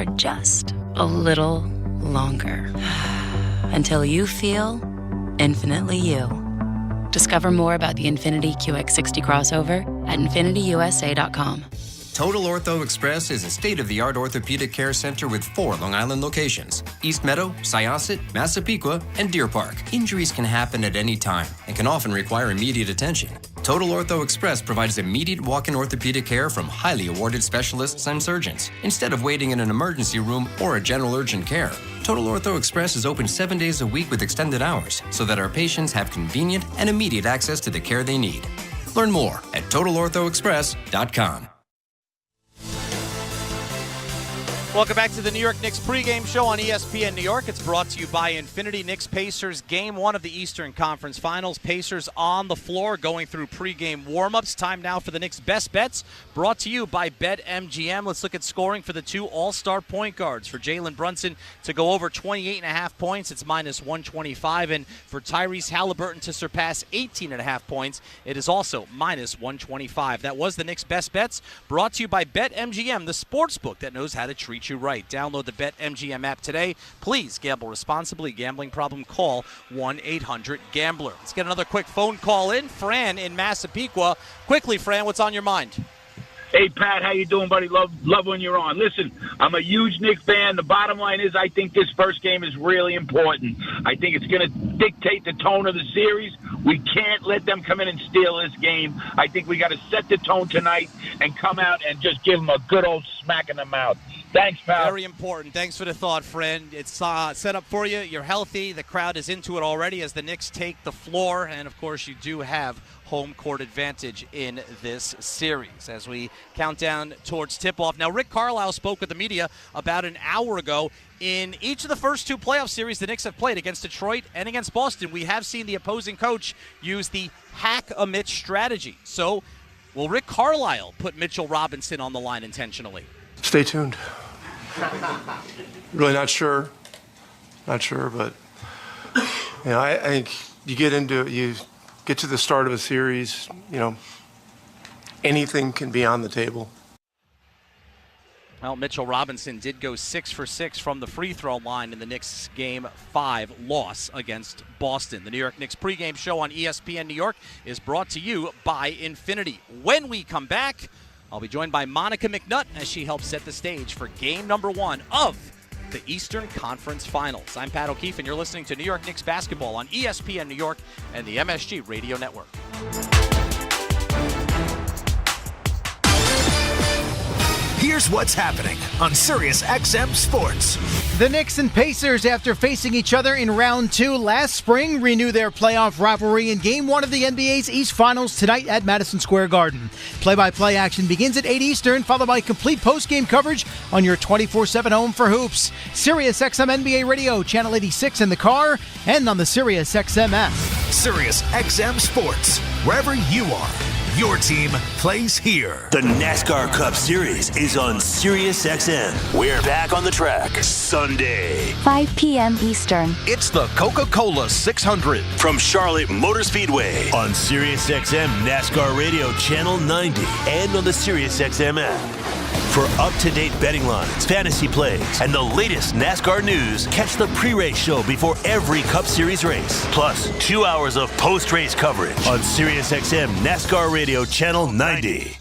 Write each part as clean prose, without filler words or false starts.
for just a little longer. Until you feel infinitely you. Discover more about the Infiniti QX60 crossover at InfinityUSA.com. Total Ortho Express is a state-of-the-art orthopedic care center with 4 Long Island locations: East Meadow, Syosset, Massapequa, and Deer Park. Injuries can happen at any time and can often require immediate attention. Total Ortho Express provides immediate walk-in orthopedic care from highly awarded specialists and surgeons, instead of waiting in an emergency room or a general urgent care. Total Ortho Express is open 7 days a week with extended hours so that our patients have convenient and immediate access to the care they need. Learn more at TotalOrthoExpress.com. Welcome back to the New York Knicks pregame show on ESPN New York. It's brought to you by Infinity. Knicks Pacers, game 1 of the Eastern Conference Finals. Pacers on the floor going through pregame warm-ups. Time now for the Knicks' best bets, brought to you by BetMGM. Let's look at scoring for the 2 all-star point guards. For Jalen Brunson to go over 28.5 points, it's minus 125. And for Tyrese Halliburton to surpass 18.5 points, it is also minus 125. That was the Knicks' best bets, brought to you by BetMGM, the sports book that knows how to treat you right. Download the BetMGM app today. Please gamble responsibly. Gambling problem, call 1-800-GAMBLER. Let's get another quick phone call in. Fran in Massapequa. Quickly, Fran, what's on your mind? Hey, Pat, how you doing, buddy? Love when you're on. Listen, I'm a huge Knicks fan. The bottom line is I think this first game is really important. I think it's going to dictate the tone of the series. We can't let them come in and steal this game. I think we got to set the tone tonight and come out and just give them a good old smack in the mouth. Thanks, pal. Very important. Thanks for the thought, friend. It's set up for you. You're healthy. The crowd is into it already as the Knicks take the floor. And, of course, you do have home court advantage in this series as we count down towards tip-off. Now, Rick Carlisle spoke with the media about an hour ago. In each of the first 2 playoff series the Knicks have played, against Detroit and against Boston, we have seen the opposing coach use the hack-a-Mitch strategy. So will Rick Carlisle put Mitchell Robinson on the line intentionally? Stay tuned. Really not sure, but I think you get into it, you get to the start of a series, anything can be on the table. Well, Mitchell Robinson did go 6 for 6 from the free throw line in the Knicks' Game 5 loss against Boston. The New York Knicks pregame show on ESPN New York is brought to you by Infinity. When we come back, I'll be joined by Monica McNutt as she helps set the stage for game number 1 of the Eastern Conference Finals. I'm Pat O'Keefe, and you're listening to New York Knicks basketball on ESPN New York and the MSG Radio Network. Here's what's happening on Sirius XM Sports. The Knicks and Pacers, after facing each other in round 2 last spring, renew their playoff rivalry in game 1 of the NBA's East Finals tonight at Madison Square Garden. Play-by-play action begins at 8 Eastern, followed by complete post-game coverage on your 24/7 home for hoops. Sirius XM NBA Radio, Channel 86 in the car, and on the Sirius XM app. Sirius XM Sports, wherever you are. Your team plays here. The NASCAR Cup Series is on Sirius XM. We're back on the track Sunday, 5 p.m. Eastern. It's the Coca-Cola 600 from Charlotte Motor Speedway on Sirius XM NASCAR Radio Channel 90 and on the Sirius XM app. For up-to-date betting lines, fantasy plays, and the latest NASCAR news, catch the pre-race show before every Cup Series race. Plus, 2 hours of post-race coverage on SiriusXM NASCAR Radio Channel 90.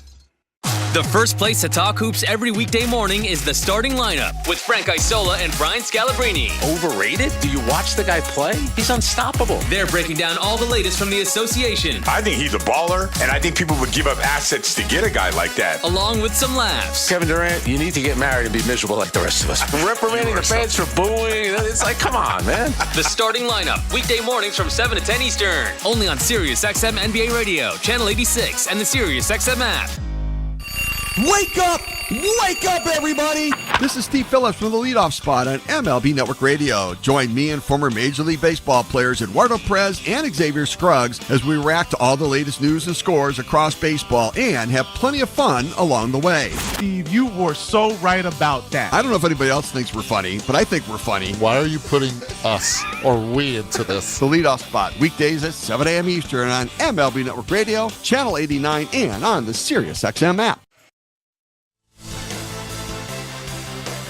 The first place to talk hoops every weekday morning is The Starting Lineup with Frank Isola and Brian Scalabrine. Overrated? Do you watch the guy play? He's unstoppable. They're breaking down all the latest from the association. I think he's a baller, and I think people would give up assets to get a guy like that. Along with some laughs. Kevin Durant, you need to get married and be miserable like the rest of us. Reprimanding the fans for booing. It's like, come on, man. The Starting Lineup, weekday mornings from 7 to 10 Eastern. Only on Sirius XM NBA Radio, Channel 86, and the Sirius XM app. Wake up! Wake up, everybody! This is Steve Phillips from the leadoff spot on MLB Network Radio. Join me and former Major League Baseball players Eduardo Perez and Xavier Scruggs as we react to all the latest news and scores across baseball and have plenty of fun along the way. Steve, you were so right about that. I don't know if anybody else thinks we're funny, but I think we're funny. Why are you putting us or we into this? The leadoff spot, weekdays at 7 a.m. Eastern on MLB Network Radio, Channel 89, and on the SiriusXM app.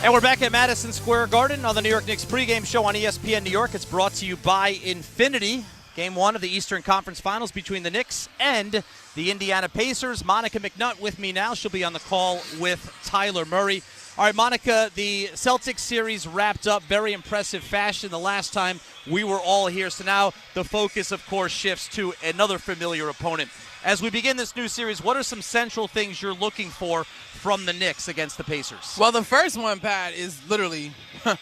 And we're back at Madison Square Garden on the New York Knicks pregame show on ESPN New York. It's brought to you by Infinity. Game 1 of the Eastern Conference Finals between the Knicks and the Indiana Pacers. Monica McNutt with me now. She'll be on the call with Tyler Murray. All right, Monica, the Celtics series wrapped up very impressive fashion the last time we were all here. So now the focus, of course, shifts to another familiar opponent. As we begin this new series, what are some central things you're looking for from the Knicks against the Pacers? Well, the first one, Pat, is literally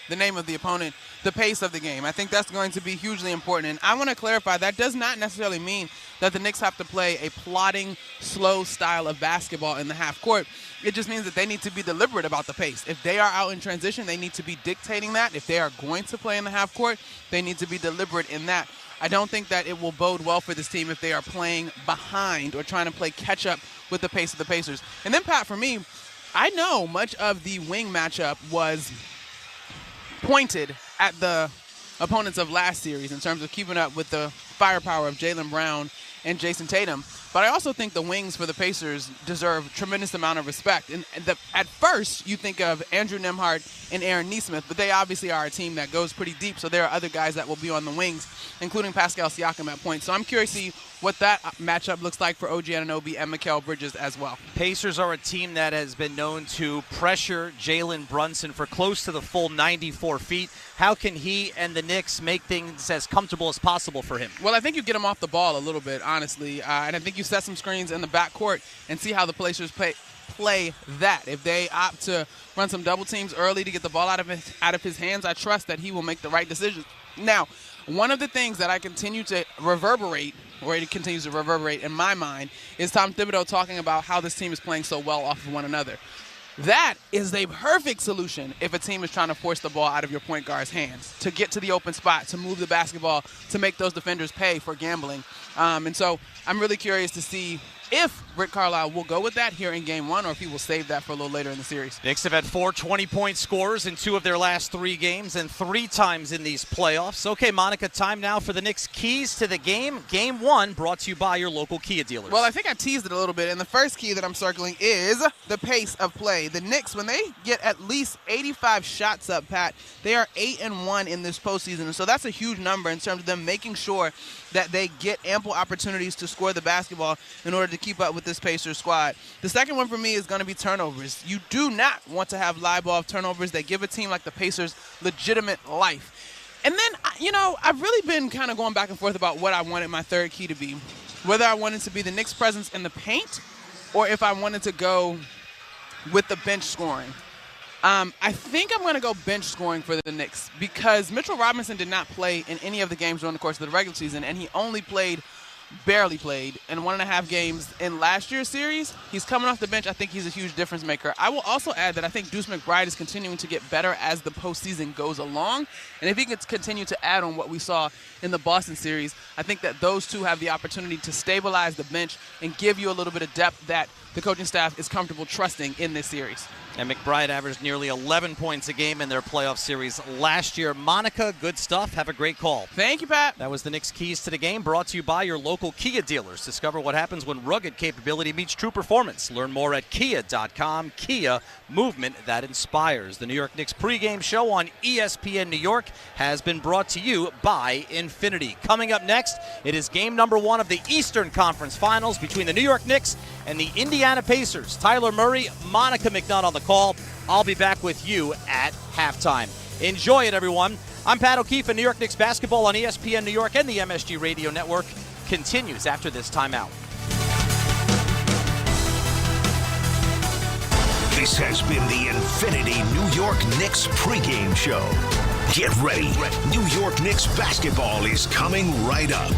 the name of the opponent, the pace of the game. I think that's going to be hugely important. And I want to clarify, that does not necessarily mean that the Knicks have to play a plodding, slow style of basketball in the half court. It just means that they need to be deliberate about the pace. If they are out in transition, they need to be dictating that. If they are going to play in the half court, they need to be deliberate in that. I don't think that it will bode well for this team if they are playing behind or trying to play catch-up with the pace of the Pacers. And then, Pat, for me, I know much of the wing matchup was pointed at the opponents of last series in terms of keeping up with the firepower of Jaylen Brown and Jason Tatum. But I also think the wings for the Pacers deserve a tremendous amount of respect. And at first, you think of Andrew Nembhard and Aaron Nesmith, but they obviously are a team that goes pretty deep, so there are other guys that will be on the wings, including Pascal Siakam at point. So I'm curious to see what that matchup looks like for OG Anunoby and Mikal Bridges as well. Pacers are a team that has been known to pressure Jalen Brunson for close to the full 94 feet. How can he and the Knicks make things as comfortable as possible for him? Well, I think you get him off the ball a little bit, honestly, and I think you set some screens in the backcourt and see how the Pacers play that. If they opt to run some double teams early to get the ball out of his hands, I trust that he will make the right decisions. Now, one of the things that I continue to reverberate, or it continues to reverberate in my mind, is Tom Thibodeau talking about how this team is playing so well off of one another. That is a perfect solution if a team is trying to force the ball out of your point guard's hands, to get to the open spot, to move the basketball, to make those defenders pay for gambling. And so I'm really curious to see if Rick Carlisle will go with that here in Game 1 or if he will save that for a little later in the series. Knicks have had 4 20-point scorers in 2 of their last 3 games and 3 times in these playoffs. Okay, Monica, time now for the Knicks' keys to the game. Game 1 brought to you by your local Kia dealers. Well, I think I teased it a little bit, and the first key that I'm circling is the pace of play. The Knicks, when they get at least 85 shots up, Pat, they are 8-1 in this postseason, and so that's a huge number in terms of them making sure that they get ample opportunities to score the basketball in order to keep up with this Pacers squad. The second one for me is going to be turnovers. You do not want to have live ball turnovers that give a team like the Pacers legitimate life. And then, I've really been kind of going back and forth about what I wanted my third key to be, whether I wanted to be the Knicks' presence in the paint or if I wanted to go with the bench scoring. I think I'm going to go bench scoring for the Knicks because Mitchell Robinson did not play in any of the games during the course of the regular season, and he only barely played in 1.5 games in last year's series. He's coming off the bench. I think he's a huge difference maker. I will also add that I think Deuce McBride is continuing to get better as the postseason goes along, and if he can continue to add on what we saw in the Boston series, I think that those two have the opportunity to stabilize the bench and give you a little bit of depth that the coaching staff is comfortable trusting in this series. And McBride averaged nearly 11 points a game in their playoff series last year. Monica, good stuff. Have a great call. Thank you, Pat. That was the Knicks' keys to the game, brought to you by your local Kia dealers. Discover what happens when rugged capability meets true performance. Learn more at kia.com. Kia, movement that inspires. The New York Knicks pregame show on ESPN New York has been brought to you by Infinity. Coming up next, it is game number 1 of the Eastern Conference Finals between the New York Knicks and the Indiana Pacers. Tyler Murray, Monica McNutt on the call. I'll be back with you at halftime. Enjoy it, everyone. I'm Pat O'Keefe, and New York Knicks basketball on ESPN New York and the MSG Radio Network continues after this timeout. This has been the Infinity New York Knicks pregame show. Get ready. New York Knicks basketball is coming right up.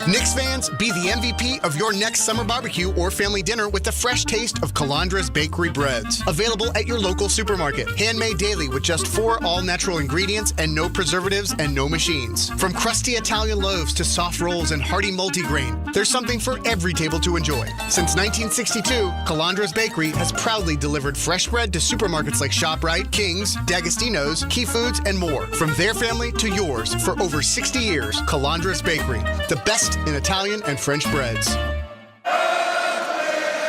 Knicks fans, be the MVP of your next summer barbecue or family dinner with the fresh taste of Calandra's Bakery Breads. Available at your local supermarket. Handmade daily with just 4 all-natural ingredients and no preservatives and no machines. From crusty Italian loaves to soft rolls and hearty multigrain, there's something for every table to enjoy. Since 1962, Calandra's Bakery has proudly delivered fresh bread to supermarkets like ShopRite, King's, D'Agostino's, Key Foods, and more. From their family to yours for over 60 years, Calandra's Bakery, the best in Italian and French breads.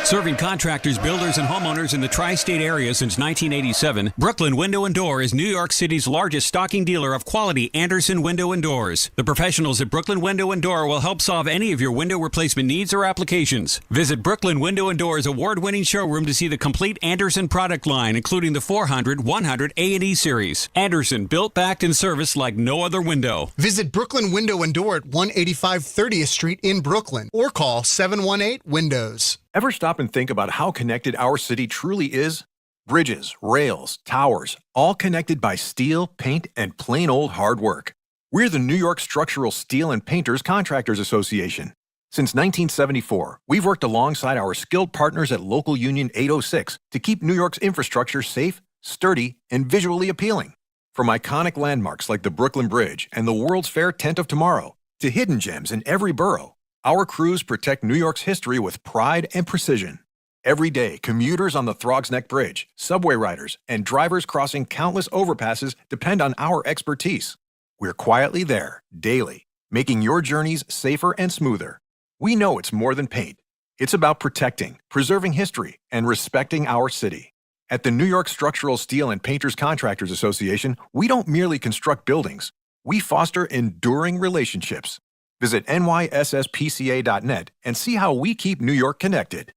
Serving contractors, builders, and homeowners in the tri-state area since 1987, Brooklyn Window & Door is New York City's largest stocking dealer of quality Andersen window and doors. The professionals at Brooklyn Window & Door will help solve any of your window replacement needs or applications. Visit Brooklyn Window & Door's award-winning showroom to see the complete Andersen product line, including the 400, 100, A&E series. Andersen, built, backed, and serviced like no other window. Visit Brooklyn Window & Door at 185 30th Street in Brooklyn or call 718-WINDOWS. Ever stop and think about how connected our city truly is? Bridges, rails, towers, all connected by steel, paint, and plain old hard work. We're the New York Structural Steel and Painters Contractors Association. Since 1974, we've worked alongside our skilled partners at Local Union 806 to keep New York's infrastructure safe, sturdy, and visually appealing. From iconic landmarks like the Brooklyn Bridge and the World's Fair Tent of Tomorrow to hidden gems in every borough, our crews protect New York's history with pride and precision. Every day, commuters on the Throgs Neck Bridge, subway riders, and drivers crossing countless overpasses depend on our expertise. We're quietly there, daily, making your journeys safer and smoother. We know it's more than paint. It's about protecting, preserving history, and respecting our city. At the New York Structural Steel and Painters Contractors Association, we don't merely construct buildings. We foster enduring relationships. Visit nySSPCA.net and see how we keep New York connected.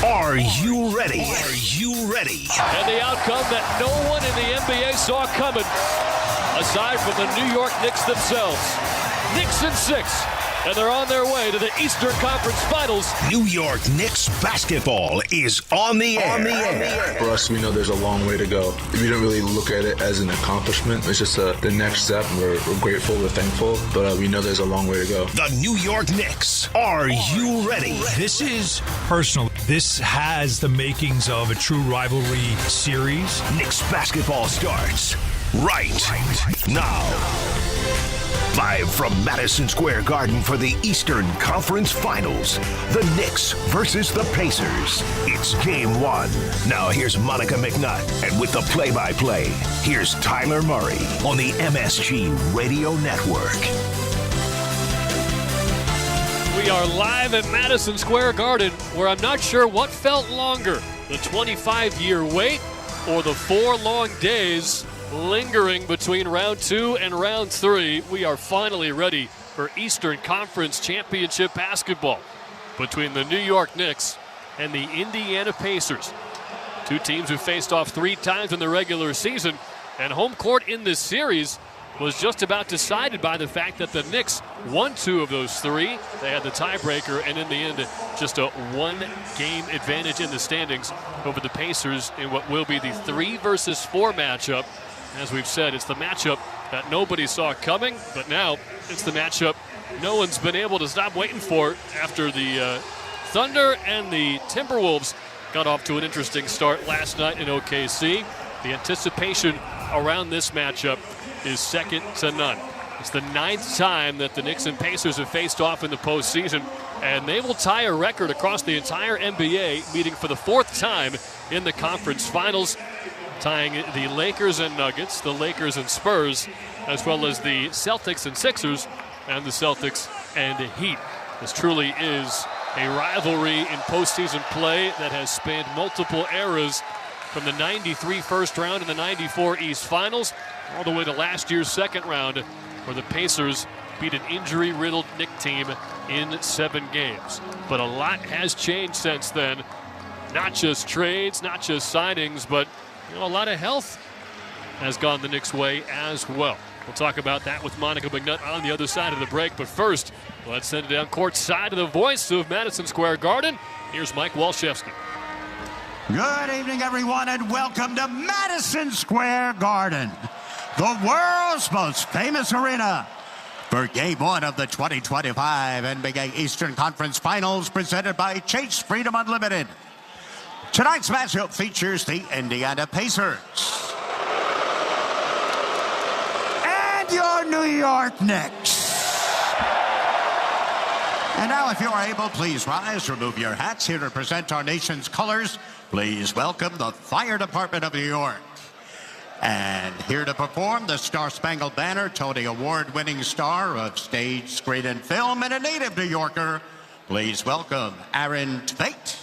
Are you ready? Are you ready? And the outcome that no one in the NBA saw coming, aside from the New York Knicks themselves. Knicks in 6, and they're on their way to the Eastern Conference Finals. New York Knicks basketball is on the air. For us, we know there's a long way to go. We don't really look at it as an accomplishment. It's just the next step. We're grateful, we're thankful, but we know there's a long way to go. The New York Knicks. Are you ready? This is personal. This has the makings of a true rivalry series. Knicks basketball starts right now. Live from Madison Square Garden for the Eastern Conference Finals, the Knicks versus the Pacers. It's Game 1. Now here's Monica McNutt, and with the play-by-play, here's Tyler Murray on the MSG Radio Network. We are live at Madison Square Garden, where I'm not sure what felt longer, the 25-year wait or the 4 long days lingering between round 2 and round 3. We are finally ready for Eastern Conference Championship basketball between the New York Knicks and the Indiana Pacers. 2 teams who faced off 3 times in the regular season, and home court in this series was just about decided by the fact that the Knicks won 2 of those 3. They had the tiebreaker, and in the end, just a 1-game advantage in the standings over the Pacers in what will be the 3 versus 4 matchup. As we've said, it's the matchup that nobody saw coming, but now it's the matchup no one's been able to stop waiting for after the Thunder and the Timberwolves got off to an interesting start last night in OKC. The anticipation around this matchup is second to none. It's the 9th time that the Knicks and Pacers have faced off in the postseason, and they will tie a record across the entire NBA, meeting for the 4th time in the conference finals, tying the Lakers and Nuggets, the Lakers and Spurs, as well as the Celtics and Sixers, and the Celtics and Heat. This truly is a rivalry in postseason play that has spanned multiple eras, from the 93 first round and the 94 East Finals, all the way to last year's second round, where the Pacers beat an injury-riddled Knicks team in 7 games. But a lot has changed since then. Not just trades, not just signings, but a lot of health has gone the Knicks' way as well. We'll talk about that with Monica McNutt on the other side of the break. But first, let's send it down court side to the voice of Madison Square Garden. Here's Mike Walshewski. Good evening, everyone, and welcome to Madison Square Garden, the world's most famous arena, for Game 1 of the 2025 NBA Eastern Conference Finals, presented by Chase Freedom Unlimited. Tonight's matchup features the Indiana Pacers and your New York Knicks. And now, if you're able, please rise, remove your hats. Here to present our nation's colors, please welcome the Fire Department of New York. And here to perform the Star-Spangled Banner, Tony Award-winning star of stage, screen, and film, and a native New Yorker, Please welcome Aaron Tveit.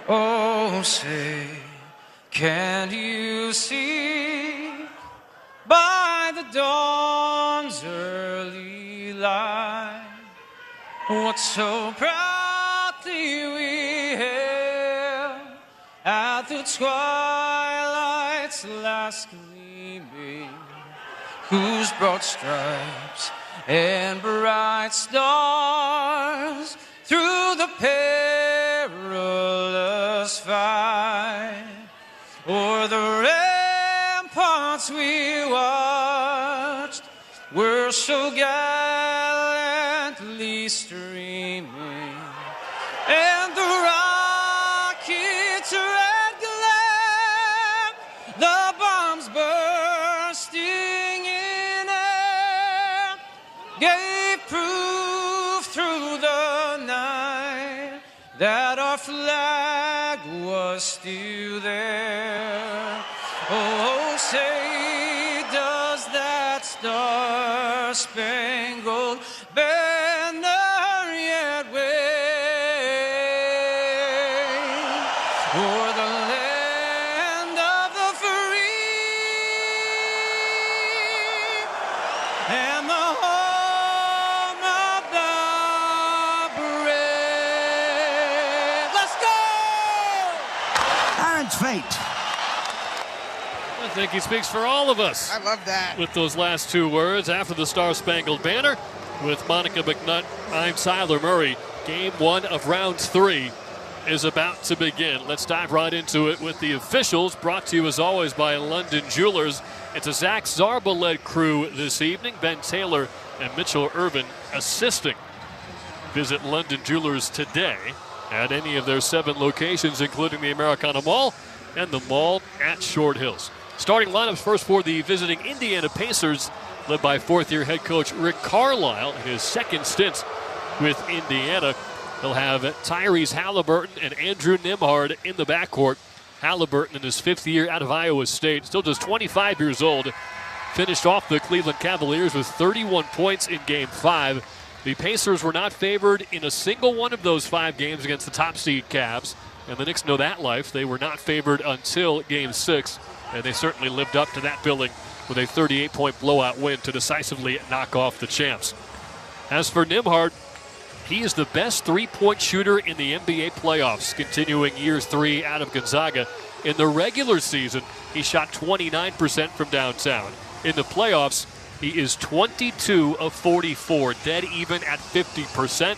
Oh, say, can't you see by the dawn's early light what so proudly we hailed at the twilight's last gleaming, whose broad stripes and bright stars through the perilous fight o'er the ramparts we watched were so gallantly streaming, and the rocket's red glare, the bombs bursting in air, gave proof through the night that our flag was still there. Oh, say, does that star-spangled banner yet wave o'er the land of the free and the home of the brave? Let's go! Aaron Tveit. I think he speaks for all of us. I love that. With those last two words after the Star-Spangled Banner. With Monica McNutt, I'm Tyler Murray. Game 1 of round 3 is about to begin. Let's dive right into it with the officials, brought to you as always by London Jewelers. It's a Zach Zarba-led crew this evening. Ben Taylor and Mitchell Irvin assisting. Visit London Jewelers today at any of their 7 locations, including the Americana Mall and the mall at Short Hills. Starting lineups first for the visiting Indiana Pacers, led by fourth-year head coach Rick Carlisle in his second stint with Indiana. He'll have Tyrese Halliburton and Andrew Nembhard in the backcourt. Halliburton in his 5th year out of Iowa State, still just 25 years old, finished off the Cleveland Cavaliers with 31 points in Game 5. The Pacers were not favored in a single one of those 5 games against the top seed Cavs, and the Knicks know that life. They were not favored until Game 6, and they certainly lived up to that billing with a 38-point blowout win to decisively knock off the champs. As for Nembhard, he is the best three-point shooter in the NBA playoffs, continuing year 3 out of Gonzaga. In the regular season, he shot 29% from downtown. In the playoffs, he is 22 of 44, dead even at 50%.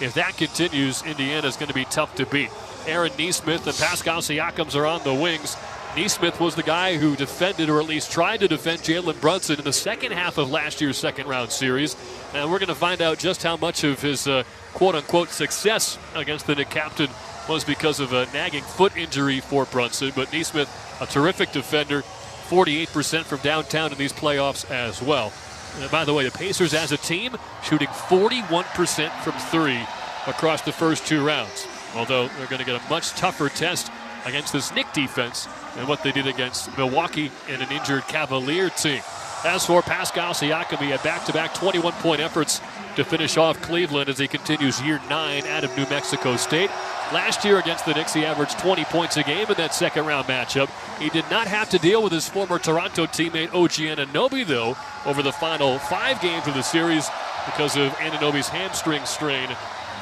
If that continues, Indiana is going to be tough to beat. Aaron Nesmith and Pascal Siakams are on the wings. Nesmith was the guy who defended, or at least tried to defend, Jalen Brunson in the second half of last year's second-round series. And we're going to find out just how much of his quote-unquote success against the Knicks captain was because of a nagging foot injury for Brunson. But Nesmith, a terrific defender, 48% from downtown in these playoffs as well. And by the way, the Pacers as a team shooting 41% from 3 across the first 2 rounds. Although they're going to get a much tougher test against this Knicks defense than what they did against Milwaukee and an injured Cavalier team. As for Pascal Siakam, he had back-to-back 21-point efforts to finish off Cleveland as he continues year 9 out of New Mexico State. Last year against the Knicks, he averaged 20 points a game in that second-round matchup. He did not have to deal with his former Toronto teammate OG Anunoby, though, over the final 5 games of the series because of Anunoby's hamstring strain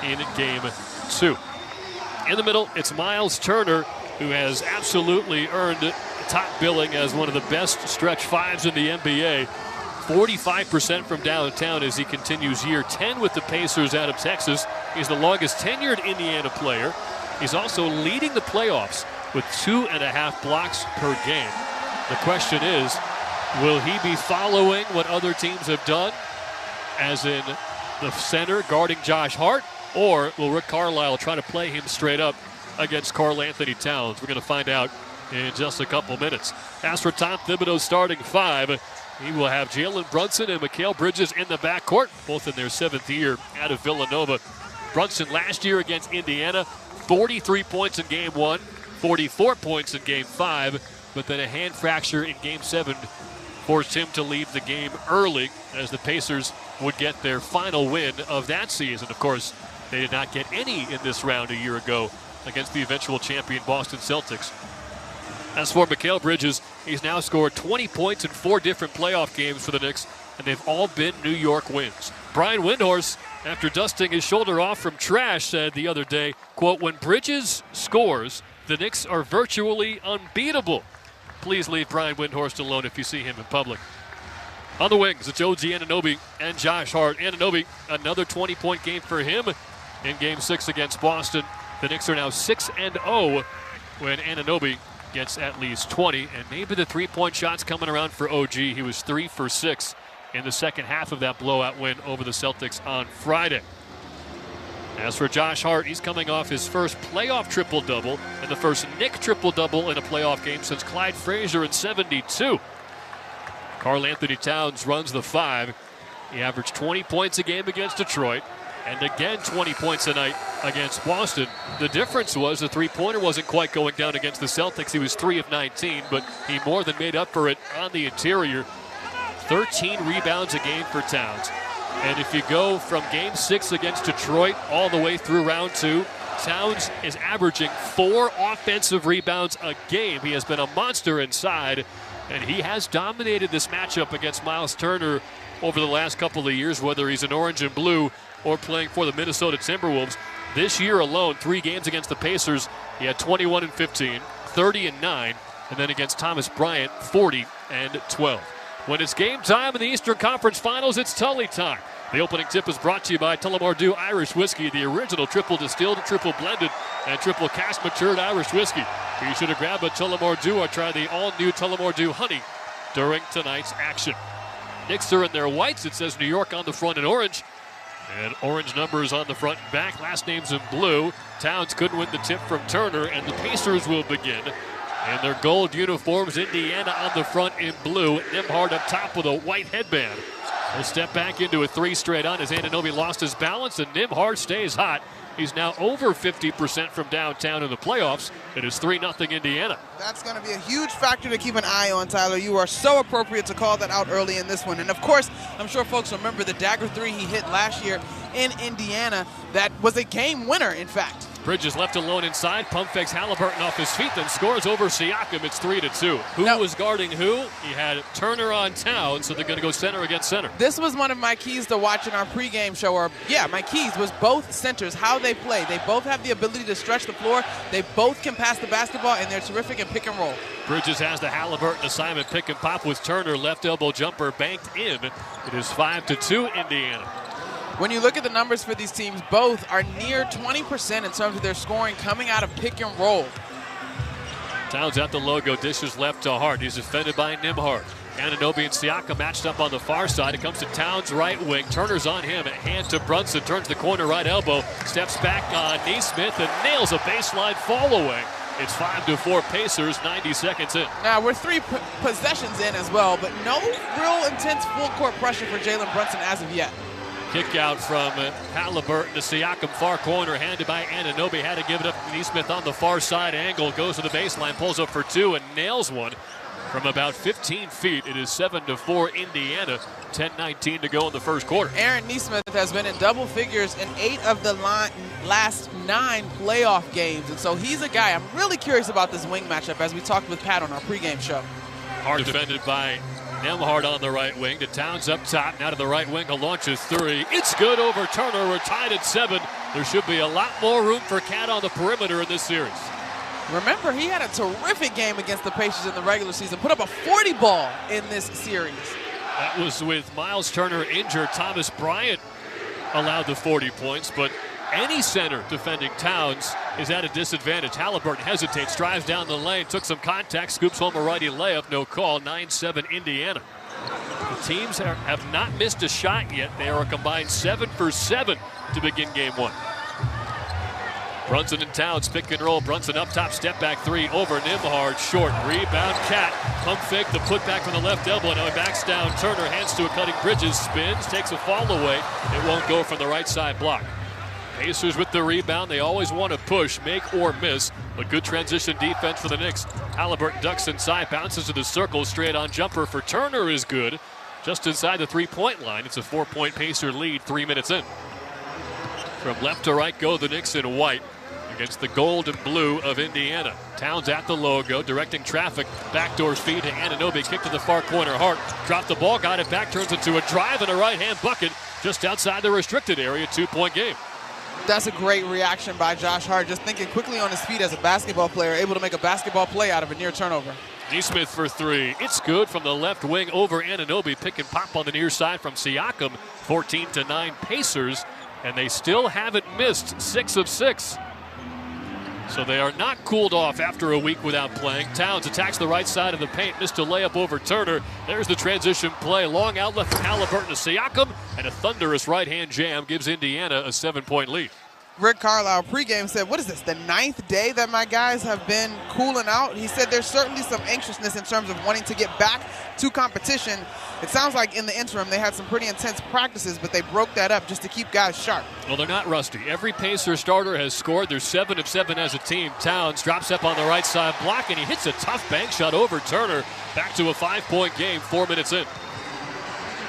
in Game 2. In the middle, it's Miles Turner, who has absolutely earned top billing as one of the best stretch 5s in the NBA. 45% from downtown as he continues year 10 with the Pacers out of Texas. He's the longest tenured Indiana player. He's also leading the playoffs with 2.5 blocks per game. The question is, will he be following what other teams have done, as in the center guarding Josh Hart, or will Rick Carlisle try to play him straight up against Karl Anthony Towns? We're going to find out in just a couple minutes. As for Tom Thibodeau's starting 5, he will have Jalen Brunson and Mikal Bridges in the backcourt, both in their 7th year out of Villanova. Brunson last year against Indiana, 43 points in Game 1, 44 points in Game 5, but then a hand fracture in Game 7 forced him to leave the game early as the Pacers would get their final win of that season. Of course, they did not get any in this round a year ago against the eventual champion Boston Celtics. As for Mikal Bridges, he's now scored 20 points in 4 different playoff games for the Knicks, and they've all been New York wins. Brian Windhorst, after dusting his shoulder off from trash, said the other day, quote, "When Bridges scores, the Knicks are virtually unbeatable." Please leave Brian Windhorst alone if you see him in public. On the wings, it's OG Anunoby and Josh Hart. Anunoby, another 20-point game for him in Game 6 against Boston. The Knicks are now 6-0 when Anunoby gets at least 20. And maybe the three-point shots coming around for OG. He was 3 for 6 in the second half of that blowout win over the Celtics on Friday. As for Josh Hart, he's coming off his first playoff triple-double and the first Knick triple-double in a playoff game since Clyde Frazier in '72. Karl Anthony Towns runs the 5. He averaged 20 points a game against Detroit and again 20 points a night against Boston. The difference was the three-pointer wasn't quite going down against the Celtics. He was 3 of 19, but he more than made up for it on the interior. 13 rebounds a game for Towns. And if you go from Game 6 against Detroit all the way through round 2, Towns is averaging 4 offensive rebounds a game. He has been a monster inside, and he has dominated this matchup against Miles Turner over the last couple of years, whether he's in orange and blue or playing for the Minnesota Timberwolves. This year alone, 3 games against the Pacers, he had 21 and 15, 30 and 9, and then against Thomas Bryant, 40 and 12. When it's game time in the Eastern Conference Finals, it's Tully time. The opening tip is brought to you by Tullamore Dew Irish Whiskey, the original triple distilled, triple blended, and triple cask matured Irish whiskey. Be sure to grab a Tullamore Dew or try the all-new Tullamore Dew Honey during tonight's action. Knicks are in their whites. It says New York on the front in orange. And orange numbers on the front and back. Last name's in blue. Towns couldn't win the tip from Turner, and the Pacers will begin. In their gold uniforms, Indiana on the front in blue. Nembhard up top with a white headband. He'll step back into a 3 straight on as Anunoby lost his balance, and Nembhard stays hot. He's now over 50% from downtown in the playoffs. It is 3-0 Indiana. That's going to be a huge factor to keep an eye on, Tyler. You are so appropriate to call that out early in this one. And, of course, I'm sure folks remember the dagger 3 he hit last year in Indiana. That was a game winner, in fact. Bridges left alone inside, pump fakes Halliburton off his feet, then scores over Siakam. It's 3-2. Who was guarding who? He had Turner on Towns, so they're going to go center against center. This was one of my keys to watching our pregame show, or my keys was both centers, how they play. They both have the ability to stretch the floor. They both can pass the basketball, and they're terrific in pick and roll. Bridges has the Halliburton assignment, pick and pop with Turner, left elbow jumper banked in. It is 5-2 Indiana. When you look at the numbers for these teams, both are near 20% in terms of their scoring coming out of pick and roll. Towns at the logo, dishes left to Hart. He's defended by Nembhard. Anunoby and Siakam matched up on the far side. It comes to Towns' right wing. Turner's on him. Hand to Brunson. Turns the corner right elbow. Steps back on Nesmith and nails a baseline fall away. It's 5-4 Pacers, 90 seconds in. Now, we're 3 possessions in as well, but no real intense full court pressure for Jalen Brunson as of yet. Kick out from Halliburton to Siakam, far corner, handed by Anunoby. Had to give it up to Nesmith on the far side angle. Goes to the baseline, pulls up for 2, and nails one from about 15 feet. It is 7-4 Indiana. 10:19 to go in the first quarter. Aaron Nesmith has been in double figures in 8 of the last 9 playoff games, and so he's a guy. I'm really curious about this wing matchup, as we talked with Pat on our pregame show. Hard defended by Nembhard on the right wing. To Towns up top. Now to the right wing. He'll launch his 3. It's good over Turner. We're tied at 7. There should be a lot more room for Cat on the perimeter in this series. Remember, he had a terrific game against the Pacers in the regular season. Put up a 40 ball in this series. That was with Miles Turner injured. Thomas Bryant allowed the 40 points, but any center defending Towns is at a disadvantage. Halliburton hesitates, drives down the lane, took some contact, scoops home a righty layup, no call. 9-7 Indiana. The teams have not missed a shot yet. They are a combined 7 for 7 to begin game 1. Brunson and Towns pick and roll. Brunson up top, step back 3 over Nembhard. Short rebound, Cat. Pump fake, the putback from the left elbow. Now he backs down. Turner hands to a cutting Bridges, spins, takes a fall away. It won't go from the right side block. Pacers with the rebound. They always want to push, make or miss. But good transition defense for the Knicks. Halliburton ducks inside, bounces to the circle. Straight on jumper for Turner is good. Just inside the three-point line. It's a 4-point Pacer lead 3 minutes in. From left to right go the Knicks in white against the gold and blue of Indiana. Towns at the logo, directing traffic. Backdoor feed to Anunoby, kick to the far corner. Hart dropped the ball, got it back, turns into a drive and a right-hand bucket just outside the restricted area. 2-point game. That's a great reaction by Josh Hart, just thinking quickly on his feet as a basketball player, able to make a basketball play out of a near turnover. Nesmith for three. It's good from the left wing over Anunoby. Pick and pop on the near side from Siakam. 14-9 Pacers, and they still haven't missed 6 of 6. So they are not cooled off after a week without playing. Towns attacks the right side of the paint, missed a layup over Turner. There's the transition play. Long outlet from Halliburton to Siakam, and a thunderous right-hand jam gives Indiana a 7-point lead. Rick Carlisle pregame said, what is this, the 9th day that my guys have been cooling out? He said there's certainly some anxiousness in terms of wanting to get back to competition. It sounds like in the interim they had some pretty intense practices, but they broke that up just to keep guys sharp. Well, they're not rusty. Every Pacer starter has scored. They're 7 of 7 as a team. Towns drops up on the right side block, and he hits a tough bank shot over Turner. Back to a 5-point game 4 minutes in.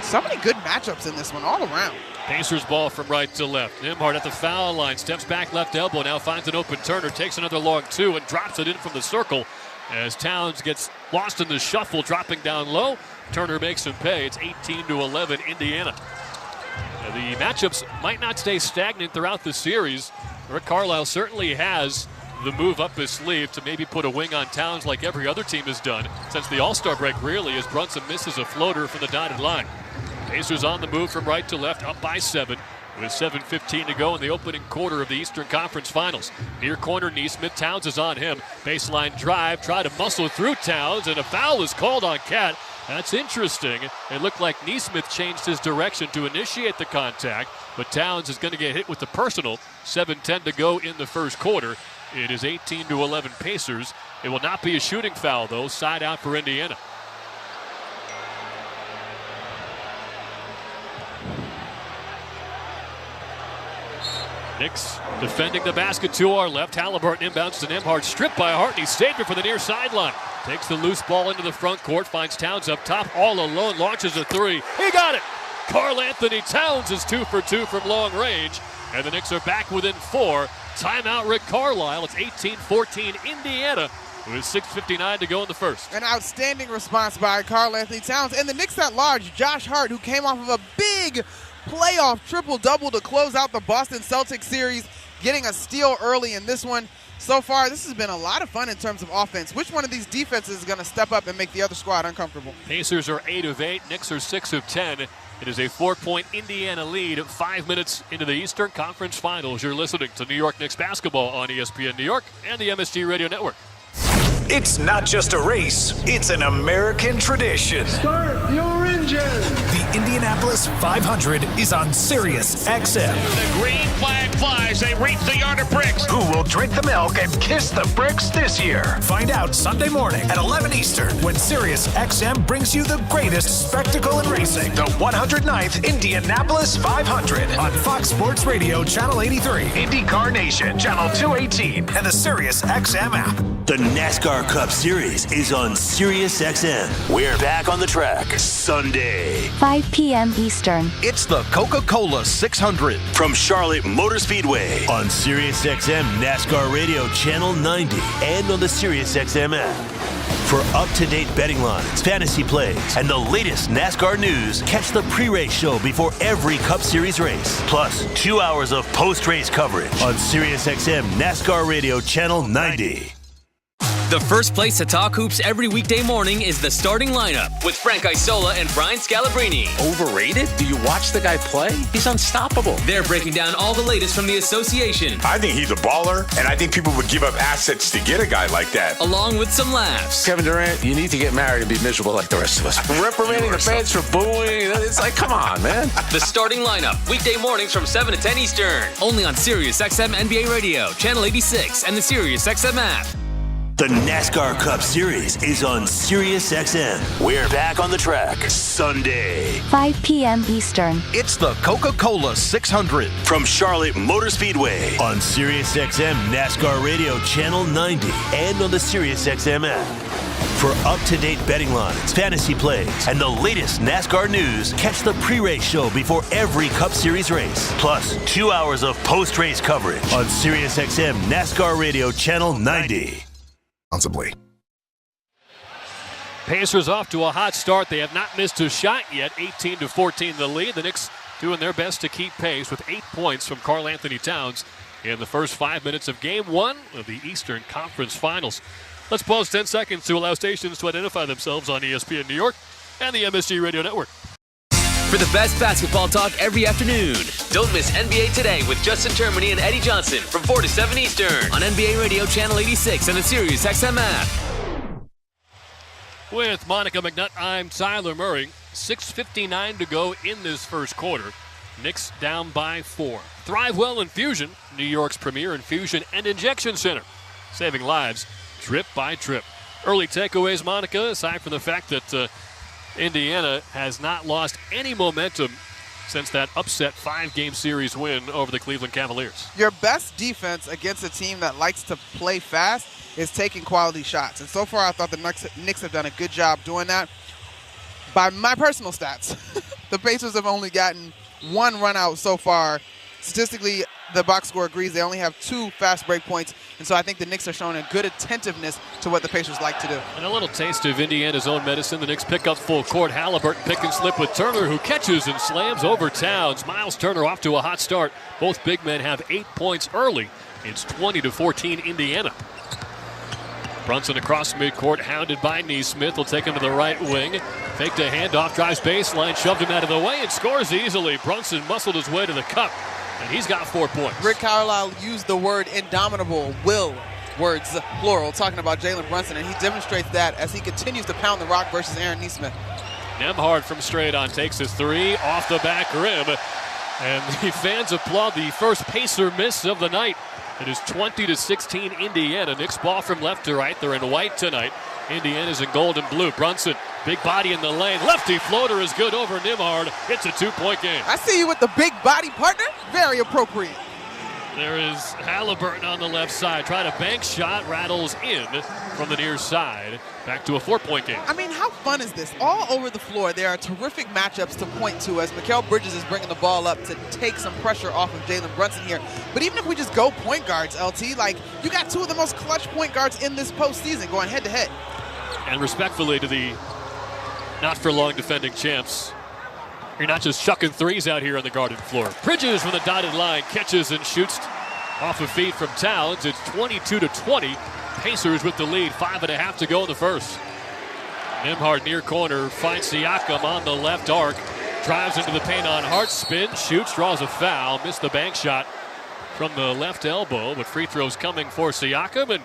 So many good matchups in this one all around. Pacers ball from right to left. Nembhard at the foul line, steps back left elbow, now finds an open Turner, takes another long two and drops it in from the circle as Towns gets lost in the shuffle, dropping down low. Turner makes him pay. It's 18-11 Indiana. Now, the matchups might not stay stagnant throughout the series. Rick Carlisle certainly has the move up his sleeve to maybe put a wing on Towns like every other team has done since the All-Star break, really, as Brunson misses a floater from the dotted line. Pacers on the move from right to left, up by 7 with 7:15 to go in the opening quarter of the Eastern Conference Finals. Near corner, Nesmith. Towns is on him. Baseline drive, try to muscle through Towns, and a foul is called on Cat. That's interesting. It looked like Nesmith changed his direction to initiate the contact, but Towns is going to get hit with the personal. 7:10 to go in the first quarter. It is 18-11 Pacers. It will not be a shooting foul, though. Side out for Indiana. Knicks defending the basket to our left. Halliburton inbounds to Nembhard. Stripped by Hart, and he saved it for the near sideline. Takes the loose ball into the front court. Finds Towns up top all alone. Launches a three. He got it! Karl Anthony Towns is 2 for 2 from long range. And the Knicks are back within 4. Timeout Rick Carlisle. It's 18-14 Indiana with 6:59 to go in the first. An outstanding response by Karl Anthony Towns. And the Knicks at large, Josh Hart, who came off of a big playoff triple-double to close out the Boston Celtics series, getting a steal early in this one. So far, this has been a lot of fun in terms of offense. Which one of these defenses is going to step up and make the other squad uncomfortable? Pacers are 8 of 8. Knicks are 6 of 10. It is a 4-point Indiana lead 5 minutes into the Eastern Conference Finals. You're listening to New York Knicks basketball on ESPN New York and the MSG Radio Network. It's not just a race, it's an American tradition. Start your engine. The Indianapolis 500 is on Sirius XM. The green flag flies. They reach the yard of bricks. Who will drink the milk and kiss the bricks this year? Find out Sunday morning at 11 Eastern when Sirius XM brings you the greatest spectacle in racing. The 109th Indianapolis 500 on Fox Sports Radio Channel 83, IndyCar Nation Channel 218, and the Sirius XM app. The NASCAR Cup Series is on Sirius XM. We're back on the track Sunday. 5 p.m. Eastern. It's the Coca-Cola 600 from Charlotte Motor Speedway on Sirius XM NASCAR Radio Channel 90 and on the Sirius XM app. For up-to-date betting lines, fantasy plays, and the latest NASCAR news, catch the pre-race show before every Cup Series race. Plus, 2 hours of post-race coverage on Sirius XM NASCAR Radio Channel 90. The first place to talk hoops every weekday morning is the starting lineup with Frank Isola and Brian Scalabrine. Overrated? Do you watch the guy play? He's unstoppable. They're breaking down all the latest from the association. I think he's a baller, and I think people would give up assets to get a guy like that. Along with some laughs. Kevin Durant, you need to get married and be miserable like the rest of us. Reprimanding the fans for booing. It's like, come on, man. The starting lineup, weekday mornings from 7 to 10 Eastern. Only on Sirius XM NBA Radio, Channel 86, and the Sirius XM app. The NASCAR Cup Series is on Sirius XM. We're back on the track Sunday. 5 p.m. Eastern. It's the Coca-Cola 600 from Charlotte Motor Speedway on Sirius XM NASCAR Radio Channel 90 and on the Sirius XM app. For up-to-date betting lines, fantasy plays, and the latest NASCAR news, catch the pre-race show before every Cup Series race. Plus, 2 hours of post-race coverage on Sirius XM NASCAR Radio Channel 90. Responsibly. Pacers off to a hot start. They have not missed a shot yet. 18-14 the lead. The Knicks doing their best to keep pace with 8 points from Karl Anthony Towns in the first 5 minutes of Game 1 of the Eastern Conference Finals. Let's pause 10 seconds to allow stations to identify themselves on ESPN New York and the MSG Radio Network. For the best basketball talk every afternoon, don't miss NBA Today with Justin Termini and Eddie Johnson from 4 to 7 Eastern on NBA Radio Channel 86 and the Sirius XM app. With Monica McNutt, I'm Tyler Murray. 6:59 to go in this first quarter. Knicks down by 4. Thrivewell Infusion, New York's premier infusion and injection center. Saving lives drip by drip. Early takeaways, Monica, aside from the fact that Indiana has not lost any momentum since that upset 5-game series win over the Cleveland Cavaliers. Your best defense against a team that likes to play fast is taking quality shots. And so far, I thought the Knicks have done a good job doing that. By my personal stats, the Pacers have only gotten 1 run out so far. Statistically, the box score agrees. They only have 2 fast break points. And so I think the Knicks are showing a good attentiveness to what the Pacers like to do. And a little taste of Indiana's own medicine. The Knicks pick up full court. Halliburton pick and slip with Turner, who catches and slams over Towns. Miles Turner off to a hot start. Both big men have 8 points early. It's 20-14 Indiana. Brunson across midcourt, hounded by Neesmith. Will take him to the right wing. Faked a handoff, drives baseline, shoved him out of the way, and scores easily. Brunson muscled his way to the cup, and he's got 4 points. Rick Carlisle used the word indomitable, words plural, talking about Jalen Brunson, and he demonstrates that as he continues to pound the rock versus Aaron Neesmith. Nembhard from straight on takes his 3 off the back rim, and the fans applaud the first Pacer miss of the night. It is 20-16 Indiana. Knicks ball from left to right. They're in white tonight. Indiana's in gold and blue. Brunson, big body in the lane. Lefty floater is good over Nembhard. It's a 2-point game. I see you with the big body, partner. Very appropriate. There is Halliburton on the left side. Try to bank shot, rattles in from the near side. Back to a 4-point game. I mean, how fun is this? All over the floor, there are terrific matchups to point to as Mikal Bridges is bringing the ball up to take some pressure off of Jalen Brunson here. But even if we just go point guards, LT, like, you got 2 of the most clutch point guards in this postseason going head-to-head. And respectfully to the not-for-long defending champs, you're not just chucking 3s out here on the Garden floor. Bridges from the dotted line catches and shoots off of feet from Towns. It's 22-20. Pacers with the lead. 5.5 to go in the first. Nembhard near corner finds Siakam on the left arc. Drives into the paint on Hart. Spins, shoots, draws a foul. Missed the bank shot from the left elbow, but free throws coming for Siakam. And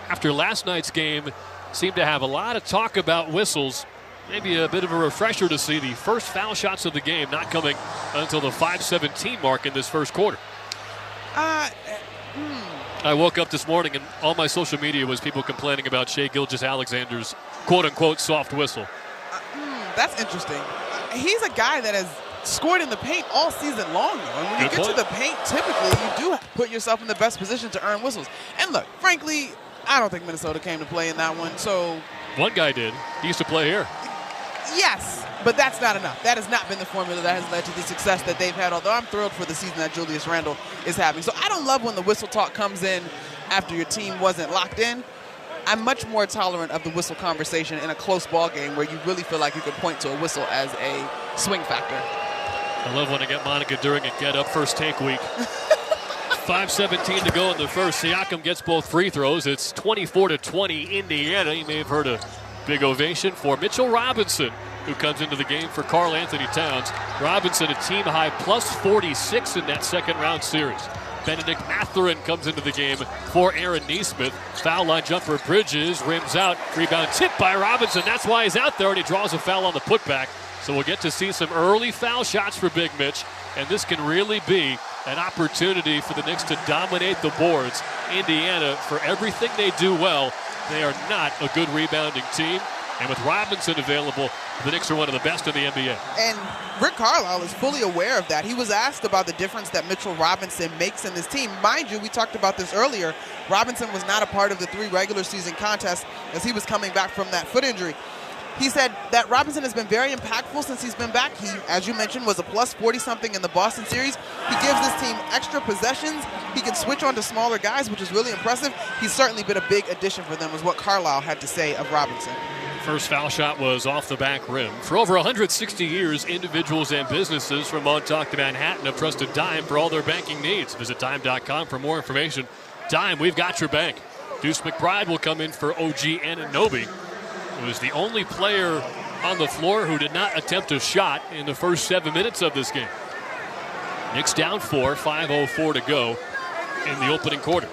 after last night's game, seemed to have a lot of talk about whistles. Maybe a bit of a refresher to see the first foul shots of the game not coming until the 5:17 mark in this first quarter. I woke up this morning and all my social media was people complaining about Shai Gilgeous-Alexander's quote-unquote soft whistle. That's interesting. He's a guy that has scored in the paint all season long, though. And when you get to the paint, typically you do put yourself in the best position to earn whistles. And look, frankly, I don't think Minnesota came to play in that one, so... One guy did. He used to play here. Yes, but that's not enough. That has not been the formula that has led to the success that they've had, although I'm thrilled for the season that Julius Randle is having. So I don't love when the whistle talk comes in after your team wasn't locked in. I'm much more tolerant of the whistle conversation in a close ball game where you really feel like you can point to a whistle as a swing factor. I love when I get Monica during a get-up first take week. 5:17 to go in the first. Siakam gets both free throws. It's 24-20 Indiana. You may have heard a big ovation for Mitchell Robinson, who comes into the game for Karl Anthony Towns. Robinson, a team-high plus 46 in that second-round series. Benedict Mathurin comes into the game for Aaron Neesmith. Foul line jumper, Bridges, rims out. Rebound tipped by Robinson. That's why he's out there, and he draws a foul on the putback. So we'll get to see some early foul shots for Big Mitch, and this can really be an opportunity for the Knicks to dominate the boards. Indiana, for everything they do well, they are not a good rebounding team. And with Robinson available, the Knicks are one of the best in the NBA. And Rick Carlisle is fully aware of that. He was asked about the difference that Mitchell Robinson makes in this team. Mind you, we talked about this earlier. Robinson was not a part of the 3 regular season contests as he was coming back from that foot injury. He said that Robinson has been very impactful since he's been back. He, as you mentioned, was a plus 40-something in the Boston series. He gives this team extra possessions. He can switch on to smaller guys, which is really impressive. He's certainly been a big addition for them, is what Carlisle had to say of Robinson. First foul shot was off the back rim. For over 160 years, individuals and businesses from Montauk to Manhattan have trusted Dime for all their banking needs. Visit Dime.com for more information. Dime, we've got your bank. Deuce McBride will come in for OG Anunoby, who is the only player on the floor who did not attempt a shot in the first 7 minutes of this game. Knicks down 4, 5:04 to go in the opening quarter.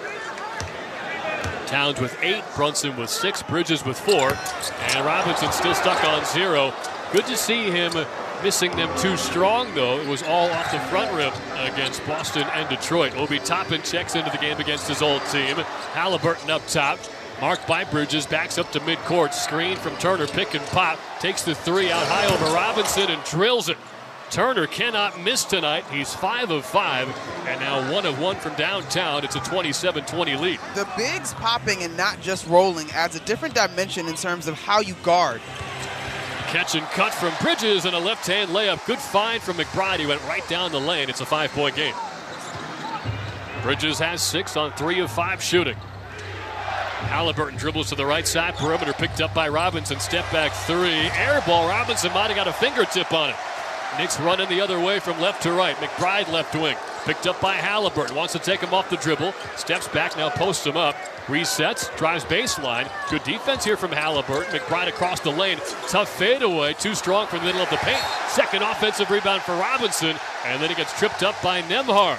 Towns with 8, Brunson with 6, Bridges with 4, and Robinson still stuck on 0. Good to see him missing them too strong, though. It was all off the front rim against Boston and Detroit. Obi Toppin checks into the game against his old team. Halliburton up top, marked by Bridges, backs up to midcourt, screen from Turner, pick and pop, takes the 3 out high over Robinson and drills it. Turner cannot miss tonight. He's 5 of 5, and now 1 of 1 from downtown. It's a 27-20 lead. The bigs popping and not just rolling adds a different dimension in terms of how you guard. Catch and cut from Bridges and a left-hand layup. Good find from McBride. He went right down the lane. It's a 5-point game. Bridges has 6 on 3 of 5 shooting. Halliburton dribbles to the right side. Perimeter picked up by Robinson. Step back 3. Air ball. Robinson might have got a fingertip on it. Knicks running the other way from left to right. McBride left wing. Picked up by Halliburton. Wants to take him off the dribble. Steps back, now posts him up. Resets, drives baseline. Good defense here from Halliburton. McBride across the lane. Tough fadeaway. Too strong for the middle of the paint. Second offensive rebound for Robinson. And then he gets tripped up by Nembhard.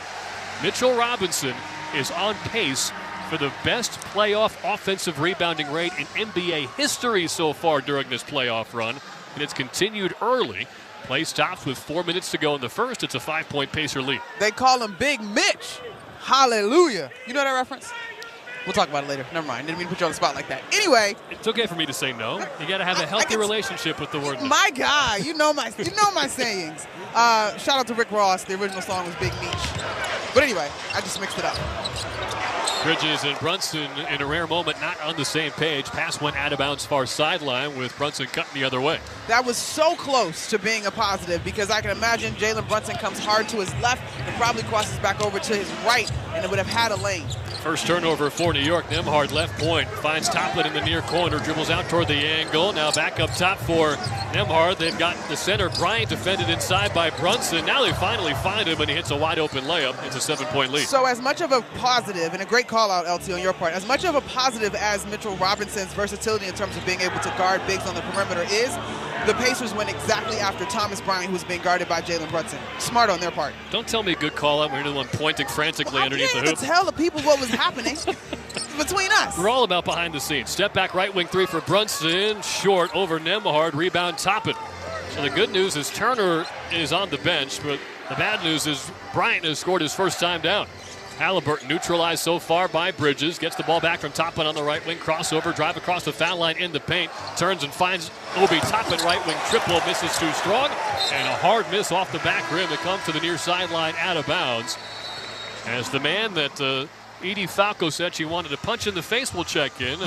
Mitchell Robinson is on pace for the best playoff offensive rebounding rate in NBA history so far during this playoff run. And it's continued early. Play stops with 4 minutes to go in the first. It's a 5-point Pacer lead. They call him Big Mitch. Hallelujah. You know that reference? We'll talk about it later. Never mind. Didn't mean to put you on the spot like that. Anyway. It's okay for me to say no. You got to have a healthy relationship with the word. My guy. You know my sayings. Shout out to Rick Ross. The original song was Big Meech. But anyway, I just mixed it up. Bridges and Brunson in a rare moment not on the same page. Pass went out of bounds far sideline with Brunson cutting the other way. That was so close to being a positive because I can imagine Jalen Brunson comes hard to his left and probably crosses back over to his right and it would have had a lane. First turnover for New York. Nembhard left point. Finds Toppin in the near corner. Dribbles out toward the angle. Now back up top for Nembhard. They've got the center Bryant defended inside by Brunson. Now they finally find him and he hits a wide open layup. It's a 7-point lead. So as much of a positive, and a great call out, LT, on your part, as much of a positive as Mitchell Robinson's versatility in terms of being able to guard bigs on the perimeter is, the Pacers went exactly after Thomas Bryant, who was being guarded by Jalen Brunson. Smart on their part. Don't tell me good call out when you're the one pointing frantically underneath the hoop. To tell the people what was happening between us. We're all about behind the scenes. Step back right wing 3 for Brunson. Short over Nembhard. Rebound Toppin. So the good news is Turner is on the bench, but the bad news is Bryant has scored his first time down. Halliburton neutralized so far by Bridges. Gets the ball back from Toppin on the right wing. Crossover, drive across the foul line in the paint. Turns and finds Obi Toppin, right wing triple. Misses too strong. And a hard miss off the back rim that comes to the near sideline out of bounds. As the man that Edie Falco said she wanted to punch in the face will check in,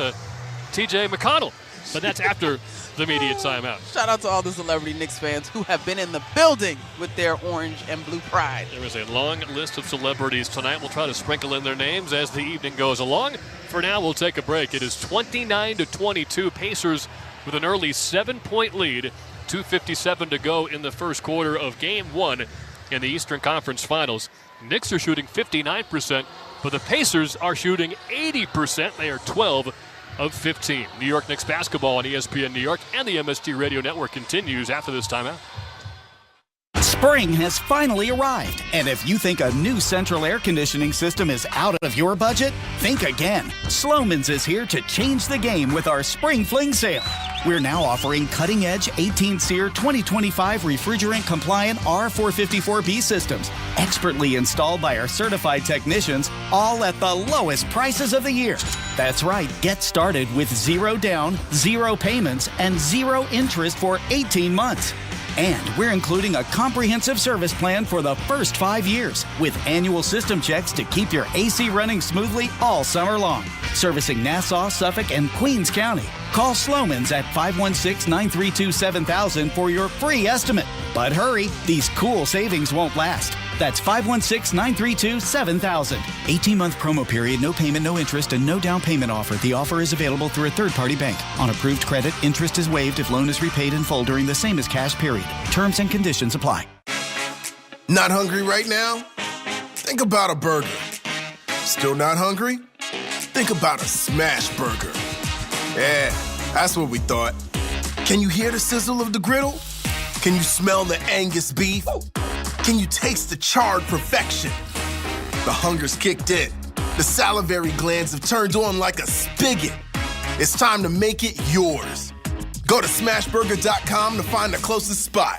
TJ McConnell. But that's after the immediate timeout. Shout out to all the celebrity Knicks fans who have been in the building with their orange and blue pride. There is a long list of celebrities tonight. We'll try to sprinkle in their names as the evening goes along. For now, we'll take a break. It is 29-22. Pacers with an early 7-point lead. 2:57 to go in the first quarter of Game 1 in the Eastern Conference Finals. Knicks are shooting 59%, but the Pacers are shooting 80%. They are 12 of 15. New York Knicks basketball on ESPN New York and the MSG Radio Network continues after this timeout. Spring has finally arrived, and if you think a new central air conditioning system is out of your budget, think again. Sloman's is here to change the game with our Spring Fling sale. We're now offering cutting-edge 18-SEER 2025 refrigerant-compliant R454B systems expertly installed by our certified technicians, all at the lowest prices of the year. That's right, get started with 0 down, 0 payments, and 0 interest for 18 months. And we're including a comprehensive service plan for the first 5 years with annual system checks to keep your AC running smoothly all summer long. Servicing Nassau, Suffolk, and Queens County. Call Sloman's at 516-932-7000 for your free estimate. But hurry, these cool savings won't last. That's 516-932-7000. 18-month promo period, no payment, no interest, and no down payment offer. The offer is available through a third-party bank. On approved credit, interest is waived if loan is repaid in full during the same as cash period. Terms and conditions apply. Not hungry right now? Think about a burger. Still not hungry? Think about a smash burger. Yeah, that's what we thought. Can you hear the sizzle of the griddle? Can you smell the Angus beef? Can you taste the charred perfection? The hunger's kicked in. The salivary glands have turned on like a spigot. It's time to make it yours. Go to smashburger.com to find the closest spot.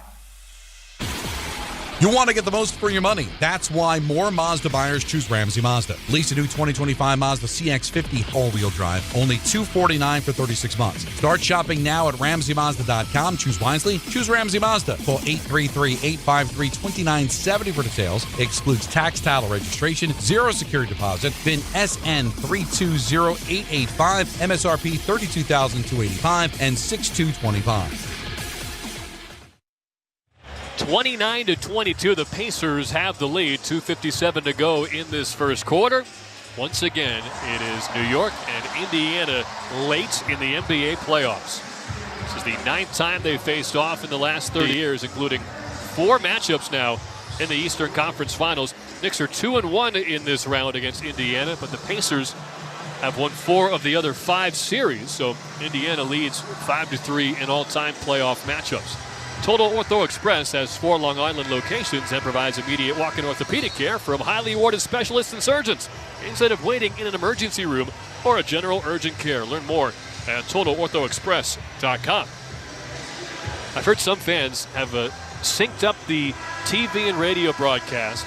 You want to get the most for your money. That's why more Mazda buyers choose Ramsey Mazda. Lease a new 2025 Mazda CX-50 all-wheel drive. Only $249 for 36 months. Start shopping now at RamseyMazda.com. Choose wisely. Choose Ramsey Mazda. Call 833-853-2970 for details. Excludes tax, title, registration, 0 security deposit. VIN SN320885. MSRP $32,285 and $6,225. 29-22, the Pacers have the lead. 2:57 to go in this first quarter. Once again, it is New York and Indiana late in the NBA playoffs. This is the 9th time they faced off in the last 30 years, including 4 matchups now in the Eastern Conference Finals. Knicks are 2-1 in this round against Indiana, but the Pacers have won 4 of the other 5 series, so Indiana leads 5-3 in all-time playoff matchups. Total Ortho Express has 4 Long Island locations and provides immediate walk-in orthopedic care from highly awarded specialists and surgeons instead of waiting in an emergency room or a general urgent care. Learn more at TotalOrthoExpress.com. I've heard some fans have synced up the TV and radio broadcast.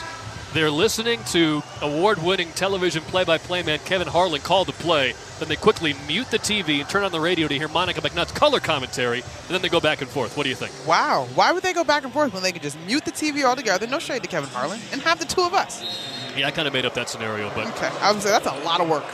They're listening to award-winning television play-by-play man Kevin Harlan call the play. Then they quickly mute the TV and turn on the radio to hear Monica McNutt's color commentary, and then they go back and forth. What do you think? Wow. Why would they go back and forth when they could just mute the TV altogether, no shade to Kevin Harlan, and have the 2 of us? Yeah, I kind of made up that scenario, but okay. I would say that's a lot of work.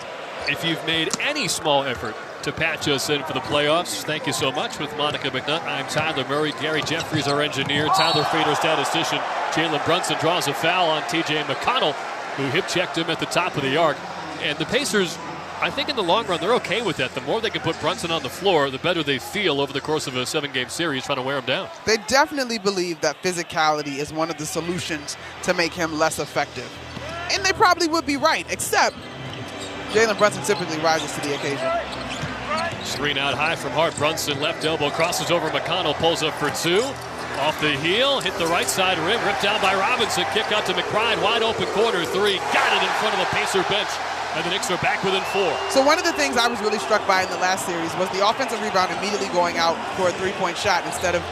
If you've made any small effort to patch us in for the playoffs, thank you so much. With Monica McNutt, I'm Tyler Murray. Gary Jeffries, our engineer. Tyler Fader, statistician. Jalen Brunson draws a foul on T.J. McConnell, who hip-checked him at the top of the arc. And the Pacers, I think in the long run, they're okay with that. The more they can put Brunson on the floor, the better they feel over the course of a 7-game series trying to wear him down. They definitely believe that physicality is one of the solutions to make him less effective. And they probably would be right, except Jalen Brunson typically rises to the occasion. Screen out high from Hart. Brunson, left elbow, crosses over McConnell, pulls up for 2. Off the heel, hit the right side rim, ripped down by Robinson. Kick out to McBride, wide open corner 3. Got it in front of the Pacer bench. And the Knicks are back within 4. So one of the things I was really struck by in the last series was the offensive rebound immediately going out for a 3-point shot instead of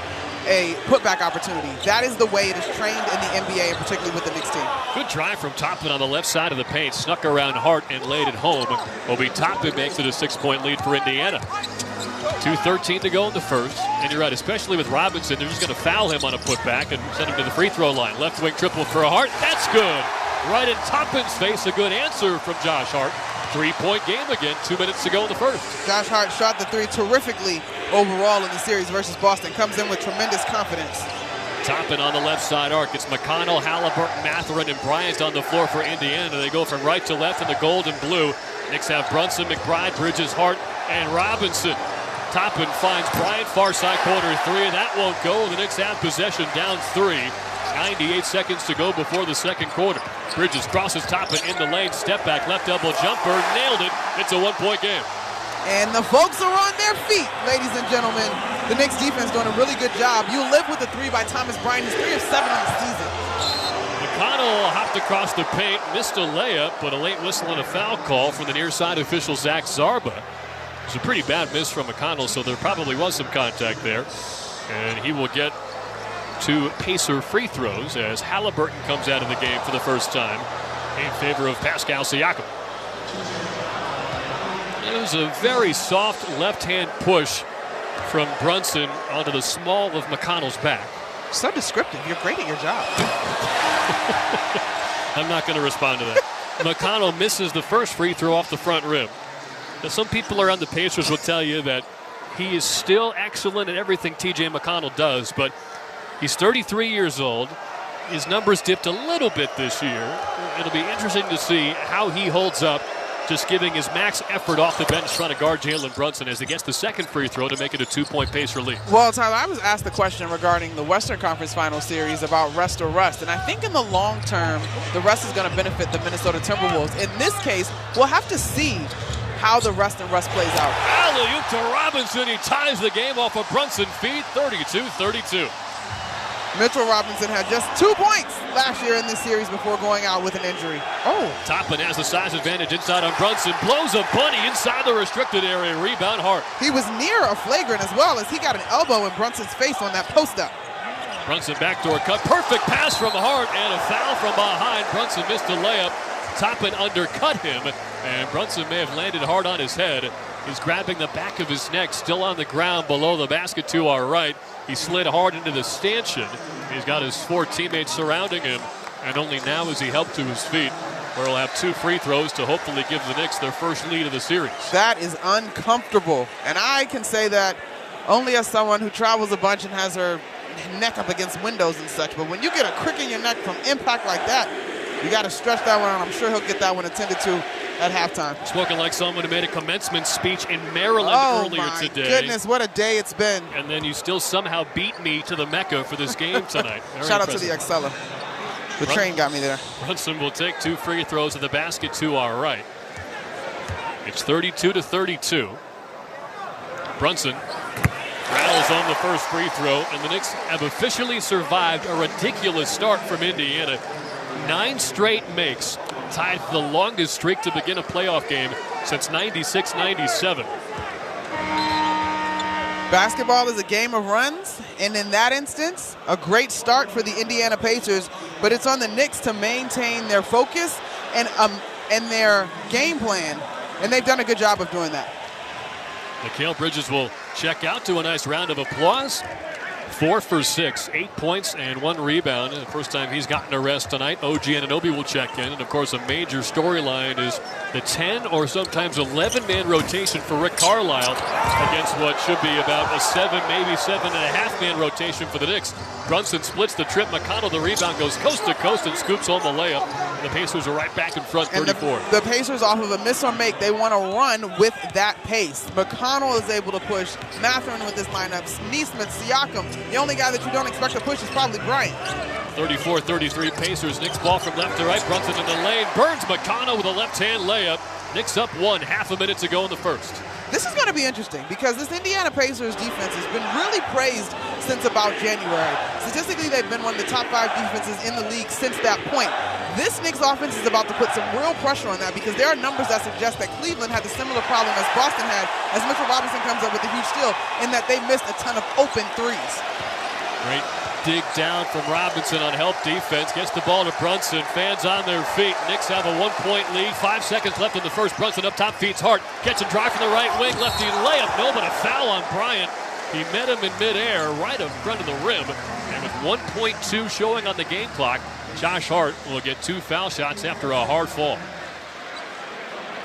a putback opportunity. That is the way it is trained in the NBA, and particularly with the Knicks team. Good drive from Toppin on the left side of the paint. Snuck around Hart and laid it home. Obi Toppin makes it a 6-point lead for Indiana. 2:13 to go in the first. And you're right, especially with Robinson, they're just going to foul him on a putback and send him to the free throw line. Left wing triple for Hart. That's good. Right in Toppin's face. A good answer from Josh Hart. 3-point game again. 2 minutes to go in the first. Josh Hart shot the 3 terrifically overall in the series versus Boston. Comes in with tremendous confidence. Toppin on the left side arc. It's McConnell, Halliburton, Mathurin, and Bryant on the floor for Indiana. They go from right to left in the gold and blue. Knicks have Brunson, McBride, Bridges, Hart, and Robinson. Toppin finds Bryant, far side corner 3. That won't go. The Knicks have possession, down 3. 98 seconds to go before the second quarter. Bridges crosses Toppin in the lane. Step back, left elbow jumper. Nailed it. It's a 1-point game. And the folks are on their feet, ladies and gentlemen. The Knicks defense doing a really good job. You live with a 3 by Thomas Bryant. He's 3 of 7 on the season. McConnell hopped across the paint, missed a layup, but a late whistle and a foul call from the near side official, Zach Zarba. It was a pretty bad miss from McConnell, so there probably was some contact there. And he will get 2 Pacer free throws as Halliburton comes out of the game for the first time in favor of Pascal Siakam. It was a very soft left-hand push from Brunson onto the small of McConnell's back. So descriptive. You're great at your job. I'm not going to respond to that. McConnell misses the first free throw off the front rim. Now, some people around the Pacers will tell you that he is still excellent at everything T.J. McConnell does, but he's 33 years old. His numbers dipped a little bit this year. It'll be interesting to see how he holds up, just giving his max effort off the bench trying to guard Jalen Brunson as he gets the second free throw to make it a 2-point Pacer lead. Well, Tyler, I was asked the question regarding the Western Conference Final Series about rest or rust, and I think in the long term, the rest is going to benefit the Minnesota Timberwolves. In this case, we'll have to see how the rest and rust plays out. Alley-oop to Robinson. He ties the game off a Brunson feed, 32-32. Mitchell Robinson had just 2 points last year in this series before going out with an injury. Oh. Toppin has the size advantage inside on Brunson. Blows a bunny inside the restricted area. Rebound Hart. He was near a flagrant as well as he got an elbow in Brunson's face on that post-up. Brunson backdoor cut. Perfect pass from Hart and a foul from behind. Brunson missed a layup. Toppin undercut him, and Brunson may have landed hard on his head. He's grabbing the back of his neck, still on the ground below the basket to our right. He slid hard into the stanchion. He's got his 4 teammates surrounding him, and only now is he helped to his feet, where he'll have 2 free throws to hopefully give the Knicks their first lead of the series. That is uncomfortable, and I can say that only as someone who travels a bunch and has her neck up against windows and such, but when you get a crick in your neck from impact like that, you got to stretch that one out. I'm sure he'll get that one attended to at halftime. Spoken like someone who made a commencement speech in Maryland earlier today. Oh, my goodness, what a day it's been. And then you still somehow beat me to the Mecca for this game tonight. Shout out to the Excella. The train got me there. Brunson will take 2 free throws at the basket to our right. It's 32-32. Brunson rattles on the first free throw, and the Knicks have officially survived a ridiculous start from Indiana. 9 straight makes, tied for the longest streak to begin a playoff game since 96-97. Basketball is a game of runs, and in that instance, a great start for the Indiana Pacers, but it's on the Knicks to maintain their focus and their game plan, and they've done a good job of doing that. Mikal Bridges will check out to a nice round of applause. 4 for 6, 8 points and 1 rebound. The first time he's gotten a rest tonight. OG Anunoby will check in. And, of course, a major storyline is the 10 or sometimes 11-man rotation for Rick Carlisle against what should be about a 7, maybe 7.5-man rotation for the Knicks. Brunson splits the trip. McConnell, the rebound, goes coast to coast and scoops home the layup. And the Pacers are right back in front, 34. And the Pacers, off of a miss or make, they want to run with that pace. McConnell is able to push. Mathurin with this lineup. Neesmith, Siakam. The only guy that you don't expect to push is probably Bryant. 34-33 Pacers. Knicks ball from left to right. Brunson in the lane. Burns McConnell with a left-hand layup. Knicks up 1, half a minute to go in the first. This is going to be interesting because this Indiana Pacers defense has been really praised since about January. Statistically, they've been one of the top 5 defenses in the league since that point. This Knicks offense is about to put some real pressure on that because there are numbers that suggest that Cleveland had a similar problem as Boston had as Mitchell Robinson comes up with a huge steal in that they missed a ton of open threes. Great dig down from Robinson on help defense. Gets the ball to Brunson. Fans on their feet. Knicks have a 1-point lead. 5 seconds left in the first. Brunson up top, feeds Hart. Catch and drive from the right wing. Lefty layup. No, but a foul on Bryant. He met him in midair right in front of the rim. And with 1.2 showing on the game clock, Josh Hart will get 2 foul shots after a hard fall.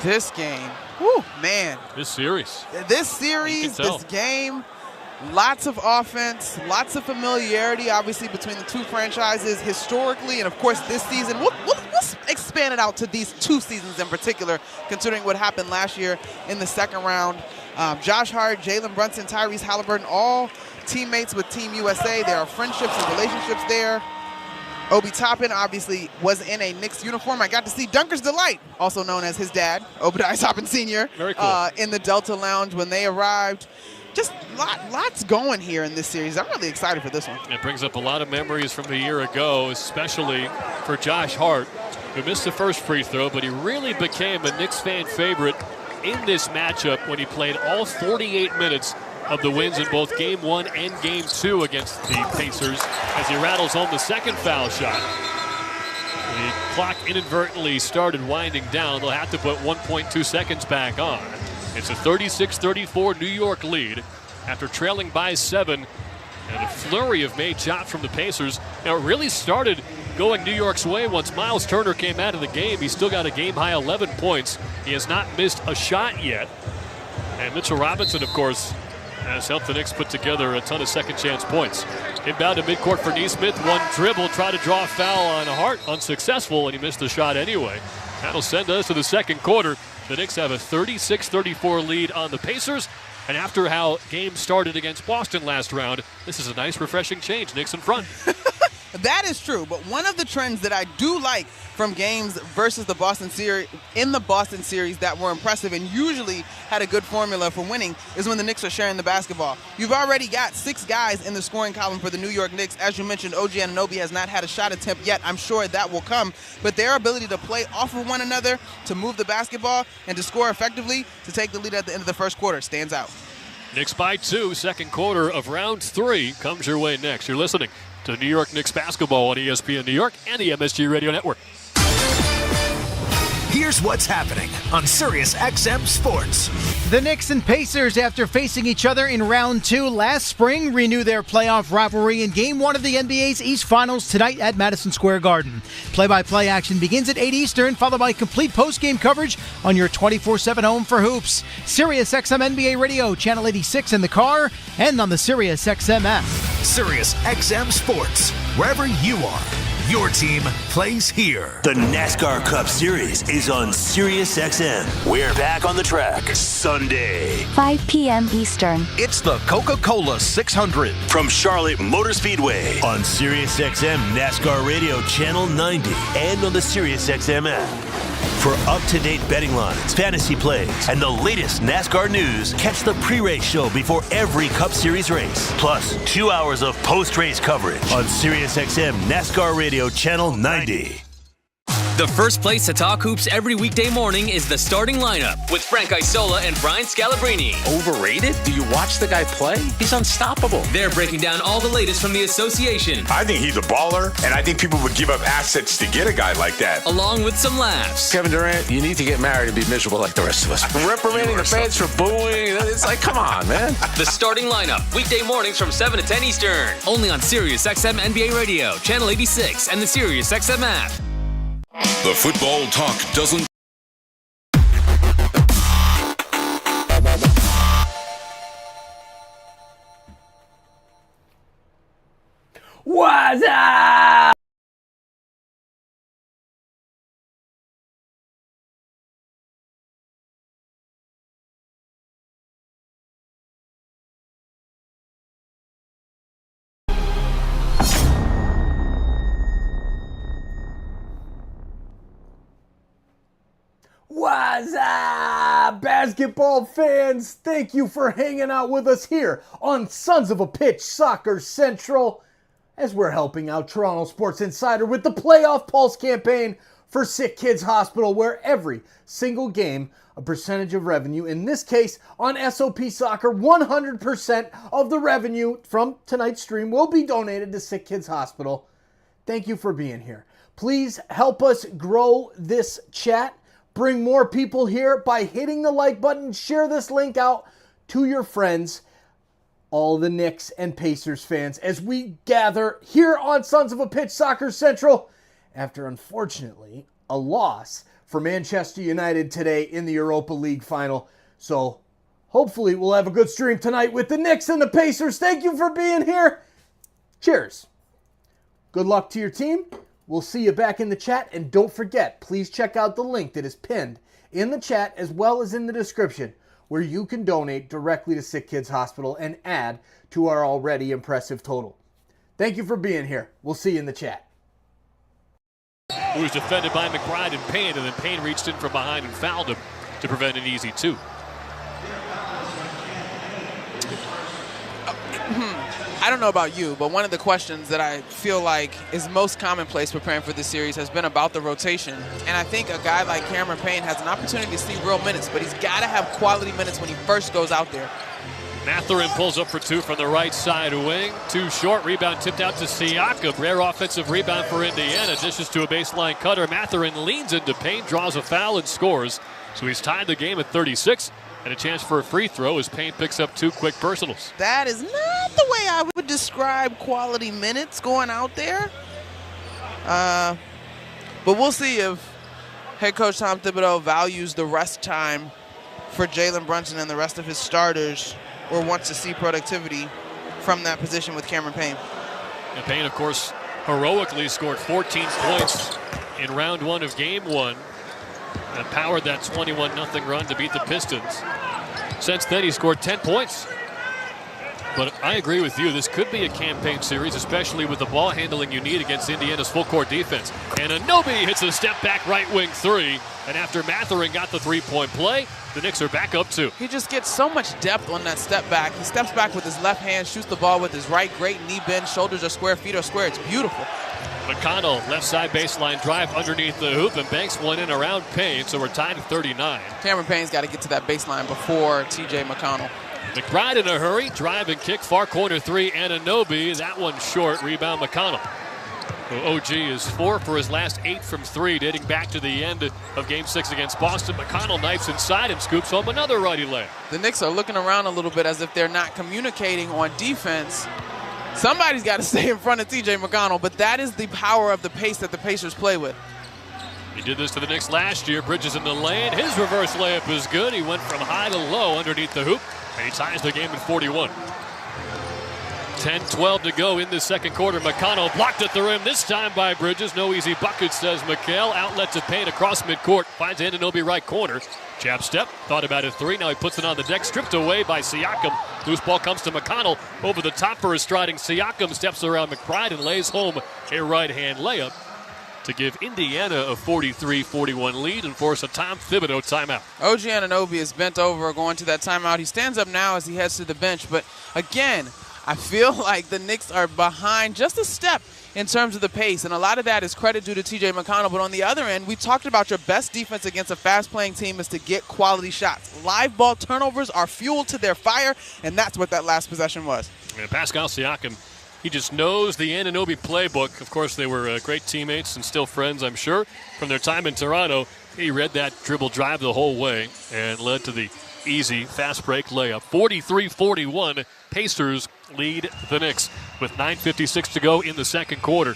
This game, whew, man. This series, this game, lots of offense, lots of familiarity, obviously, between the two franchises historically, and of course this season. We'll expand it out to these 2 seasons in particular, considering what happened last year in the second round. Josh Hart, Jalen Brunson, Tyrese Halliburton, all teammates with Team USA. There are friendships and relationships there. Obi Toppin obviously was in a Knicks uniform. I got to see Dunker's Delight, also known as his dad, Obadiah Toppin Sr., Very cool. In the Delta Lounge when they arrived. Just lots going here in this series. I'm really excited for this one. It brings up a lot of memories from a year ago, especially for Josh Hart, who missed the first free throw, but he really became a Knicks fan favorite in this matchup when he played all 48 minutes of the wins in both Game 1 and Game 2 against the Pacers as he rattles home the second foul shot. The clock inadvertently started winding down. They'll have to put 1.2 seconds back on. It's a 36-34 New York lead after trailing by 7. And a flurry of made shots from the Pacers. Now, it really started going New York's way once Miles Turner came out of the game. He's still got a game-high 11 points. He has not missed a shot yet. And Mitchell Robinson, of course, has helped the Knicks put together a ton of second-chance points. Inbound to midcourt for Nesmith. One dribble, try to draw a foul on Hart. Unsuccessful, and he missed the shot anyway. That'll send us to the second quarter. The Knicks have a 36-34 lead on the Pacers. And after how games started against Boston last round, this is a nice, refreshing change. Knicks in front. That is true, but one of the trends that I do like from games versus the Boston series, in the Boston series that were impressive and usually had a good formula for winning is when the Knicks are sharing the basketball. You've already got 6 guys in the scoring column for the New York Knicks. As you mentioned, OG Anunoby has not had a shot attempt yet. I'm sure that will come, but their ability to play off of one another, to move the basketball, and to score effectively, to take the lead at the end of the first quarter stands out. Knicks by 2, second quarter of round 3 comes your way next. You're listening to New York Knicks basketball on ESPN New York and the MSG Radio Network. Here's what's happening on Sirius XM Sports. The Knicks and Pacers, after facing each other in round 2 last spring, renew their playoff rivalry in Game 1 of the NBA's East Finals tonight at Madison Square Garden. Play-by-play action begins at 8 Eastern, followed by complete post-game coverage on your 24/7 home for hoops. Sirius XM NBA Radio, Channel 86 in the car, and on the Sirius XM app. Sirius XM Sports, wherever you are. Your team plays here. The NASCAR Cup Series is on Sirius XM. We're back on the track Sunday. 5 p.m. Eastern. It's the Coca-Cola 600 from Charlotte Motor Speedway on Sirius XM NASCAR Radio Channel 90 and on the Sirius XM app. For up-to-date betting lines, fantasy plays, and the latest NASCAR news, catch the pre-race show before every Cup Series race. Plus, 2 hours of post-race coverage on Sirius XM NASCAR Radio Channel 90. The first place to talk hoops every weekday morning is the starting lineup with Frank Isola and Brian Scalabrine. Overrated? Do you watch the guy play? He's unstoppable. They're breaking down all the latest from the association. I think he's a baller, and I think people would give up assets to get a guy like that. Along with some laughs. Kevin Durant, you need to get married and be miserable like the rest of us. Reprimanding the fans for booing. It's like, come on, man. The starting lineup, weekday mornings from 7 to 10 Eastern. Only on Sirius XM NBA Radio, Channel 86, and the Sirius XM app. The football talk doesn't. What's up? What's up, basketball fans? Thank you for hanging out with us here on Sons of a Pitch Soccer Central as we're helping out Toronto Sports Insider with the Playoff Pulse campaign for SickKids Hospital, where every single game, a percentage of revenue, in this case on SOP Soccer, 100% of the revenue from tonight's stream will be donated to SickKids Hospital. Thank you for being here. Please help us grow this chat. Bring more people here by hitting the like button. Share this link out to your friends, all the Knicks and Pacers fans, as we gather here on Sons of a Pitch Soccer Central after, unfortunately, a loss for Manchester United today in the Europa League final. So hopefully we'll have a good stream tonight with the Knicks and the Pacers. Thank you for being here. Cheers. Good luck to your team. We'll see you back in the chat, and don't forget, please check out the link that is pinned in the chat as well as in the description, where you can donate directly to SickKids Hospital and add to our already impressive total. Thank you for being here. We'll see you in the chat. Who was defended by McBride and Payne, and then Payne reached in from behind and fouled him to prevent an easy 2. I don't know about you, but one of the questions that I feel like is most commonplace preparing for this series has been about the rotation. And I think a guy like Cameron Payne has an opportunity to see real minutes, but he's got to have quality minutes when he first goes out there. Mathurin pulls up for two from the right side wing. Too short. Rebound tipped out to Siakam. Rare offensive rebound for Indiana. Dishes to a baseline cutter. Mathurin leans into paint, draws a foul, and scores. So he's tied the game at 36. And a chance for a free throw as Payne picks up two quick personals. That is not the way I would describe quality minutes going out there. But we'll see if head coach Tom Thibodeau values the rest time for Jalen Brunson and the rest of his starters, or wants to see productivity from that position with Cameron Payne. And Payne, of course, heroically scored 14 points in round one of game one and powered that 21-0 run to beat the Pistons. Since then, he scored 10 points. But I agree with you. This could be a campaign series, especially with the ball handling you need against Indiana's full-court defense. And Anunoby hits a step-back right wing three. And after Mathurin got the three-point play, the Knicks are back up two. He just gets so much depth on that step back. He steps back with his left hand, shoots the ball with his right. Great knee bend, shoulders are square, feet are square. It's beautiful. McConnell, left side baseline drive underneath the hoop, and banks one in around Payne, so we're tied at 39. Cameron Payne's got to get to that baseline before T.J. McConnell. McBride in a hurry, drive and kick, far corner three, Anunoby. That one short, rebound McConnell. OG is 4 for his last 8 from 3, dating back to the end of Game 6 against Boston. McConnell knifes inside and scoops home another righty layup. The Knicks are looking around a little bit as if they're not communicating on defense. Somebody's got to stay in front of T.J. McConnell, but that is the power of the pace that the Pacers play with. He did this to the Knicks last year. Bridges in the lane. His reverse layup is good. He went from high to low underneath the hoop, and he ties the game at 41. 10-12 to go in the second quarter. McConnell blocked at the rim, this time by Bridges. No easy bucket, says McHale. Outlet to Payne across midcourt. Finds Anunoby right corner. Jab step, thought about a three. Now he puts it on the deck, stripped away by Siakam. Loose ball comes to McConnell. Over the top for a striding Siakam. Steps around McBride and lays home a right-hand layup to give Indiana a 43-41 lead and force a Tom Thibodeau timeout. OG Anunoby is bent over going to that timeout. He stands up now as he heads to the bench. But again, I feel like the Knicks are behind just a step in terms of the pace, and a lot of that is credit due to T.J. McConnell. But on the other end, we talked about your best defense against a fast-playing team is to get quality shots. Live ball turnovers are fuel to their fire, and that's what that last possession was. And Pascal Siakam, he just knows the Anunoby playbook. Of course, they were great teammates and still friends, I'm sure, from their time in Toronto. He read that dribble drive the whole way and led to the easy fast break layup. 43-41, Pacers lead the Knicks with 9:56 to go in the second quarter.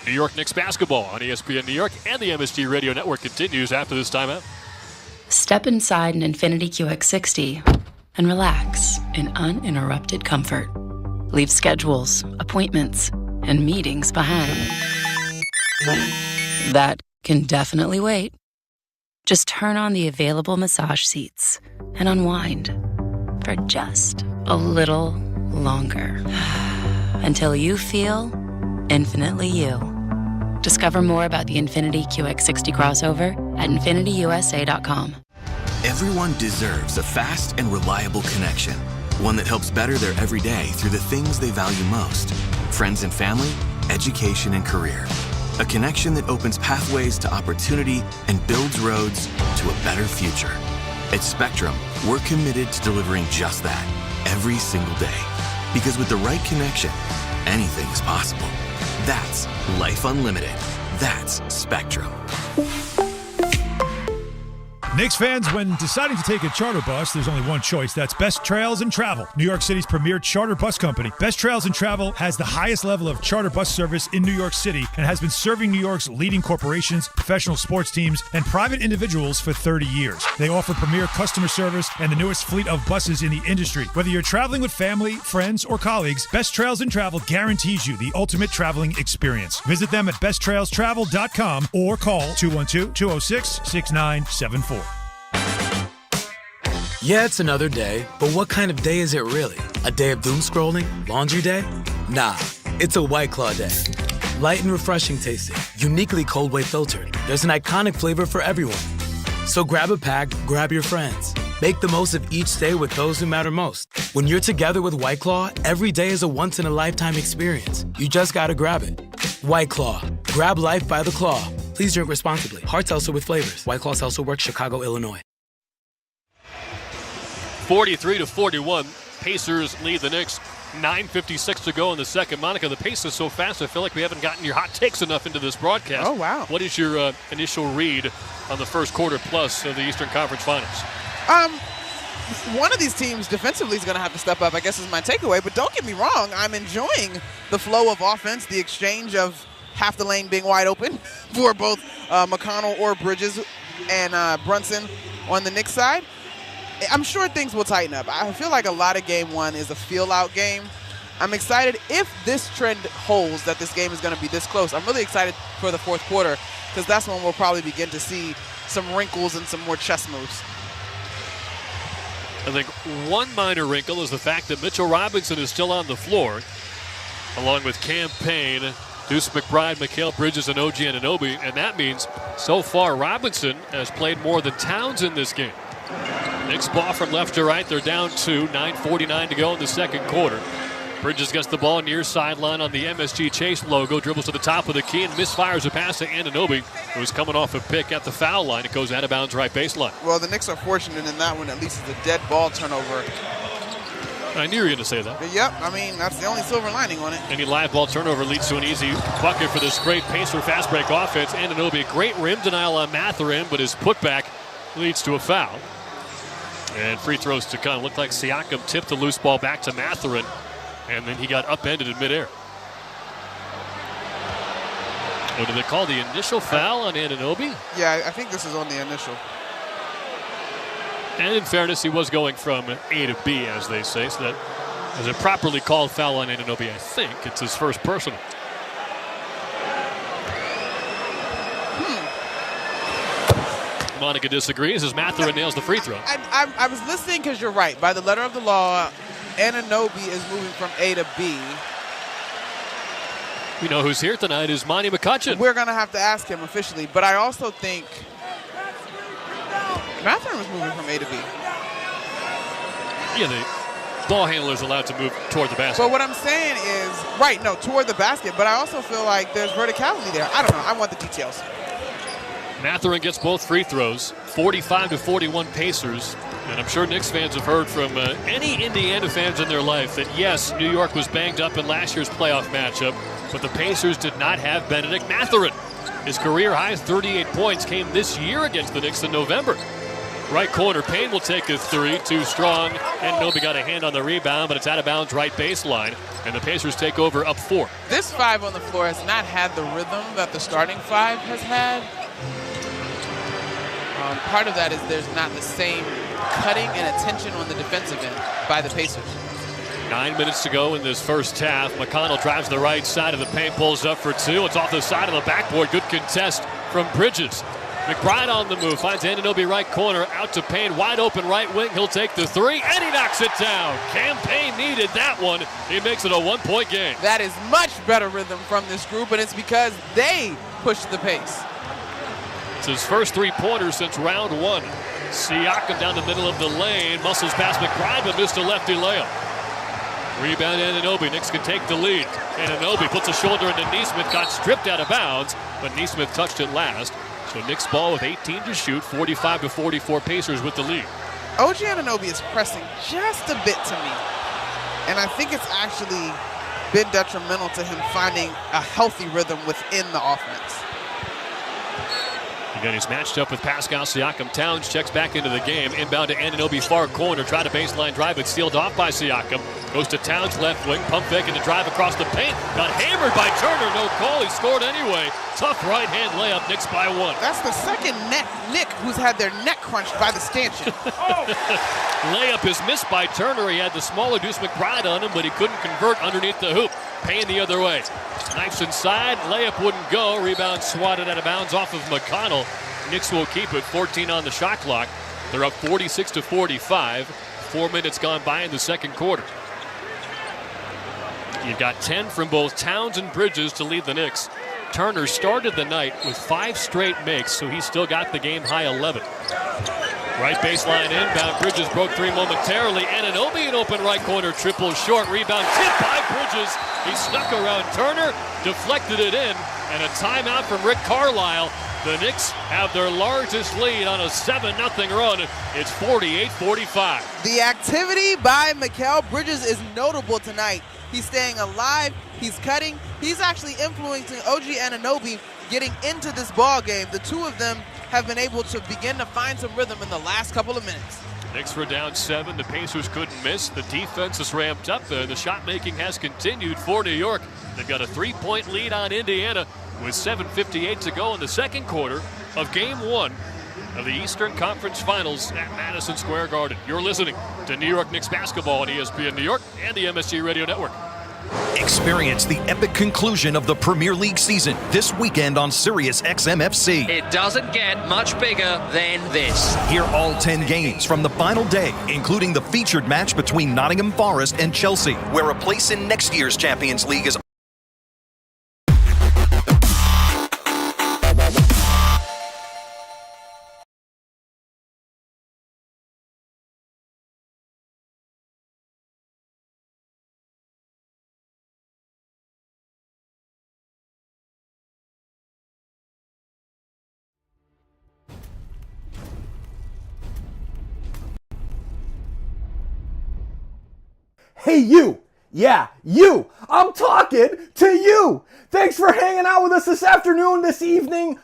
New York Knicks basketball on ESPN New York and the MSG Radio Network continues after this timeout. Step inside an Infiniti QX60 and relax in uninterrupted comfort. Leave schedules, appointments, and meetings behind. That can definitely wait. Just turn on the available massage seats and unwind for just a little longer. Until you feel infinitely you. Discover more about the Infiniti QX60 crossover at InfinityUSA.com. Everyone deserves a fast and reliable connection. One that helps better their everyday through the things they value most. Friends and family, education and career. A connection that opens pathways to opportunity and builds roads to a better future. At Spectrum, we're committed to delivering just that every single day. Because with the right connection, anything is possible. That's Life Unlimited. That's Spectrum. Knicks fans, when deciding to take a charter bus, there's only one choice. That's Best Trails and Travel, New York City's premier charter bus company. Best Trails and Travel has the highest level of charter bus service in New York City and has been serving New York's leading corporations, professional sports teams, and private individuals for 30 years. They offer premier customer service and the newest fleet of buses in the industry. Whether you're traveling with family, friends, or colleagues, Best Trails and Travel guarantees you the ultimate traveling experience. Visit them at besttrailstravel.com or call 212-206-6974. Yeah, it's another day, but what kind of day is it really? A day of doom scrolling? Laundry day? Nah, it's a White Claw day. Light and refreshing tasting, uniquely cold way filtered. There's an iconic flavor for everyone. So grab a pack, grab your friends. Make the most of each day with those who matter most. When you're together with White Claw, every day is a once-in-a-lifetime experience. You just gotta grab it. White Claw. Grab life by the claw. Please drink responsibly. Hard seltzer with flavors. White Claw Seltzer Works, Chicago, Illinois. 43-41. Pacers lead the Knicks. 9:56 to go in the second. Monica, the pace is so fast, I feel like we haven't gotten your hot takes enough into this broadcast. Oh, wow. What is your initial read on the first quarter plus of the Eastern Conference Finals? One of these teams defensively is going to have to step up, I guess is my takeaway. But don't get me wrong, I'm enjoying the flow of offense, the exchange of half the lane being wide open for both McConnell or Bridges and Brunson on the Knicks side. I'm sure things will tighten up. I feel like a lot of game one is a feel-out game. I'm excited if this trend holds that this game is going to be this close. I'm really excited for the fourth quarter because that's when we'll probably begin to see some wrinkles and some more chess moves. I think one minor wrinkle is the fact that Mitchell Robinson is still on the floor, along with Cam Payne, Deuce McBride, Mikal Bridges, and OG Anunoby, and that means so far Robinson has played more than Towns in this game. Knicks ball from left to right. They're down 2. 9:49 to go in the second quarter. Bridges gets the ball near sideline on the MSG Chase logo, dribbles to the top of the key and misfires a pass to Anunoby, who's coming off a pick at the foul line. It goes out of bounds right baseline. Well, the Knicks are fortunate in that one. At least it's a dead ball turnover. I knew you were going to say that. Yep, I mean, that's the only silver lining on it. Any live ball turnover leads to an easy bucket for this great Pacer fast break offense. Anunoby, great rim denial on Mathurin, but his putback leads to a foul. And free throws to come. Looked like Siakam tipped the loose ball back to Mathurin, and then he got upended in midair. What did they call the initial foul on Anunoby? Yeah, I think this is on the initial. And in fairness, he was going from A to B, as they say, so that is a properly called foul on Anunoby. I think it's his first personal. Monica disagrees as Mathurin nails the free throw. I was listening because you're right. By the letter of the law, Anunoby is moving from A to B. You know who's here tonight is Monty McCutcheon. We're going to have to ask him officially, but I also think Mathurin was moving from A to B. Yeah, the ball handler is allowed to move toward the basket. But what I'm saying is, toward the basket, but I also feel like there's verticality there. I don't know. I want the details. Mathurin gets both free throws, 45-41 Pacers. And I'm sure Knicks fans have heard from any Indiana fans in their life that, yes, New York was banged up in last year's playoff matchup, but the Pacers did not have Benedict Mathurin. His career-high 38 points came this year against the Knicks in November. Right corner, Payne will take a three, too strong. Anunoby got a hand on the rebound, but it's out of bounds right baseline, and the Pacers take over up 4. This five on the floor has not had the rhythm that the starting five has had. Part of that is there's not the same cutting and attention on the defensive end by the Pacers. 9 minutes to go in this first half. McConnell drives the right side of the paint, pulls up for two. It's off the side of the backboard. Good contest from Bridges. McBride on the move, finds Anunoby right corner, out to Payne, wide open right wing. He'll take the three, and he knocks it down. Cam Payne needed that one. He makes it a one-point game. That is much better rhythm from this group, and it's because they push the pace. It's his first three-pointer since round one. Siakam down the middle of the lane, muscles past McBride, but missed a lefty layup. Rebound Anunoby. Knicks can take the lead. Anunoby puts a shoulder into Nesmith, got stripped out of bounds, but Nesmith touched it last. So Knicks ball with 18 to shoot, 45-44 Pacers with the lead. OG Anunoby is pressing just a bit to me, and I think it's actually been detrimental to him finding a healthy rhythm within the offense. Again, he's matched up with Pascal Siakam. Towns checks back into the game. Inbound to Anunoby, far corner. Tried a baseline drive, but sealed off by Siakam. Goes to Towns, left wing. Pump fake and a drive across the paint. Got hammered by Turner. No call. He scored anyway. Tough right-hand layup. Knicks by 1. That's the second Nick who's had their neck crunched by the stanchion. Layup is missed by Turner. He had the smaller Deuce McBride on him, but he couldn't convert underneath the hoop. Payne the other way. Knifes inside. Layup wouldn't go. Rebound swatted out of bounds off of McConnell. Knicks will keep it. 14 on the shot clock. They're up 46-45. 4 minutes gone by in the second quarter. You've got 10 from both Towns and Bridges to lead the Knicks. Turner started the night with 5 straight makes, so he's still got the game high 11. Right baseline inbound. Bridges broke 3 momentarily. Anunoby in open right corner. Triple short. Rebound tipped by Bridges. He snuck around Turner, deflected it in, and a timeout from Rick Carlisle. The Knicks have their largest lead on a 7-0 run. It's 48-45. The activity by Mikal Bridges is notable tonight. He's staying alive. He's cutting. He's actually influencing OG Anunoby getting into this ball game. The two of them have been able to begin to find some rhythm in the last couple of minutes. Knicks were down 7. The Pacers couldn't miss. The defense is ramped up there. The shot making has continued for New York. They've got a 3-point lead on Indiana with 7:58 to go in the second quarter of Game 1 of the Eastern Conference Finals at Madison Square Garden. You're listening to New York Knicks basketball on ESPN New York and the MSG Radio Network. Experience the epic conclusion of the Premier League season this weekend on Sirius XM FC. It doesn't get much bigger than this. Hear all 10 games from the final day, including the featured match between Nottingham Forest and Chelsea, where a place in next year's Champions League is. Hey, you! Yeah, you! I'm talking to you! Thanks for hanging out with us this afternoon, this evening,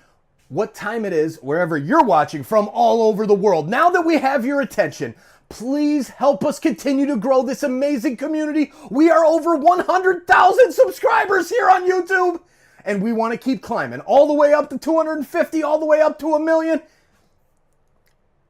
what time it is, wherever you're watching from all over the world. Now that we have your attention, please help us continue to grow this amazing community. We are over 100,000 subscribers here on YouTube, and we want to keep climbing all the way up to 250, all the way up to 1 million.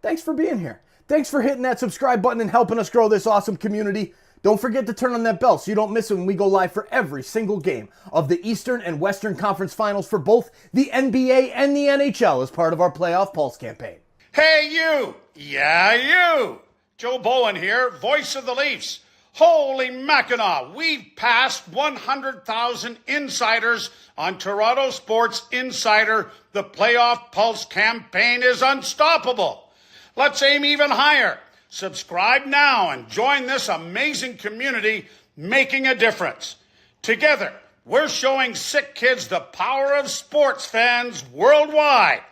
Thanks for being here. Thanks for hitting that subscribe button and helping us grow this awesome community. Don't forget to turn on that bell so you don't miss it when we go live for every single game of the Eastern and Western Conference Finals for both the NBA and the NHL as part of our Playoff Pulse campaign. Hey, you! Yeah, you! Joe Bowen here, voice of the Leafs. Holy Mackinac, we've passed 100,000 insiders on Toronto Sports Insider. The Playoff Pulse campaign is unstoppable. Let's aim even higher. Subscribe now and join this amazing community making a difference. Together, we're showing SickKids the power of sports fans worldwide.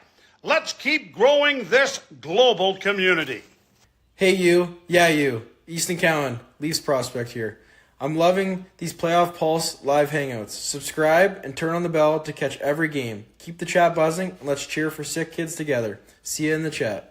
Let's keep growing this global community. Hey you, yeah you, Easton Cowan, Leafs prospect here. I'm loving these Playoff Pulse live hangouts. Subscribe and turn on the bell to catch every game. Keep the chat buzzing and let's cheer for SickKids together. See you in the chat.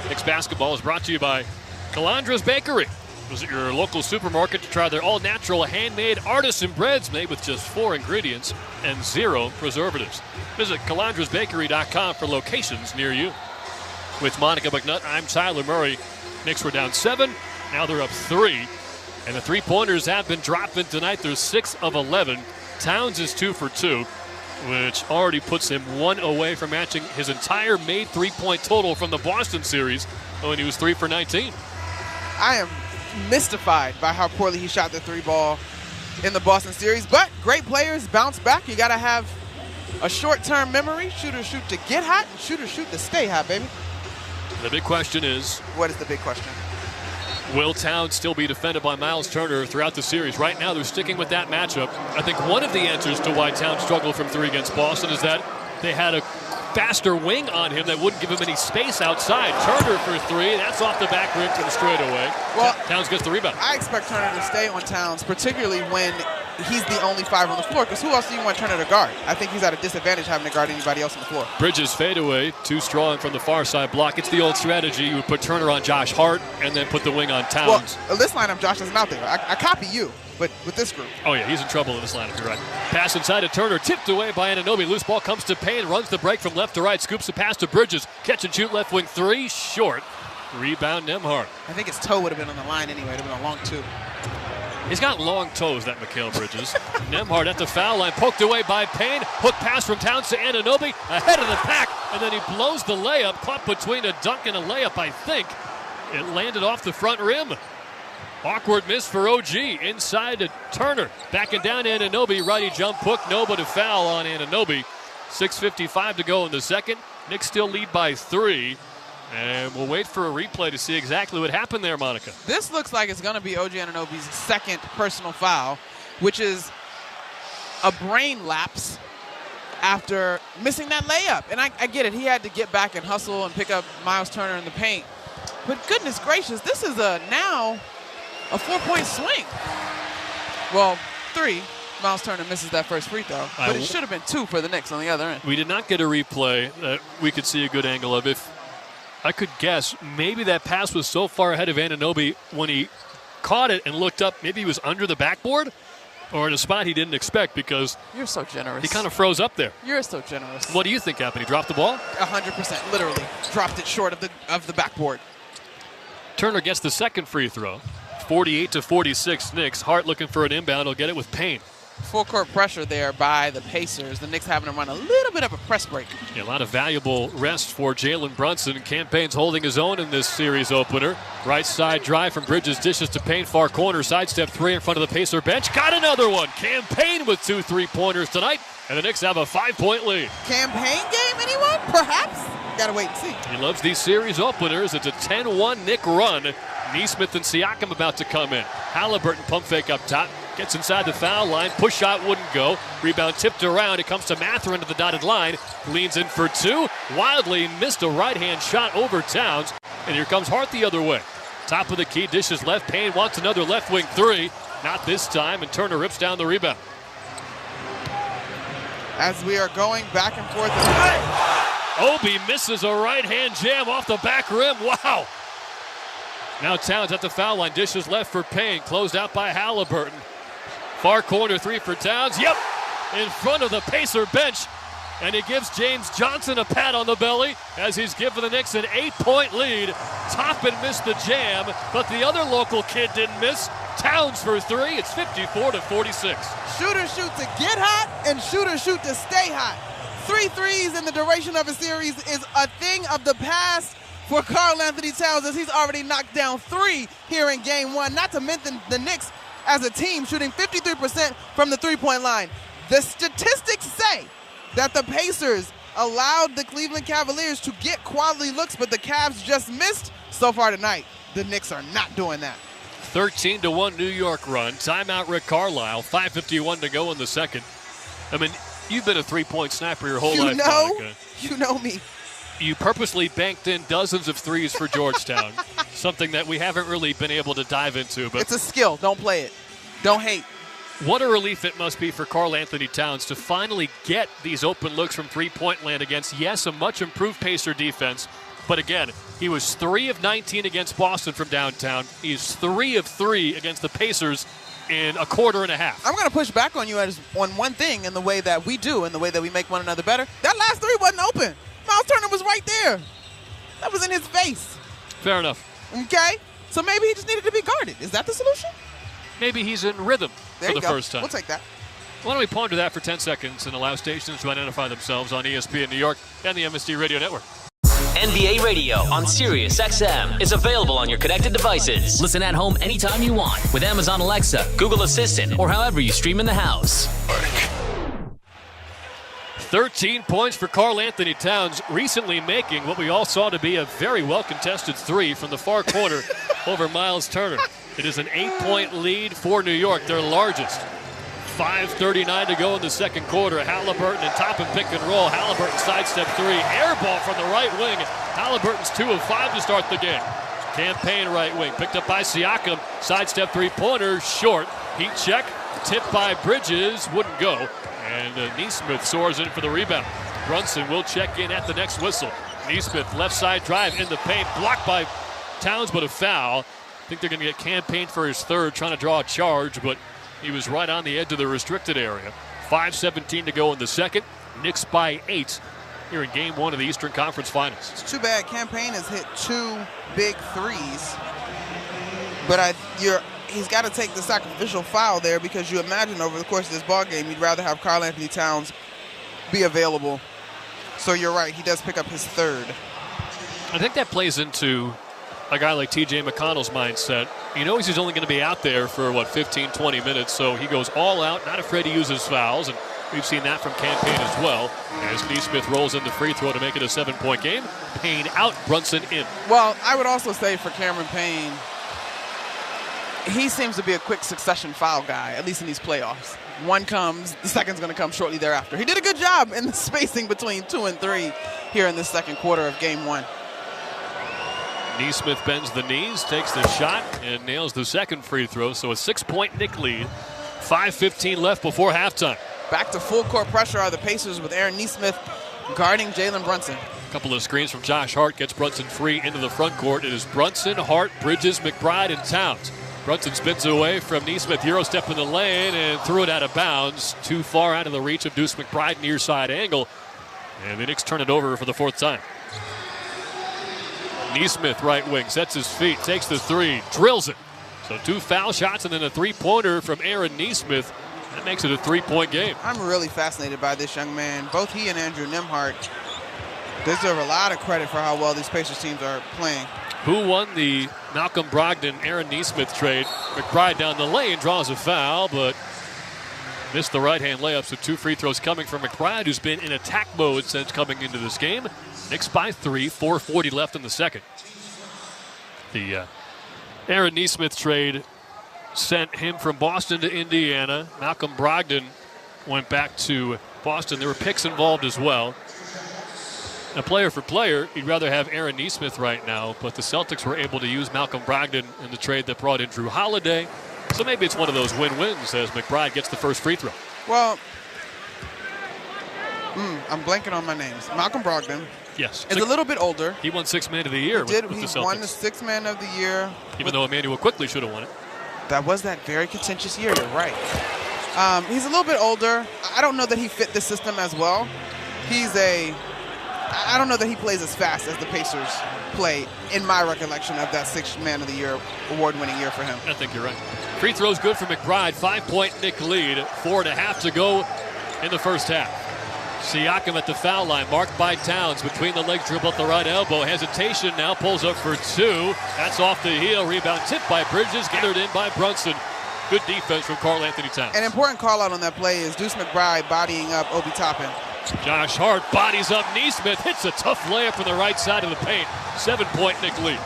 Knicks basketball is brought to you by Calandra's Bakery. Visit your local supermarket to try their all-natural handmade artisan breads made with just 4 ingredients and 0 preservatives. Visit calandrasbakery.com for locations near you. With Monica McNutt, I'm Tyler Murray. Knicks were down 7, now they're up 3. And the three-pointers have been dropping tonight. They're 6 of 11. Towns is 2 for 2. Which already puts him 1 away from matching his entire made three-point total from the Boston series when he was 3 for 19. I am mystified by how poorly he shot the 3-ball in the Boston series, but great players bounce back. You got to have a short-term memory. Shooter shoot to get hot, and shooter shoot to stay hot, baby. The big question is... What is the big question? Will Towns still be defended by Miles Turner throughout the series? Right now, they're sticking with that matchup. I think one of the answers to why Towns struggled from 3 against Boston is that they had a faster wing on him that wouldn't give him any space outside. Turner for 3. That's off the back rim from the straightaway. Well, Towns gets the rebound. I expect Turner to stay on Towns, particularly when he's the only 5 on the floor, because who else do you want Turner to guard? I think he's at a disadvantage having to guard anybody else on the floor. Bridges fadeaway, too strong from the far side block. It's the old strategy. You would put Turner on Josh Hart and then put the wing on Towns. Well, this lineup, Josh isn't out there. I copy you, but with this group. Oh, yeah, he's in trouble in this lineup. You're right. Pass inside to Turner, tipped away by Anunoby. Loose ball comes to Payne, runs the break from left to right, scoops the pass to Bridges. Catch and shoot left wing 3, short. Rebound Nembhard. I think his toe would have been on the line anyway. It would have been a long 2. He's got long toes, that Mikal Bridges. Nembhard at the foul line, poked away by Payne. Hook pass from Towns to Anunoby, ahead of the pack, and then he blows the layup, caught between a dunk and a layup, I think. It landed off the front rim. Awkward miss for OG, inside to Turner. Backing down Anunoby, righty jump hook, no, but a foul on Anunoby. 6:55 to go in the second. Knicks still lead by 3. And we'll wait for a replay to see exactly what happened there, Monica. This looks like it's going to be OG Anunoby's second personal foul, which is a brain lapse after missing that layup. And I get it. He had to get back and hustle and pick up Miles Turner in the paint. But goodness gracious, this is now a 4-point swing. Well, 3. Miles Turner misses that first free throw. But it should have been 2 for the Knicks on the other end. We did not get a replay that we could see a good angle of. If I could guess, maybe that pass was so far ahead of Anunoby when he caught it and looked up, maybe he was under the backboard or in a spot he didn't expect, because you're so generous. He kind of froze up there. You're so generous. What do you think happened? He dropped the ball? 100%, literally. Dropped it short of the backboard. Turner gets the second free throw. 48-46 Knicks. Hart looking for an inbound. He'll get it with Payne. Full court pressure there by the Pacers. The Knicks having to run a little bit of a press break. Yeah, a lot of valuable rest for Jalen Brunson. Campaign's holding his own in this series opener. Right side drive from Bridges, dishes to Payne, far corner, sidestep 3 in front of the Pacer bench. Got another one. Campaign with 2 3-pointers tonight, and the Knicks have a 5-point lead. Campaign game, anyone? Perhaps? Gotta wait and see. He loves these series openers. It's a 10-1 Knick run. Neesmith and Siakam about to come in. Halliburton pump fake up top. Gets inside the foul line. Push shot wouldn't go. Rebound tipped around. It comes to Mathurin to the dotted line. Leans in for 2. Wildly missed a right-hand shot over Towns. And here comes Hart the other way. Top of the key. Dishes left. Payne wants another left wing 3. Not this time. And Turner rips down the rebound. As we are going back and forth. Obi misses a right-hand jam off the back rim. Wow. Now Towns at the foul line. Dishes left for Payne. Closed out by Halliburton. Far corner 3 for Towns. Yep, in front of the Pacer bench. And he gives James Johnson a pat on the belly as he's given the Knicks an 8-point lead. Toppin missed the jam, but the other local kid didn't miss. Towns for 3. It's 54-46. Shooter shoot to get hot and shooter shoot to stay hot. 3 threes in the duration of a series is a thing of the past for Karl Anthony Towns, as he's already knocked down 3 here in game 1. Not to mention the Knicks as a team shooting 53% from the 3-point line. The statistics say that the Pacers allowed the Cleveland Cavaliers to get quality looks, but the Cavs just missed. So far tonight, the Knicks are not doing that. 13-1 New York run. Timeout Rick Carlisle. 5:51 to go in the second. I mean, you've been a 3-point snapper your whole life, Monica. You know me. You purposely banked in dozens of threes for Georgetown, something that we haven't really been able to dive into. But it's a skill. Don't play it. Don't hate. What a relief it must be for Karl Anthony Towns to finally get these open looks from three-point land against, yes, a much improved Pacer defense. But again, he was 3 of 19 against Boston from downtown. He's 3 of 3 against the Pacers in a quarter and a half. I'm going to push back on you on one thing in the way that we do, in the way that we make one another better. That last 3 wasn't open. Miles Turner was right there. That was in his face. Fair enough. Okay? So maybe he just needed to be guarded. Is that the solution? Maybe he's in rhythm for the first time. We'll take that. Why don't we ponder that for 10 seconds and allow stations to identify themselves on ESPN New York and the MSD Radio Network. NBA Radio on Sirius XM is available on your connected devices. Listen at home anytime you want with Amazon Alexa, Google Assistant, or however you stream in the house. 13 points for Karl Anthony Towns, recently making what we all saw to be a very well-contested 3 from the far corner over Miles Turner. It is an 8-point lead for New York, their largest. 5:39 to go in the second quarter. Halliburton and Toppin pick and roll. Halliburton sidestep 3. Air ball from the right wing. Halliburton's 2 of 5 to start the game. Campaign right wing. Picked up by Siakam. Sidestep 3-pointer. Short. Heat check. Tipped by Bridges. Wouldn't go. And Neesmith soars in for the rebound. Brunson will check in at the next whistle. Neesmith left side drive in the paint. Blocked by Towns, but a foul. I think they're going to get Campaign for his 3rd, trying to draw a charge, but he was right on the edge of the restricted area. 5:17 to go in the second. Knicks by 8 here in Game 1 of the Eastern Conference Finals. It's too bad Campaign has hit 2 big threes, but he's got to take the sacrificial foul there, because you imagine over the course of this ball game you'd rather have Karl Anthony Towns be available. So you're right, he does pick up his 3rd. I think that plays into a guy like T.J. McConnell's mindset. He knows he's only going to be out there for, 15, 20 minutes, so he goes all out, not afraid to use his fouls, and we've seen that from Campaign as well, as Neesmith rolls in the free throw to make it a 7-point game. Payne out, Brunson in. Well, I would also say for Cameron Payne, he seems to be a quick succession foul guy, at least in these playoffs. One comes, the second's going to come shortly thereafter. He did a good job in the spacing between 2 and 3 here in the second quarter of game 1. Neesmith bends the knees, takes the shot, and nails the second free throw. So a 6-point Knick lead. 5:15 left before halftime. Back to full court pressure are the Pacers with Aaron Neesmith guarding Jalen Brunson. A couple of screens from Josh Hart gets Brunson free into the front court. It is Brunson, Hart, Bridges, McBride, and Towns. Brunson spins away from Neesmith, Euro step in the lane, and threw it out of bounds. Too far out of the reach of Deuce McBride, near side angle. And the Knicks turn it over for the 4th time. Neesmith, right wing, sets his feet, takes the 3, drills it. So 2 foul shots and then a 3-pointer from Aaron Neesmith. That makes it a 3-point game. I'm really fascinated by this young man. Both he and Andrew Nembhard deserve a lot of credit for how well these Pacers teams are playing. Who won the Malcolm Brogdon-Aaron Neesmith trade? McBride down the lane draws a foul, but missed the right-hand layup, so 2 free throws coming from McBride, who's been in attack mode since coming into this game. Knicks by 3, 4:40 left in the second. The Aaron Neesmith trade sent him from Boston to Indiana. Malcolm Brogdon went back to Boston. There were picks involved as well. Now, player for player, you'd rather have Aaron Neesmith right now, but the Celtics were able to use Malcolm Brogdon in the trade that brought in Drew Holiday. So maybe it's one of those win-wins as McBride gets the first free throw. Well, I'm blanking on my names. Malcolm Brogdon. Yes. Is a little bit older. He won 6th Man of the Year with the Celtics. He won the 6th Man of the Year. Even though Emmanuel quickly should have won it. That was that very contentious year, you're right. He's a little bit older. I don't know that he fit the system as well. I don't know that he plays as fast as the Pacers play, in my recollection of that 6th Man of the Year award-winning year for him. I think you're right. Free throw's good for McBride. 5-point Knick lead. 4.5 to go in the first half. Siakam at the foul line, marked by Towns. Between the legs, dribble at the right elbow. Hesitation now, pulls up for 2. That's off the heel. Rebound tipped by Bridges, gathered in by Brunson. Good defense from Karl Anthony Towns. An important call out on that play is Deuce McBride bodying up Obi Toppin. Josh Hart bodies up Neesmith, hits a tough layup from the right side of the paint. 7-point Knick lead.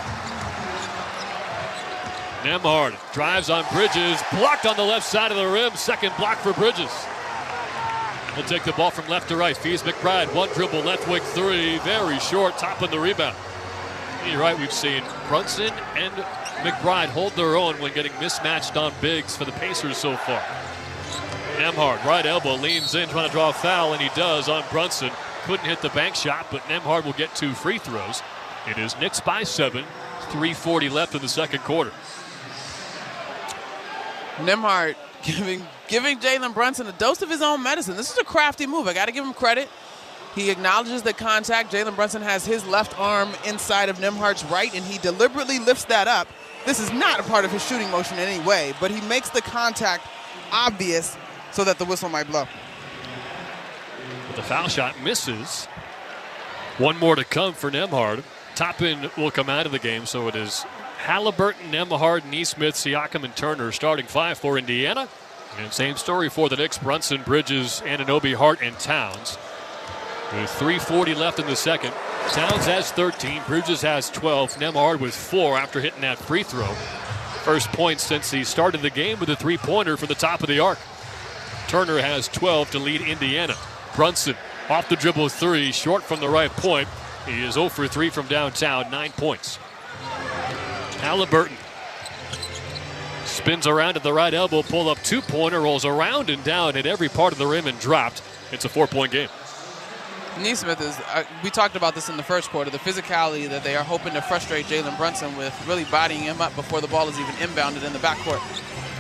Nembhard drives on Bridges, blocked on the left side of the rim. Second block for Bridges. He'll take the ball from left to right. Feeds McBride. 1 dribble, left wing 3. Very short, topping the rebound. You're right, we've seen Brunson and McBride hold their own when getting mismatched on bigs for the Pacers so far. Nembhard, right elbow, leans in, trying to draw a foul, and he does on Brunson. Couldn't hit the bank shot, but Nembhard will get 2 free throws. It is Knicks by 7. 3:40 left in the second quarter. Nembhard giving Jalen Brunson a dose of his own medicine. This is a crafty move. I got to give him credit. He acknowledges the contact. Jalen Brunson has his left arm inside of Nembhard's right, and he deliberately lifts that up. This is not a part of his shooting motion in any way, but he makes the contact obvious so that the whistle might blow. But the foul shot misses. 1 more to come for Nembhard. Toppin will come out of the game, so it is Halliburton, Nembhard, Neesmith, Siakam, and Turner starting 5 for Indiana. And same story for the Knicks: Brunson, Bridges, Anunoby, Hart, and Towns. With 3:40 left in the second. Towns has 13, Bridges has 12, Nembhard with 4 after hitting that free throw. First point since he started the game with a 3-pointer from the top of the arc. Turner has 12 to lead Indiana. Brunson off the dribble 3, short from the right point. He is 0 for 3 from downtown, 9 points. Halliburton spins around at the right elbow, pull up 2-pointer, rolls around and down, hit every part of the rim and dropped. It's a 4-point game. Neesmith is, we talked about this in the first quarter, the physicality that they are hoping to frustrate Jalen Brunson with, really bodying him up before the ball is even inbounded in the backcourt.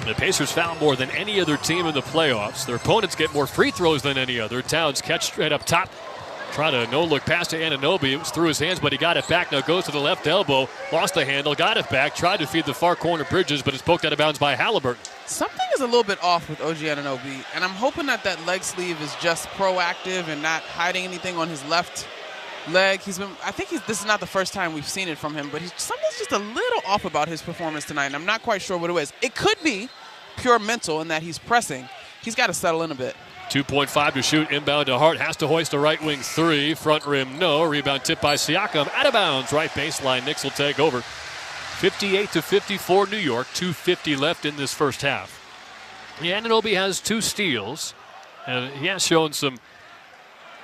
The Pacers foul more than any other team in the playoffs. Their opponents get more free throws than any other. Towns catch straight up top. Trying to no-look pass to Anunoby. It was through his hands, but he got it back. Now goes to the left elbow. Lost the handle, got it back. Tried to feed the far corner Bridges, but it's poked out of bounds by Halliburton. Something is a little bit off with OG Anunoby, and I'm hoping that that leg sleeve is just proactive and not hiding anything on his left leg. This is not the first time we've seen it from him, but something's just a little off about his performance tonight, and I'm not quite sure what it is. It could be pure mental in that he's pressing. He's got to settle in a bit. 2.5 to shoot, inbound to Hart, has to hoist a right wing 3, front rim no, rebound tipped by Siakam, out of bounds, right baseline, Knicks will take over. 58-54 New York, 2:50 left in this first half. Anunoby has 2 steals, and he has shown some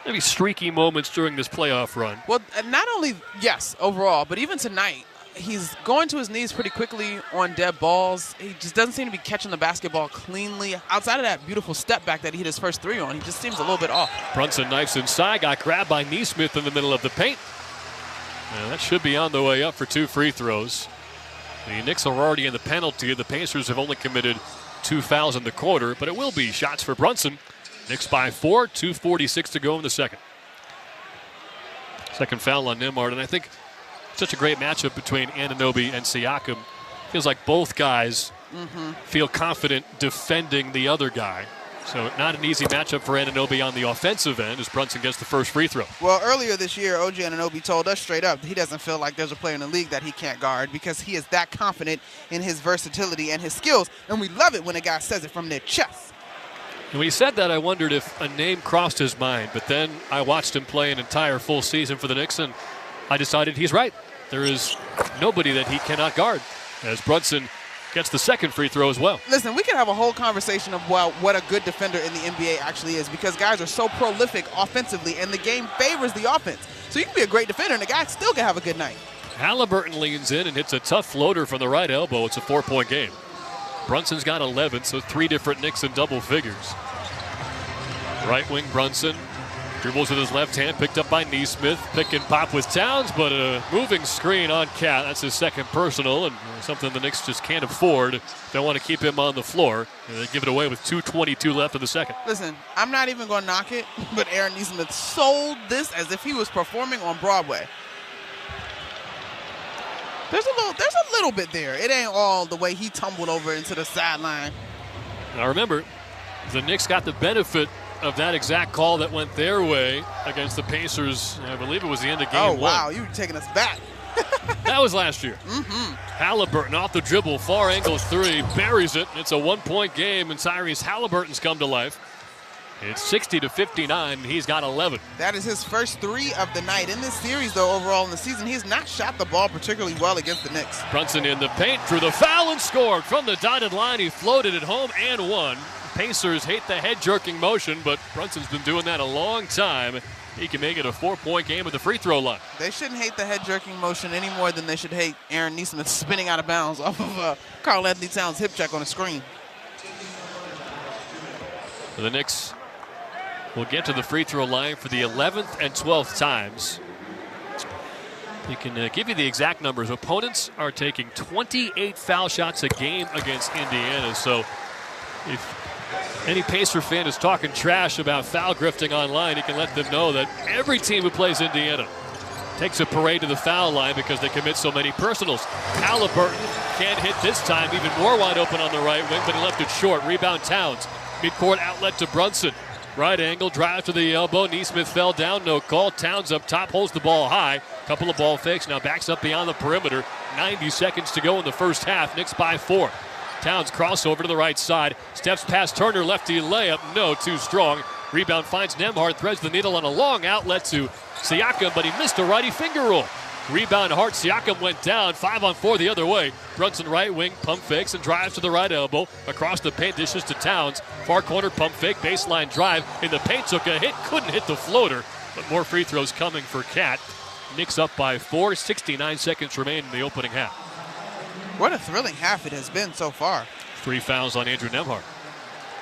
maybe streaky moments during this playoff run. Well, not only, yes, overall, but even tonight, he's going to his knees pretty quickly on dead balls. He just doesn't seem to be catching the basketball cleanly. Outside of that beautiful step back that he hit his first 3 on, he just seems a little bit off. Brunson knifes inside, got grabbed by Nesmith in the middle of the paint. And that should be on the way up for 2 free throws. The Knicks are already in the penalty. The Pacers have only committed 2 fouls in the quarter, but it will be shots for Brunson. Knicks by 4, 2:46 to go in the second. Second foul on Nembhard, and I think such a great matchup between Anunoby and Siakam. Feels like both guys feel confident defending the other guy. So not an easy matchup for Anunoby on the offensive end as Brunson gets the first free throw. Well, earlier this year, OG Anunoby told us straight up he doesn't feel like there's a player in the league that he can't guard because he is that confident in his versatility and his skills, and we love it when a guy says it from their chest. And when he said that, I wondered if a name crossed his mind, but then I watched him play an entire full season for the Knicks, and I decided he's right. There is nobody that he cannot guard, as Brunson gets the second free throw as well. Listen, we can have a whole conversation about what a good defender in the NBA actually is because guys are so prolific offensively, and the game favors the offense. So you can be a great defender, and the guy still can have a good night. Halliburton leans in and hits a tough floater from the right elbow. It's a 4-point game. Brunson's got 11, so 3 different Knicks in double figures. Right wing Brunson dribbles with his left hand, picked up by Nesmith. Pick and pop with Towns, but a moving screen on Cat. That's his second personal, and something the Knicks just can't afford. They want to keep him on the floor. And they give it away with 2:22 left in the second. Listen, I'm not even going to knock it, but Aaron Nesmith sold this as if he was performing on Broadway. There's a little bit there. It ain't all the way he tumbled over into the sideline. Now remember, the Knicks got the benefit of that exact call that went their way against the Pacers. I believe it was the end of game 1. Oh, wow, you were taking us back. That was last year. Halliburton off the dribble, far angle 3, buries it. It's a 1-point game, and Tyrese Halliburton's come to life. It's 60-59. He's got 11. That is his first 3 of the night. In this series, though, overall in the season, he's not shot the ball particularly well against the Knicks. Brunson in the paint, drew the foul and scored. From the dotted line, he floated it home and won. Pacers hate the head-jerking motion, but Brunson's been doing that a long time. He can make it a 4-point game at the free throw line. They shouldn't hate the head-jerking motion any more than they should hate Aaron Nesmith spinning out of bounds off of Karl Anthony Towns' hip check on the screen. The Knicks will get to the free throw line for the 11th and 12th times. We can give you the exact numbers. Opponents are taking 28 foul shots a game against Indiana. So if any Pacer fan is talking trash about foul grifting online, you can let them know that every team who plays Indiana takes a parade to the foul line because they commit so many personals. Halliburton can't hit this time, even more wide open on the right wing, but he left it short. Rebound Towns. Midcourt outlet to Brunson. Right angle, drive to the elbow. Nesmith fell down, no call. Towns up top, holds the ball high. Couple of ball fakes, now backs up beyond the perimeter. 90 seconds to go in the first half. Knicks by 4. Towns crossover to the right side. Steps past Turner, lefty layup. No, too strong. Rebound finds Nembhard, threads the needle on a long outlet to Siakam, but he missed a righty finger roll. Rebound Hart, Siakam went down. 5-on-4 the other way. Brunson right wing, pump fakes and drives to the right elbow. Across the paint, dishes to Towns. Far corner, pump fake, baseline drive. In the paint, took a hit, couldn't hit the floater. But more free throws coming for Cat. Knicks up by 4, 69 seconds remain in the opening half. What a thrilling half it has been so far. 3 fouls on Andrew Nembhard.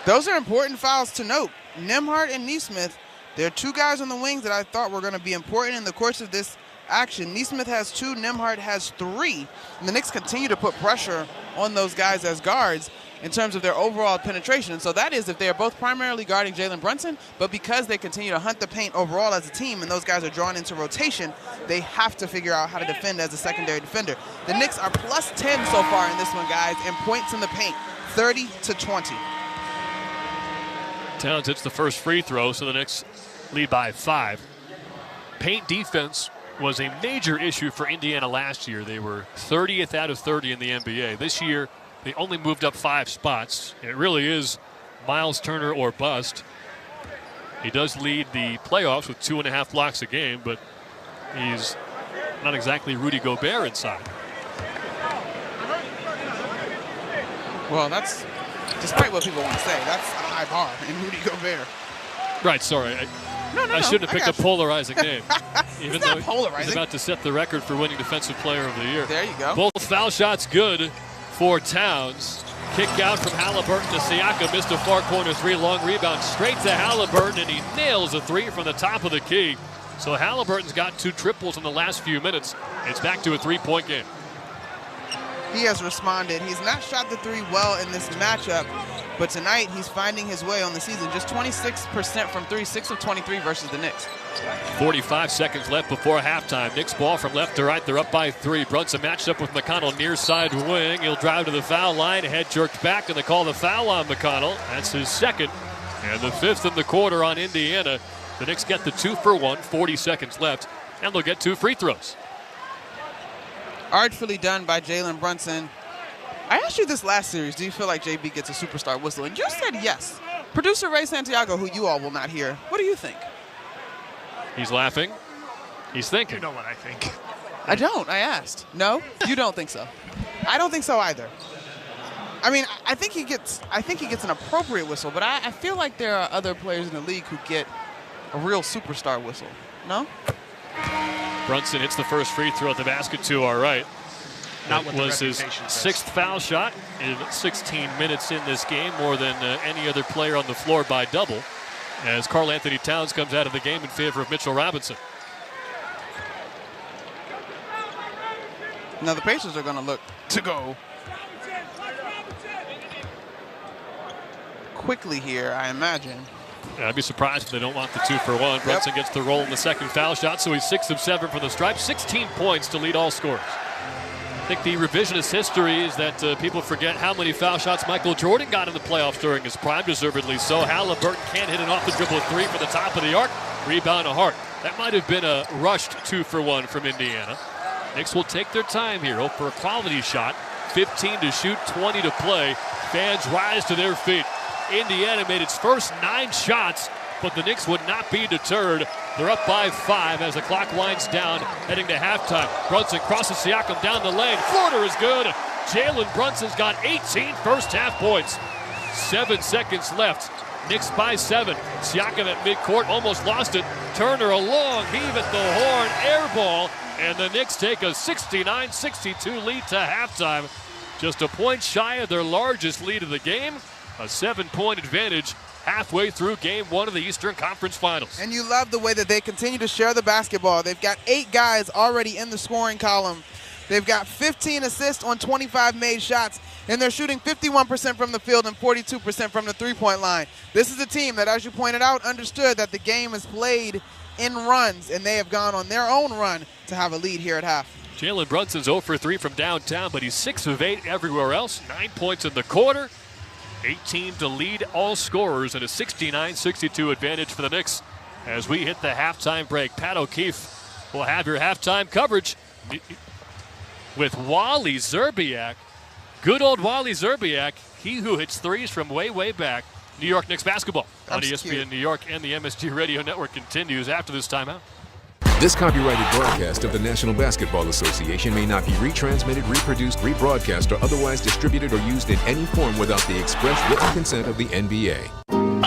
Those are important fouls to note. Nembhard and Nesmith, they're 2 guys on the wings that I thought were going to be important in the course of this action. Nesmith has 2, Nembhard has 3. And the Knicks continue to put pressure on those guys as guards in terms of their overall penetration. And so that is if they are both primarily guarding Jalen Brunson, but because they continue to hunt the paint overall as a team and those guys are drawn into rotation, they have to figure out how to defend as a secondary defender. The Knicks are plus 10 so far in this one, guys, and points in the paint, 30-20. Towns hits the first free throw, so the Knicks lead by 5. Paint defense was a major issue for Indiana last year. They were 30th out of 30 in the NBA. This year, they only moved up 5 spots. It really is Miles Turner or bust. He does lead the playoffs with 2.5 blocks a game, but he's not exactly Rudy Gobert inside. Well, that's, despite what people want to say, that's a high bar in Rudy Gobert. Right, sorry. I shouldn't have picked a polarizing name. Even though he's about to set the record for winning Defensive Player of the Year. There you go. Both foul shots good for Towns. Kick out from Halliburton to Siakam. Missed a far corner three. Long rebound straight to Halliburton, and he nails a three from the top of the key. So Halliburton's got 2 triples in the last few minutes. It's back to a 3-point game. He has responded. He's not shot the three well in this matchup, but tonight he's finding his way on the season. Just 26% from three, 6 of 23 versus the Knicks. 45 seconds left before halftime. Knicks ball from left to right. They're up by 3. Brunson matched up with McConnell near side wing. He'll drive to the foul line. Head jerked back, and they call the foul on McConnell. That's his second and the 5th in the quarter on Indiana. The Knicks get the 2 for 1, 40 seconds left, and they'll get 2 free throws. Artfully done by Jalen Brunson. I asked you this last series, do you feel like JB gets a superstar whistle? And you said yes. Producer Ray Santiago, who you all will not hear, what do you think? He's laughing. He's thinking. You know what I think. I don't. I asked. No? You don't think so? I don't think so either. I mean, I think he gets an appropriate whistle, but I feel like there are other players in the league who get a real superstar whistle. No? Brunson hits the first free throw at the basket to our right. Not That was his 6th foul shot in 16 minutes in this game, more than any other player on the floor by double, as Karl Anthony Towns comes out of the game in favor of Mitchell Robinson. Now the Pacers are going to look to go quickly here, I imagine. Yeah, I'd be surprised if they don't want the 2 for 1. Brunson gets the roll in the second foul shot, so he's 6 of 7 from the stripe, 16 points to lead all scorers. I think the revisionist history is that people forget how many foul shots Michael Jordan got in the playoffs during his prime, deservedly so. Halliburton can't hit an off-the-dribble 3 from the top of the arc. Rebound to Hart. That might have been a rushed 2 for 1 from Indiana. Knicks will take their time here. Hope for a quality shot. 15 to shoot, 20 to play. Fans rise to their feet. Indiana made its first 9 shots, but the Knicks would not be deterred. They're up by 5 as the clock winds down, heading to halftime. Brunson crosses Siakam down the lane. Floater is good. Jalen Brunson's got 18 first-half points. 7 seconds left. Knicks by 7. Siakam at midcourt, almost lost it. Turner a long heave at the horn, air ball, and the Knicks take a 69-62 lead to halftime. Just a point shy of their largest lead of the game. A 7-point advantage halfway through game 1 of the Eastern Conference Finals. And you love the way that they continue to share the basketball. They've got 8 guys already in the scoring column. They've got 15 assists on 25 made shots, and they're shooting 51% from the field and 42% from the three-point line. This is a team that, as you pointed out, understood that the game is played in runs, and they have gone on their own run to have a lead here at half. Jalen Brunson's 0 for 3 from downtown, but he's 6 of 8 everywhere else. 9 points in the quarter. 18 to lead all scorers, and a 69-62 advantage for the Knicks as we hit the halftime break. Pat O'Keefe will have your halftime coverage with Wally Szczerbiak. Good old Wally Szczerbiak, he who hits threes from way, way back. New York Knicks basketball on ESPN New York and the MSG Radio Network continues after this timeout. This copyrighted broadcast of the National Basketball Association may not be retransmitted, reproduced, rebroadcast, or otherwise distributed or used in any form without the express written consent of the NBA.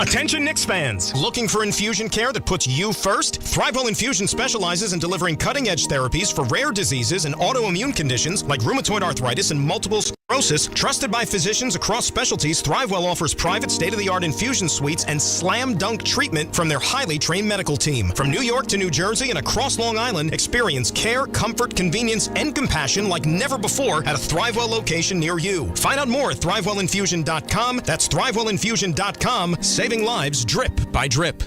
Attention Knicks fans! Looking for infusion care that puts you first? ThriveWell Infusion specializes in delivering cutting-edge therapies for rare diseases and autoimmune conditions like rheumatoid arthritis and multiple sclerosis. Trusted by physicians across specialties, ThriveWell offers private state-of-the-art infusion suites and slam-dunk treatment from their highly trained medical team. From New York to New Jersey and across Long Island, experience care, comfort, convenience, and compassion like never before at a ThriveWell location near you. Find out more at ThriveWellInfusion.com. That's ThriveWellInfusion.com. Saving lives drip by drip.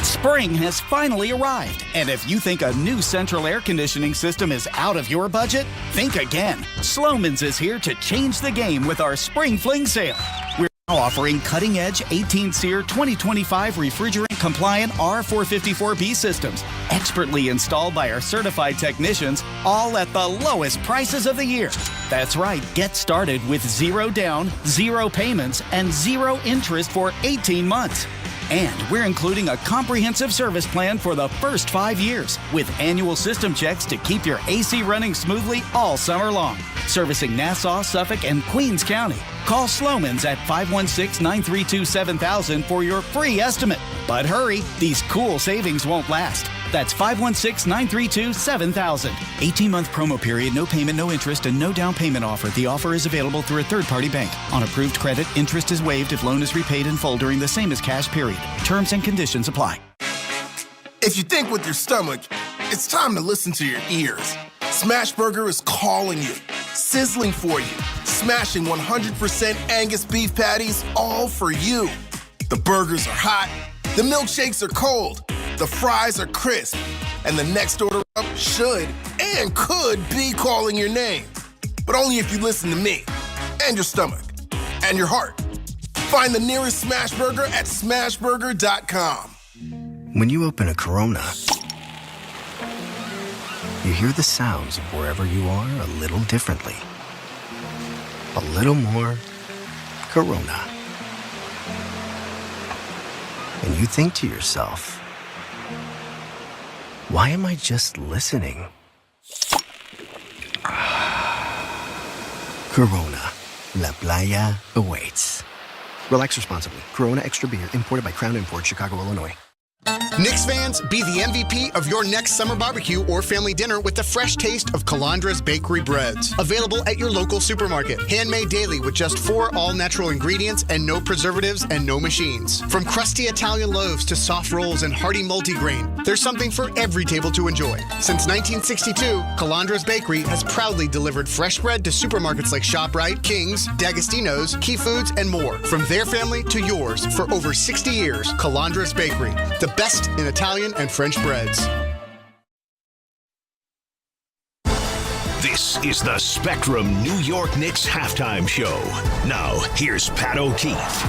Spring has finally arrived, and if you think a new central air conditioning system is out of your budget, think again. Sloman's is here to change the game with our Spring Fling sale. We're now offering cutting-edge 18-SEER 2025 refrigerant-compliant R454B systems, expertly installed by our certified technicians, all at the lowest prices of the year. That's right, get started with 0 down, 0 payments, and 0 interest for 18 months. And we're including a comprehensive service plan for the first 5 years with annual system checks to keep your AC running smoothly all summer long. Servicing Nassau, Suffolk, and Queens County. Call Sloman's at 516-932-7000 for your free estimate. But hurry, these cool savings won't last. That's 516-932-7000. 18-month promo period, no payment, no interest, and no down payment offer. The offer is available through a third-party bank. On approved credit, interest is waived if loan is repaid in full during the same as cash period. Terms and conditions apply. If you think with your stomach, it's time to listen to your ears. Smashburger is calling you, sizzling for you, smashing 100% Angus beef patties all for you. The burgers are hot, the milkshakes are cold, the fries are crisp, and the next order up should and could be calling your name. But only if you listen to me, and your stomach, and your heart. Find the nearest Smashburger at smashburger.com. When you open a Corona, you hear the sounds of wherever you are a little differently. A little more Corona. And you think to yourself, why am I just listening? Corona, La Playa awaits. Relax responsibly. Corona Extra Beer, imported by Crown Imports, Chicago, Illinois. Knicks fans, be the MVP of your next summer barbecue or family dinner with the fresh taste of Calandra's Bakery Breads. Available at your local supermarket. Handmade daily with just 4 all-natural ingredients and no preservatives and no machines. From crusty Italian loaves to soft rolls and hearty multigrain, there's something for every table to enjoy. Since 1962, Calandra's Bakery has proudly delivered fresh bread to supermarkets like ShopRite, King's, D'Agostino's, Key Foods, and more. From their family to yours for over 60 years, Calandra's Bakery. The best in Italian and French breads. This is the Spectrum New York Knicks halftime show. Now, here's Pat O'Keefe.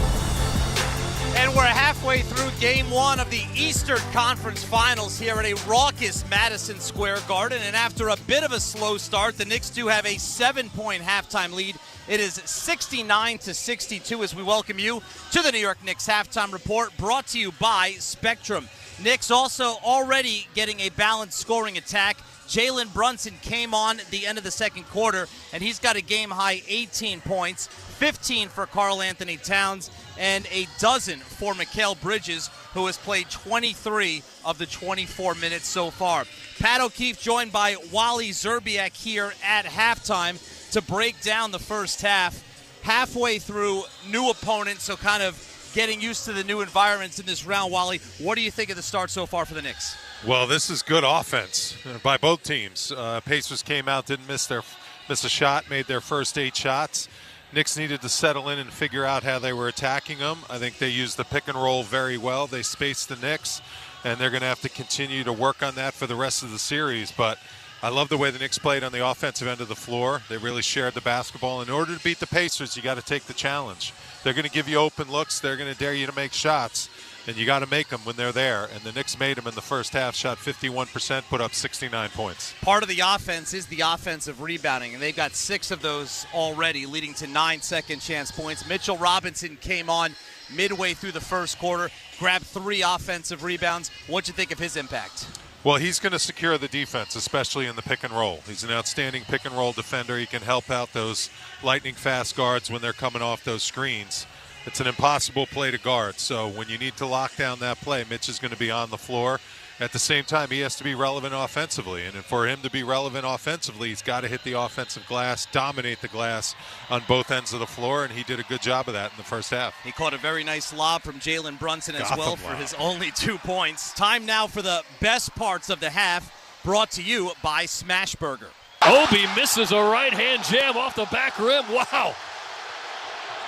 And we're halfway through Game 1 of the Eastern Conference Finals here at a raucous Madison Square Garden. And after a bit of a slow start, the Knicks do have a 7-point halftime lead. It is 69-62 as we welcome you to the New York Knicks halftime report, brought to you by Spectrum. Knicks also already getting a balanced scoring attack. Jalen Brunson came on at the end of the second quarter, and he's got a game-high 18 points, 15 for Karl Anthony Towns, and a dozen for Mikal Bridges, who has played 23 of the 24 minutes so far. Pat O'Keefe joined by Wally Zerbiak here at halftime to break down the first half. Halfway through, new opponents, so kind of getting used to the new environments in this round. Wally, what do you think of the start so far for the Knicks? Well, this is good offense by both teams. Pacers came out, didn't miss a shot, made their first 8 shots. Knicks needed to settle in and figure out how they were attacking them. I think they used the pick and roll very well. They spaced the Knicks, and they're going to have to continue to work on that for the rest of the series. But I love the way the Knicks played on the offensive end of the floor. They really shared the basketball. In order to beat the Pacers, you got to take the challenge. They're going to give you open looks. They're going to dare you to make shots, and you got to make them when they're there. And the Knicks made them in the first half, shot 51%, put up 69 points. Part of the offense is the offensive rebounding, and they've got 6 of those already, leading to 9 second-chance points. Mitchell Robinson came on midway through the first quarter, grabbed 3 offensive rebounds. What'd you think of his impact? Well, he's going to secure the defense, especially in the pick and roll. He's an outstanding pick and roll defender. He can help out those lightning fast guards when they're coming off those screens. It's an impossible play to guard. So when you need to lock down that play, Mitch is going to be on the floor. At the same time, he has to be relevant offensively. And for him to be relevant offensively, he's got to hit the offensive glass, dominate the glass on both ends of the floor, and he did a good job of that in the first half. He caught a very nice lob from Jalen Brunson as well for his only 2 points. Time now for the best parts of the half, brought to you by Smashburger. Obi misses a right-hand jam off the back rim. Wow.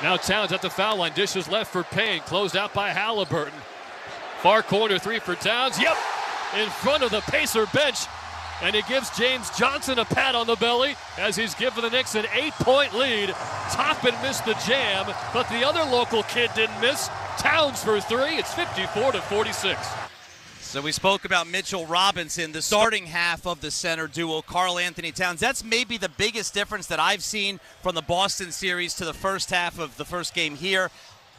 Now Towns at the foul line, dishes left for Payne, closed out by Halliburton. Far corner 3 for Towns. Yep. In front of the Pacer bench, and it gives James Johnson a pat on the belly as he's given the Knicks an 8-point lead. Toppin missed the jam, but the other local kid didn't miss. Towns for 3. It's 54-46. So we spoke about Mitchell Robinson, the starting half of the center duo, Karl Anthony Towns. That's maybe the biggest difference that I've seen from the Boston series to the first half of the first game here.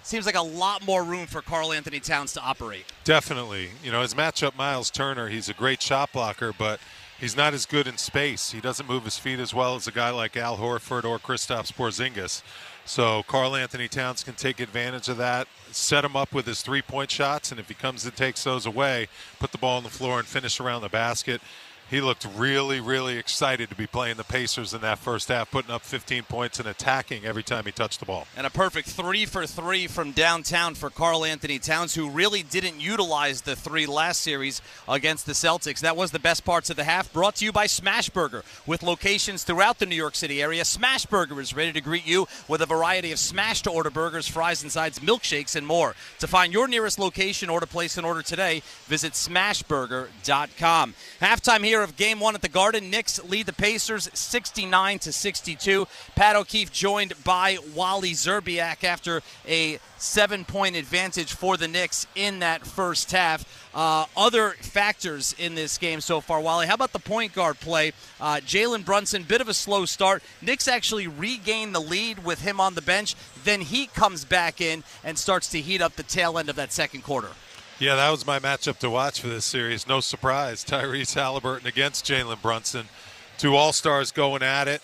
seems like a lot more room for Karl Anthony Towns to operate. Definitely. His matchup, Miles Turner, he's a great shot blocker, but he's not as good in space. He doesn't move his feet as well as a guy like Al Horford or Kristaps Porzingis. So Karl Anthony Towns can take advantage of that, set him up with his three-point shots, and if he comes and takes those away, put the ball on the floor and finish around the basket. He looked really, really excited to be playing the Pacers in that first half, putting up 15 points and attacking every time he touched the ball. And a perfect 3 for 3 from downtown for Karl Anthony Towns, who really didn't utilize the 3 last series against the Celtics. That was the best parts of the half, brought to you by Smashburger. With locations throughout the New York City area, Smashburger is ready to greet you with a variety of smash-to-order burgers, fries and sides, milkshakes, and more. To find your nearest location or to place an order today, visit smashburger.com. Halftime here of Game 1 at the Garden. Knicks lead the Pacers 69-62. Pat O'Keefe joined by Wally Zerbiak after a 7-point advantage for the Knicks in that first half. Other factors in this game so far, Wally, how about the point guard play? Jalen Brunson, bit of a slow start. Knicks actually regain the lead with him on the bench. Then he comes back in and starts to heat up the tail end of that second quarter. Yeah, that was my matchup to watch for this series. No surprise. Tyrese Halliburton against Jalen Brunson. 2 All-Stars going at it.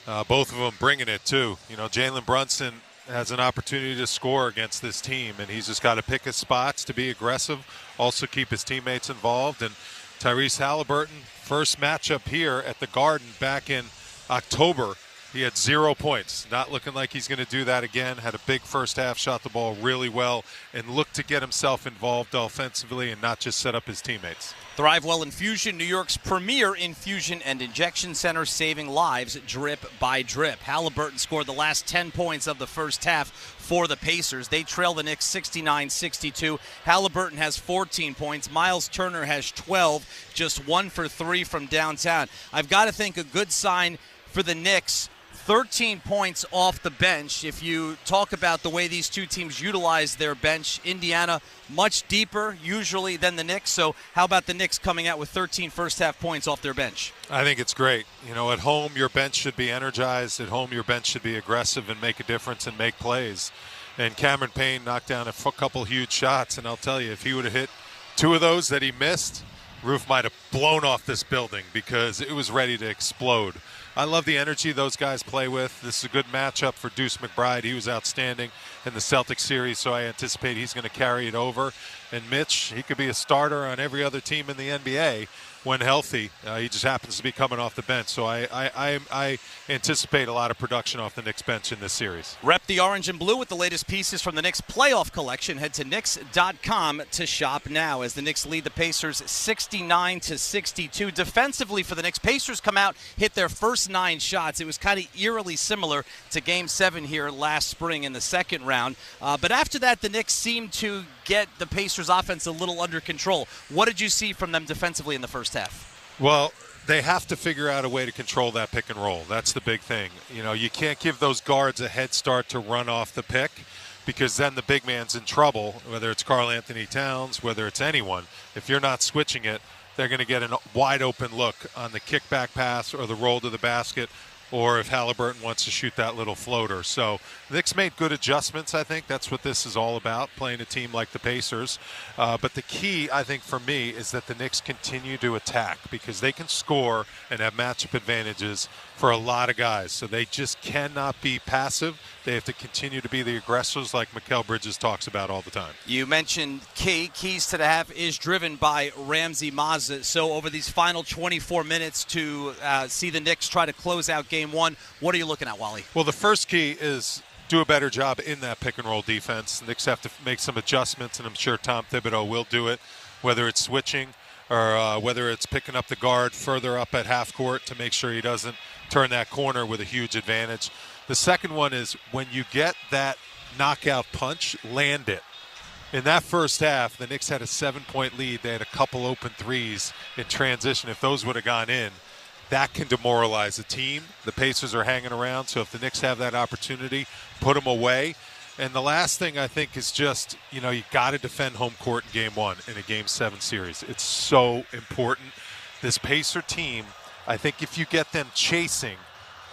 Both of them bringing it, too. Jalen Brunson has an opportunity to score against this team, and he's just got to pick his spots to be aggressive, also keep his teammates involved. And Tyrese Halliburton, first matchup here at the Garden back in October, he had 0 points. Not looking like he's going to do that again. Had a big first half, shot the ball really well, and looked to get himself involved offensively and not just set up his teammates. ThriveWell Infusion, New York's premier infusion and injection center, saving lives drip by drip. Halliburton scored the last 10 points of the first half for the Pacers. They trail the Knicks 69-62. Halliburton has 14 points. Miles Turner has 12, just 1 for 3 from downtown. I've got to think a good sign for the Knicks. 13 points off the bench. If you talk about the way these two teams utilize their bench, Indiana much deeper usually than the Knicks. So how about the Knicks coming out with 13 first-half points off their bench? I think it's great. At home, your bench should be energized. At home, your bench should be aggressive and make a difference and make plays. And Cameron Payne knocked down a couple huge shots. And I'll tell you, if he would have hit 2 of those that he missed, roof might have blown off this building because it was ready to explode. I love the energy those guys play with. This is a good matchup for Deuce McBride. He was outstanding in the Celtics series, so I anticipate he's going to carry it over. And Mitch, he could be a starter on every other team in the NBA when healthy. He just happens to be coming off the bench. So I anticipate a lot of production off the Knicks bench in this series. Rep the orange and blue with the latest pieces from the Knicks playoff collection. Head to Knicks.com to shop now as the Knicks lead the Pacers 69-62. Defensively for the Knicks, Pacers come out, hit their first 9 shots. It was kind of eerily similar to Game 7 here last spring in the second round. But after that, the Knicks seemed to get the Pacers offense a little under control. What did you see from them defensively in the first half? Well, they have to figure out a way to control that pick and roll. That's the big thing. You can't give those guards a head start to run off the pick because then the big man's in trouble, whether it's Karl Anthony Towns, whether it's anyone. If you're not switching it, they're going to get a wide open look on the kickback pass or the roll to the basket, or if Halliburton wants to shoot that little floater. So the Knicks made good adjustments, I think. That's what this is all about, playing a team like the Pacers. But the key, I think, for me, is that the Knicks continue to attack because they can score and have matchup advantages for a lot of guys. So they just cannot be passive. They have to continue to be the aggressors like Mikal Bridges talks about all the time. You mentioned keys to the half is driven by Ramsey Mazza. So over these final 24 minutes to see the Knicks try to close out Game 1, what are you looking at, Wally? Well, the first key is do a better job in that pick-and-roll defense. The Knicks have to make some adjustments, and I'm sure Tom Thibodeau will do it, whether it's switching or whether it's picking up the guard further up at half court to make sure he doesn't turn that corner with a huge advantage. The second one is when you get that knockout punch, land it. In that first half, the Knicks had a 7-point lead. They had a couple open threes in transition. If those would have gone in, that can demoralize a team. The Pacers are hanging around, so if the Knicks have that opportunity, put them away. And the last thing I think is just, you got to defend home court in Game 1 in a Game 7 series. It's so important. This Pacer team, I think if you get them chasing,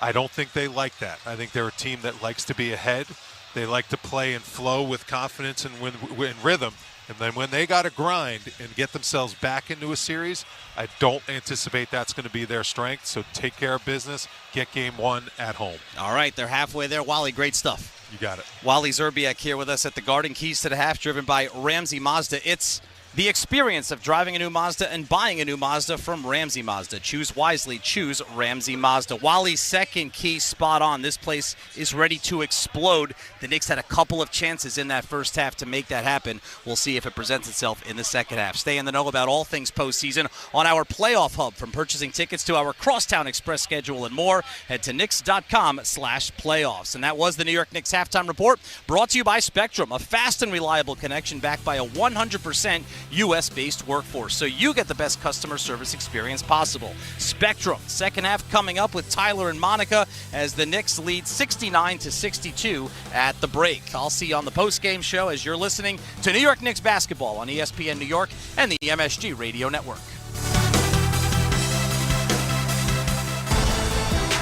I don't think they like that. I think they're a team that likes to be ahead. They like to play and flow with confidence and win rhythm. And then when they got to grind and get themselves back into a series, I don't anticipate that's going to be their strength. So take care of business, get game one at home. All right, they're halfway there. Wally, great stuff. You got it. Wally Zerbiak here with us at the Garden. Keys to the Half, driven by Ramsey Mazda. It's the experience of driving a new Mazda and buying a new Mazda from Ramsey Mazda. Choose wisely. Choose Ramsey Mazda. Wally's second key spot on. This place is ready to explode. The Knicks had a couple of chances in that first half to make that happen. We'll see if it presents itself in the second half. Stay in the know about all things postseason on our playoff hub. From purchasing tickets to our Crosstown Express schedule and more, head to Knicks.com/playoffs. And that was the New York Knicks halftime report, brought to you by Spectrum, a fast and reliable connection backed by a 100% U.S.-based workforce, so you get the best customer service experience possible. Spectrum, second half coming up with Tyler and Monica as the Knicks lead 69-62 at the break. I'll see you on the post-game show as you're listening to New York Knicks basketball on ESPN New York and the MSG Radio Network.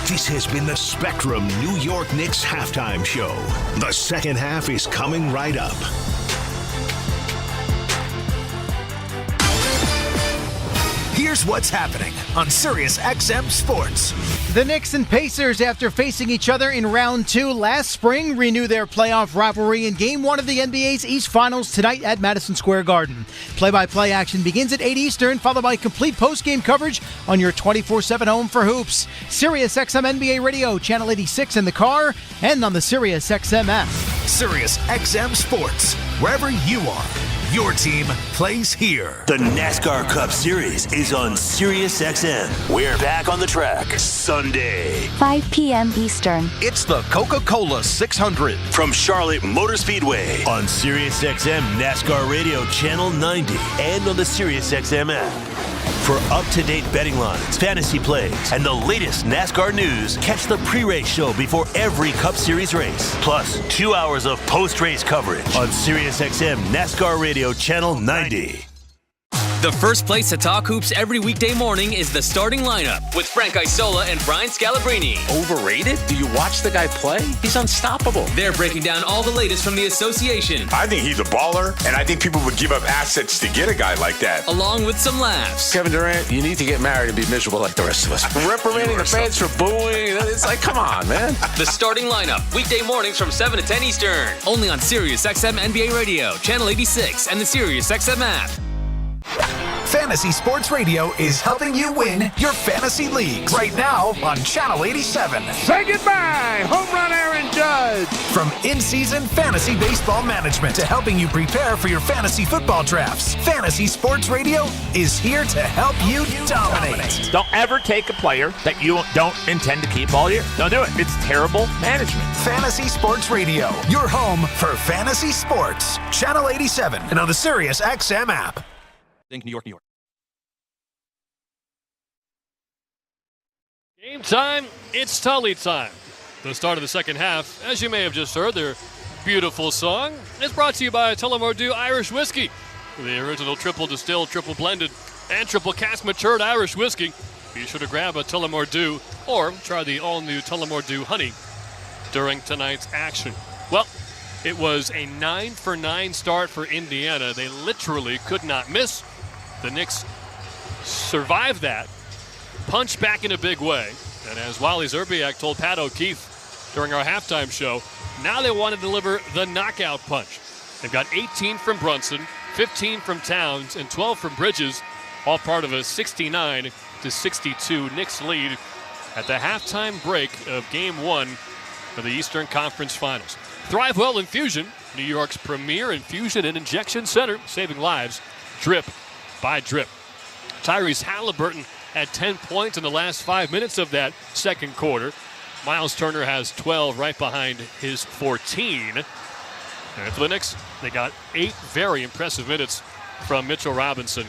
This has been the Spectrum New York Knicks halftime show. The second half is coming right up. Here's what's happening on Sirius XM Sports. The Knicks and Pacers, after facing each other in round 2 last spring, renew their playoff rivalry in Game 1 of the NBA's East Finals tonight at Madison Square Garden. Play-by-play action begins at 8 Eastern, followed by complete post-game coverage on your 24/7 home for hoops. Sirius XM NBA Radio, Channel 86 in the car, and on the Sirius XM app. Sirius XM Sports, wherever you are. Your team plays here. The NASCAR Cup Series is on Sirius XM. We're back on the track Sunday, 5 p.m. Eastern. It's the Coca-Cola 600 from Charlotte Motor Speedway on Sirius XM NASCAR Radio Channel 90 and on the Sirius XM app. For up-to-date betting lines, fantasy plays, and the latest NASCAR news, catch the pre-race show before every Cup Series race. Plus, 2 hours of post-race coverage on SiriusXM NASCAR Radio Channel 90. The first place to talk hoops every weekday morning is the starting lineup with Frank Isola and Brian Scalabrine. Overrated? Do you watch the guy play? He's unstoppable. They're breaking down all the latest from the association. I think he's a baller, and I think people would give up assets to get a guy like that. Along with some laughs. Kevin Durant, you need to get married and be miserable like the rest of us. Reprimanding the fans for booing. It's like, come on, man. The starting lineup, weekday mornings from 7 to 10 Eastern. Only on Sirius XM NBA Radio, Channel 86, and the Sirius XM app. Fantasy Sports Radio is helping you win your fantasy leagues right now on Channel 87. Say goodbye, home run Aaron Judge. From in-season fantasy baseball management to helping you prepare for your fantasy football drafts, Fantasy Sports Radio is here to help you dominate. Don't ever take a player that you don't intend to keep all year. Don't do it. It's terrible management. Fantasy Sports Radio, your home for fantasy sports. Channel 87 and on the Sirius XM app. New York, New York. Game time, it's Tully time. The start of the second half, as you may have just heard, their beautiful song is brought to you by Tullamore Dew Irish Whiskey, the original triple distilled, triple blended, and triple cask matured Irish whiskey. Be sure to grab a Tullamore Dew or try the all-new Tullamore Dew Honey during tonight's action. Well, it was a 9-for-9 start for Indiana. They literally could not miss. The Knicks survived that, punched back in a big way. And as Wally Zerbiak told Pat O'Keefe during our halftime show, now they want to deliver the knockout punch. They've got 18 from Brunson, 15 from Towns, and 12 from Bridges, all part of a 69-62 Knicks lead at the halftime break of Game 1 of the Eastern Conference Finals. Thrivewell Infusion, New York's premier infusion and injection center, saving lives drip by drip. Tyrese Halliburton had 10 points in the last 5 minutes of that second quarter. Miles Turner has 12 right behind his 14. And for the Knicks, they got 8 very impressive minutes from Mitchell Robinson.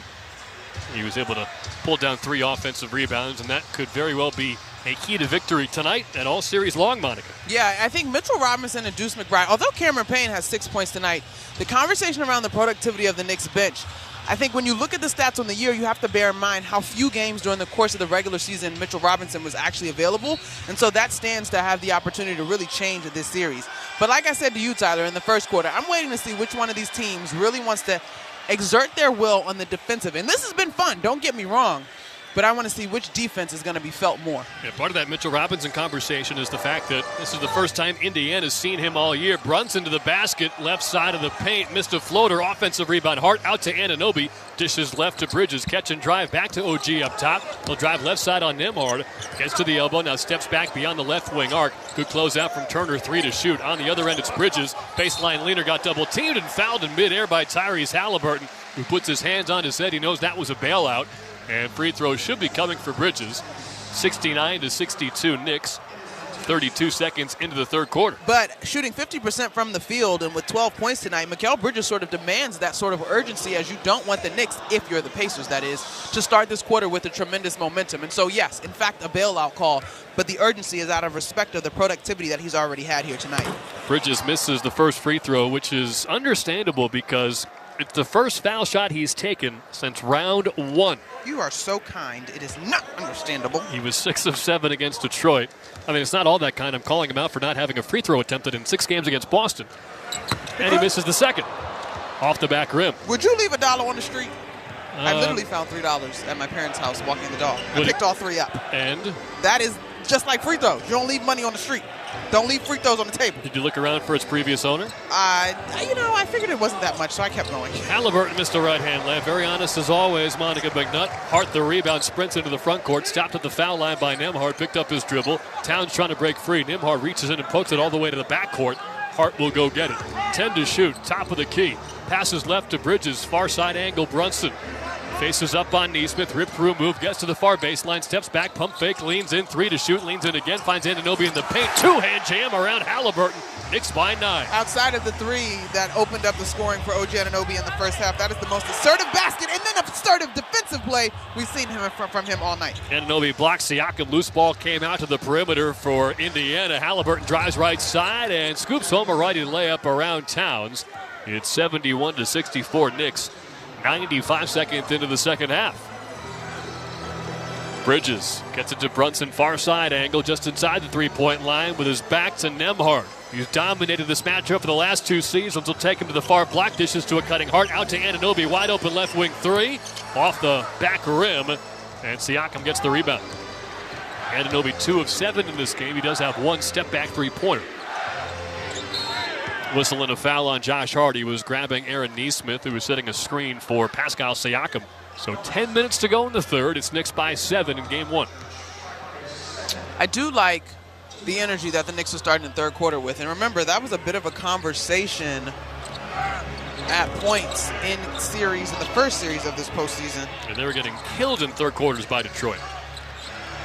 He was able to pull down 3 offensive rebounds, and that could very well be a key to victory tonight and all series long, Monica. Yeah, I think Mitchell Robinson and Deuce McBride, although Cameron Payne has 6 points tonight, the conversation around the productivity of the Knicks bench, I think when you look at the stats on the year, you have to bear in mind how few games during the course of the regular season Mitchell Robinson was actually available. And so that stands to have the opportunity to really change this series. But like I said to you, Tyler, in the first quarter, I'm waiting to see which one of these teams really wants to exert their will on the defensive. And this has been fun, don't get me wrong. But I want to see which defense is going to be felt more. Yeah, part of that Mitchell Robinson conversation is the fact that this is the first time Indiana's seen him all year. Brunson to the basket, left side of the paint, missed a floater, offensive rebound. Hart out to Anunoby, dishes left to Bridges, catch and drive back to OG up top. He'll drive left side on Nembhard, gets to the elbow, now steps back beyond the left wing arc. Good close out from Turner, 3 to shoot. On the other end, it's Bridges. Baseline leaner got double teamed and fouled in midair by Tyrese Halliburton, who puts his hands on his head. He knows that was a bailout. And free throws should be coming for Bridges. 69-62 Knicks. 32 seconds into the third quarter. But shooting 50% from the field and with 12 points tonight, Mikal Bridges sort of demands that sort of urgency, as you don't want the Knicks, if you're the Pacers that is, to start this quarter with a tremendous momentum. And so yes, in fact, a bailout call, but the urgency is out of respect of the productivity that he's already had here tonight. Bridges misses the first free throw, which is understandable because it's the first foul shot he's taken since round 1. You are so kind. It is not understandable. He was 6 of 7 against Detroit. I mean, it's not all that kind. I'm calling him out for not having a free throw attempted in 6 games against Boston. And he misses the second. Off the back rim. Would you leave $1 on the street? I literally found $3 at my parents' house walking the dog. I picked all 3 up. And? That is just like free throws. You don't leave money on the street. Don't leave free throws on the table. Did you look around for its previous owner? I figured it wasn't that much, so I kept going. Halliburton missed a right-hand layup. Very honest as always, Monica McNutt. Hart the rebound, sprints into the front court, stopped at the foul line by Nembhard, picked up his dribble. Towns trying to break free. Nembhard reaches in and pokes it all the way to the backcourt. Hart will go get it. 10 to shoot, top of the key. Passes left to Bridges, far side angle Brunson. Faces up on Neesmith, rip through move, gets to the far baseline, steps back, pump fake, leans in, 3 to shoot, leans in again, finds Anunoby in the paint, 2-hand jam around Halliburton, Knicks by 9. Outside of the 3 that opened up the scoring for OG Anunoby in the first half, that is the most assertive basket and then assertive defensive play we've seen from him all night. Anunoby blocks Siakam, loose ball came out to the perimeter for Indiana. Halliburton drives right side and scoops home a righty layup around Towns. It's 71-64 Knicks. 95 seconds into the second half. Bridges gets it to Brunson, far side angle, just inside the three-point line with his back to Nembhard. He's dominated this matchup for the last 2 seasons. He'll take him to the far block, dishes to a cutting Hart, out to Anunoby, wide open left wing 3, off the back rim, and Siakam gets the rebound. Anunoby 2 of 7 in this game. He does have 1 step-back three-pointer. Whistle and a foul on Josh Hart. He was grabbing Aaron Neesmith, who was setting a screen for Pascal Siakam. So 10 minutes to go in the third. It's Knicks by 7 in game 1. I do like the energy that the Knicks are starting in third quarter with. And remember, that was a bit of a conversation at points in the first series of this postseason. And they were getting killed in third quarters by Detroit.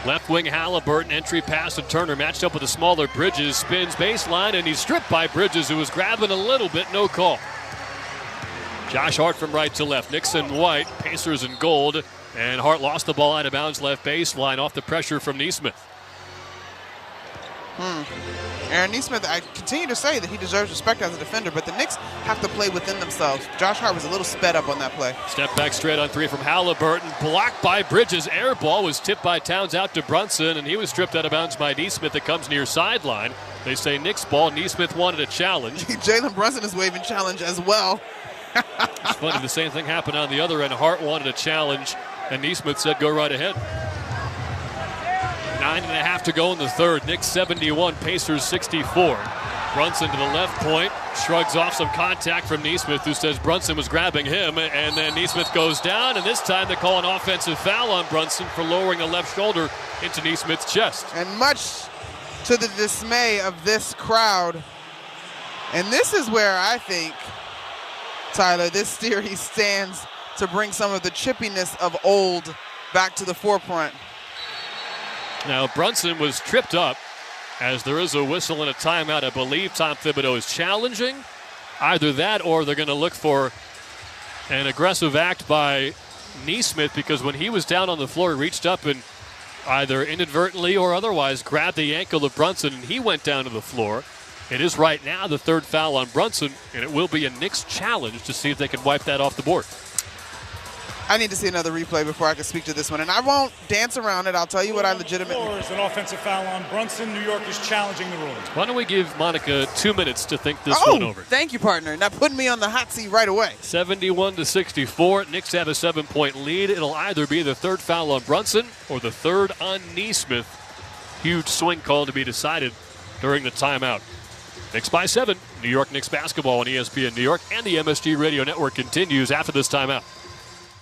Left wing Halliburton, entry pass to Turner, matched up with the smaller Bridges, spins baseline, and he's stripped by Bridges, who was grabbing a little bit, no call. Josh Hart from right to left, Knicks in white, Pacers in gold, and Hart lost the ball out of bounds left baseline off the pressure from Neesmith. Aaron Neesmith, I continue to say that he deserves respect as a defender, but the Knicks have to play within themselves. Josh Hart was a little sped up on that play. Step back straight on 3 from Halliburton, blocked by Bridges. Air ball was tipped by Towns out to Brunson, and he was stripped out of bounds by Neesmith. That comes near sideline. They say Knicks ball. Neesmith wanted a challenge. Jalen Brunson is waving challenge as well. It's funny, the same thing happened on the other end. Hart wanted a challenge, and Neesmith said, go right ahead. 9.5 to go in the third. Knicks 71, Pacers 64. Brunson to the left point, shrugs off some contact from Neesmith, who says Brunson was grabbing him, and then Neesmith goes down, and this time they call an offensive foul on Brunson for lowering a left shoulder into Neesmith's chest. And much to the dismay of this crowd, and this is where I think, Tyler, this series stands to bring some of the chippiness of old back to the forefront. Now, Brunson was tripped up as there is a whistle and a timeout. I believe Tom Thibodeau is challenging. Either that or they're going to look for an aggressive act by Neesmith, because when he was down on the floor, he reached up and either inadvertently or otherwise grabbed the ankle of Brunson, and he went down to the floor. It is right now the 3rd foul on Brunson, and it will be a Knicks challenge to see if they can wipe that off the board. I need to see another replay before I can speak to this one, and I won't dance around it. I'll tell you what I legitimately... Is an offensive foul on Brunson. New York is challenging the ruling. Why don't we give Monica 2 minutes to think this one over? Thank you, partner. Now putting me on the hot seat right away. 71-64. Knicks have a 7-point lead. It'll either be the third foul on Brunson or the third on Nesmith. Huge swing call to be decided during the timeout. Knicks by 7. New York Knicks basketball on ESPN New York and the MSG Radio Network continues after this timeout.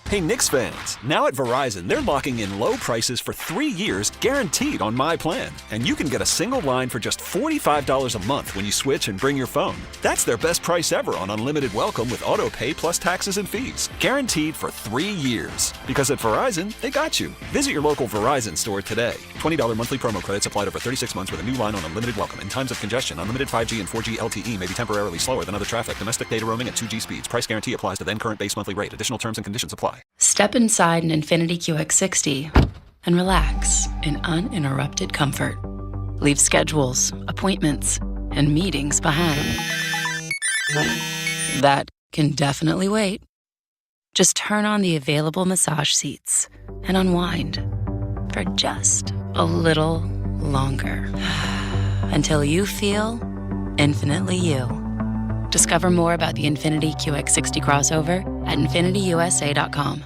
Hey, Knicks fans, now at Verizon, they're locking in low prices for 3 years guaranteed on my plan. And you can get a single line for just $45 a month when you switch and bring your phone. That's their best price ever on unlimited welcome with auto pay plus taxes and fees. Guaranteed for 3 years. Because at Verizon, they got you. Visit your local Verizon store today. $20 monthly promo credits applied over 36 months with a new line on unlimited welcome. In times of congestion, unlimited 5G and 4G LTE may be temporarily slower than other traffic. Domestic data roaming at 2G speeds. Price guarantee applies to then current base monthly rate. Additional terms and conditions apply. Step inside an Infiniti QX60 and relax in uninterrupted comfort. Leave schedules, appointments, and meetings behind. That can definitely wait. Just turn on the available massage seats and unwind for just a little longer until you feel infinitely you. Discover more about the Infiniti QX60 crossover at InfinityUSA.com.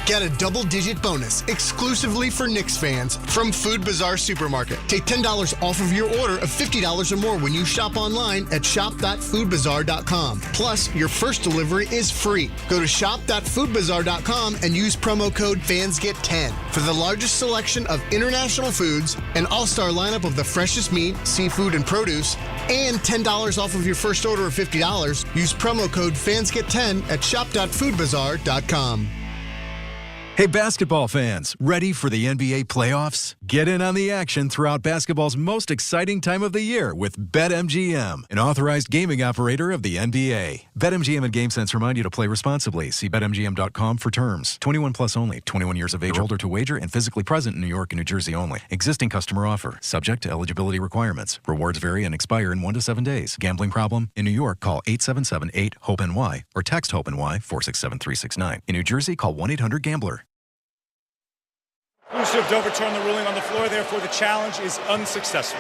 Get a double-digit bonus exclusively for Knicks fans from Food Bazaar Supermarket. Take $10 off of your order of $50 or more when you shop online at shop.foodbazaar.com. Plus, your first delivery is free. Go to shop.foodbazaar.com and use promo code FANSGET10 for the largest selection of international foods, an all-star lineup of the freshest meat, seafood, and produce, and $10 off of your first order of $50. Use promo code FANSGET10 at shop.foodbazaar.com. Hey, basketball fans, ready for the NBA playoffs? Get in on the action throughout basketball's most exciting time of the year with BetMGM, an authorized gaming operator of the NBA. BetMGM and GameSense remind you to play responsibly. See BetMGM.com for terms. 21 plus only. 21 years of age older to wager and physically present in New York and New Jersey only. Existing customer offer. Subject to eligibility requirements. Rewards vary and expire in 1 to 7 days. Gambling problem? In New York, call 877-8-HOPE-NY or text HOPE-NY 467-369. In New Jersey, call 1-800-GAMBLER. Rusev to overturn the ruling on the floor, therefore the challenge is unsuccessful.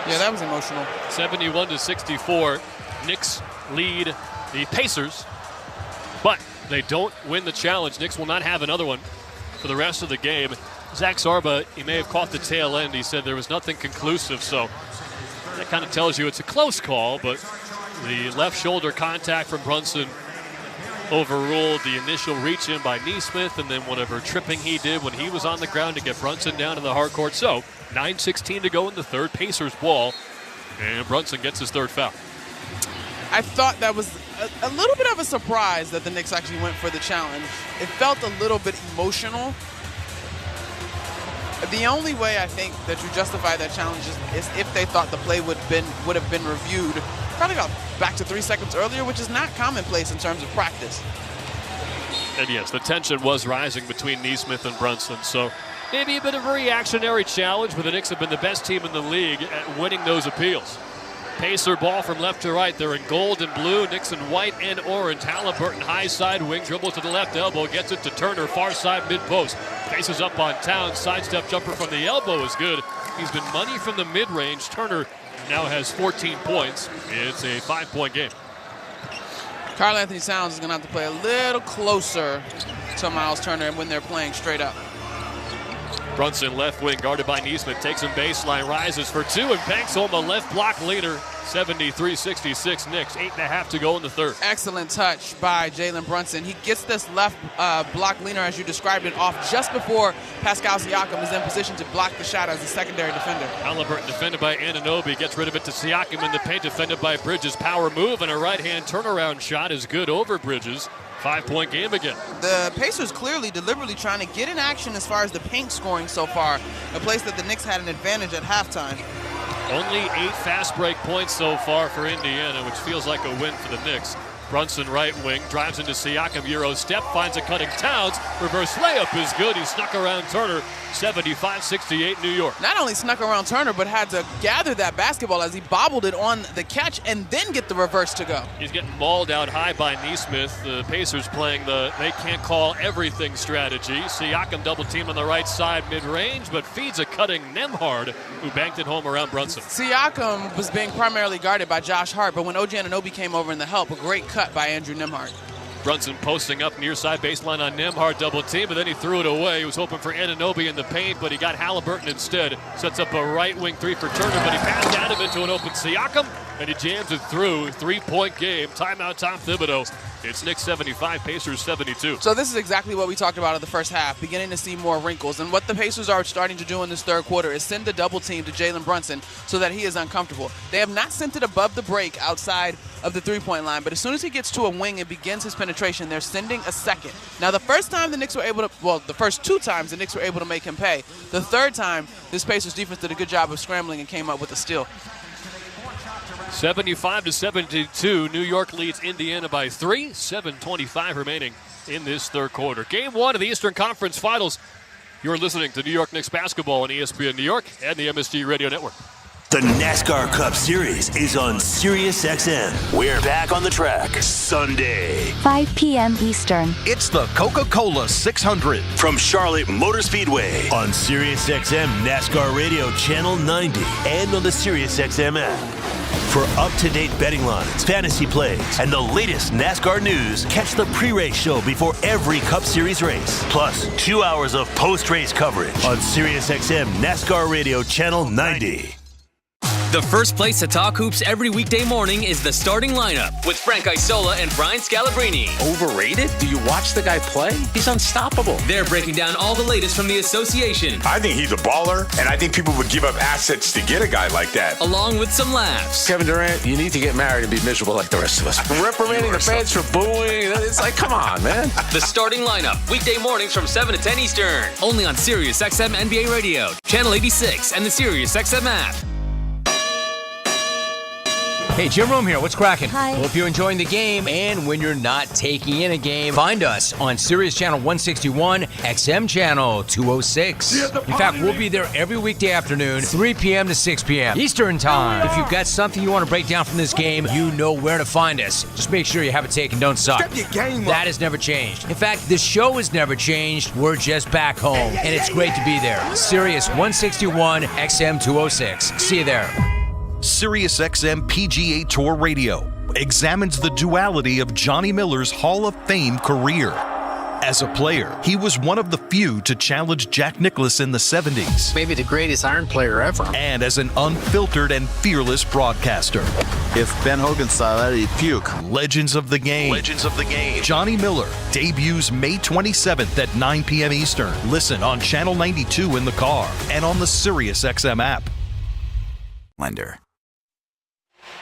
Yeah, that was emotional. 71-64. Knicks lead the Pacers, but they don't win the challenge. Knicks will not have another one for the rest of the game. Zach Zarba, he may have caught the tail end. He said there was nothing conclusive, so that kind of tells you it's a close call, but the left shoulder contact from Brunson overruled the initial reach in by Nesmith, and then whatever tripping he did when he was on the ground to get Brunson down to the hard court. So 9:16 to go in the third. Pacers ball, and Brunson gets his third foul. I thought that was a little bit of a surprise that the Knicks actually went for the challenge. It felt a little bit emotional. The only way I think that you justify that challenge is if they thought the play would have been reviewed probably about back to 3 seconds earlier, which is not commonplace in terms of practice. And yes, the tension was rising between Nesmith and Brunson, so maybe a bit of a reactionary challenge, but the Knicks have been the best team in the league at winning those appeals. Pacer ball from left to right. They're in gold and blue. Knicks in white and orange. Halliburton high side wing, dribble to the left elbow, gets it to Turner, far side mid post. Faces up on Towns, sidestep jumper from the elbow is good. He's been money from the mid range. Turner now has 14 points. It's a 5-point game. Karl Anthony Towns is going to have to play a little closer to Miles Turner when they're playing straight up. Brunson left wing guarded by Nesmith, takes him baseline, rises for two, and banks home the left block leader. 73-66 Knicks, 8.5 to go in the third. Excellent touch by Jalen Brunson. He gets this left block leaner, as you described it, off just before Pascal Siakam is in position to block the shot as a secondary defender. Halliburton defended by Anunoby, gets rid of it to Siakam in the paint, defended by Bridges. Power move and a right-hand turnaround shot is good over Bridges. 5-point game again. The Pacers clearly deliberately trying to get in action as far as the paint scoring so far, a place that the Knicks had an advantage at halftime. Only 8 fast break points so far for Indiana, which feels like a win for the Knicks. Brunson right wing, drives into Siakam, Euro step, finds a cutting Towns. Reverse layup is good. He snuck around Turner, 75-68 New York. Not only snuck around Turner, but had to gather that basketball as he bobbled it on the catch and then get the reverse to go. He's getting mauled out high by Nesmith. The Pacers playing the they can't call everything strategy. Siakam double team on the right side mid-range, but feeds a cutting Nembhard, who banked it home around Brunson. Siakam was being primarily guarded by Josh Hart, but when OG Anunoby came over in the help, a great cut by Andrew Nembhard. Brunson posting up near side baseline on Nembhard, double team, but then he threw it away. He was hoping for Anunoby in the paint, but he got Halliburton instead. Sets up a right wing three for Turner, but he passed out of it to an open Siakam, and he jams it through. 3-point game. Timeout, Tom Thibodeau. It's Knicks 75, Pacers 72. So this is exactly what we talked about in the first half, beginning to see more wrinkles. And what the Pacers are starting to do in this third quarter is send a double team to Jalen Brunson so that he is uncomfortable. They have not sent it above the break outside of the three-point line, but as soon as he gets to a wing and begins his penetration, they're sending a second. Now, the first time the Knicks were able to, well, the first two times the Knicks were able to make him pay. The third time, this Pacers defense did a good job of scrambling and came up with a steal. 75-72, New York leads Indiana by 3. 7:25 remaining in this third quarter. Game 1 of the Eastern Conference Finals. You're listening to New York Knicks basketball on ESPN New York and the MSG Radio Network. The NASCAR Cup Series is on Sirius XM. We're back on the track Sunday. 5 p.m. Eastern. It's the Coca-Cola 600 from Charlotte Motor Speedway on Sirius XM NASCAR Radio Channel 90 and on the Sirius XM app. For up-to-date betting lines, fantasy plays, and the latest NASCAR news, catch the pre-race show before every Cup Series race. Plus, 2 hours of post-race coverage on Sirius XM NASCAR Radio Channel 90. The first place to talk hoops every weekday morning is the starting lineup with Frank Isola and Brian Scalabrine. Overrated? Do you watch the guy play? He's unstoppable. They're breaking down all the latest from the association. I think he's a baller, and I think people would give up assets to get a guy like that. Along with some laughs. Kevin Durant, you need to get married and be miserable like the rest of us. Reprimanding the fans for booing. It's like, come on, man. The starting lineup, weekday mornings from 7 to 10 Eastern. Only on Sirius XM NBA Radio, Channel 86, and the Sirius XM app. Hey, Jim Rome here. What's cracking? Hi. Hope you're enjoying the game. And when you're not taking in a game, find us on Sirius Channel 161, XM Channel 206. In fact, we'll be there every weekday afternoon, 3 p.m. to 6 p.m. Eastern Time. If you've got something you want to break down from this game, you know where to find us. Just make sure you have it taken. Don't suck. Step your game up. That has never changed. In fact, the show has never changed. We're just back home. And it's great to be there. Sirius 161, XM 206. See you there. SiriusXM PGA Tour Radio examines the duality of Johnny Miller's Hall of Fame career. As a player, he was one of the few to challenge Jack Nicklaus in the 70s. Maybe the greatest iron player ever. And as an unfiltered and fearless broadcaster. If Ben Hogan saw that, he'd puke. Legends of the Game. Legends of the Game. Johnny Miller debuts May 27th at 9 p.m. Eastern. Listen on Channel 92 in the car and on the SiriusXM app. Lender.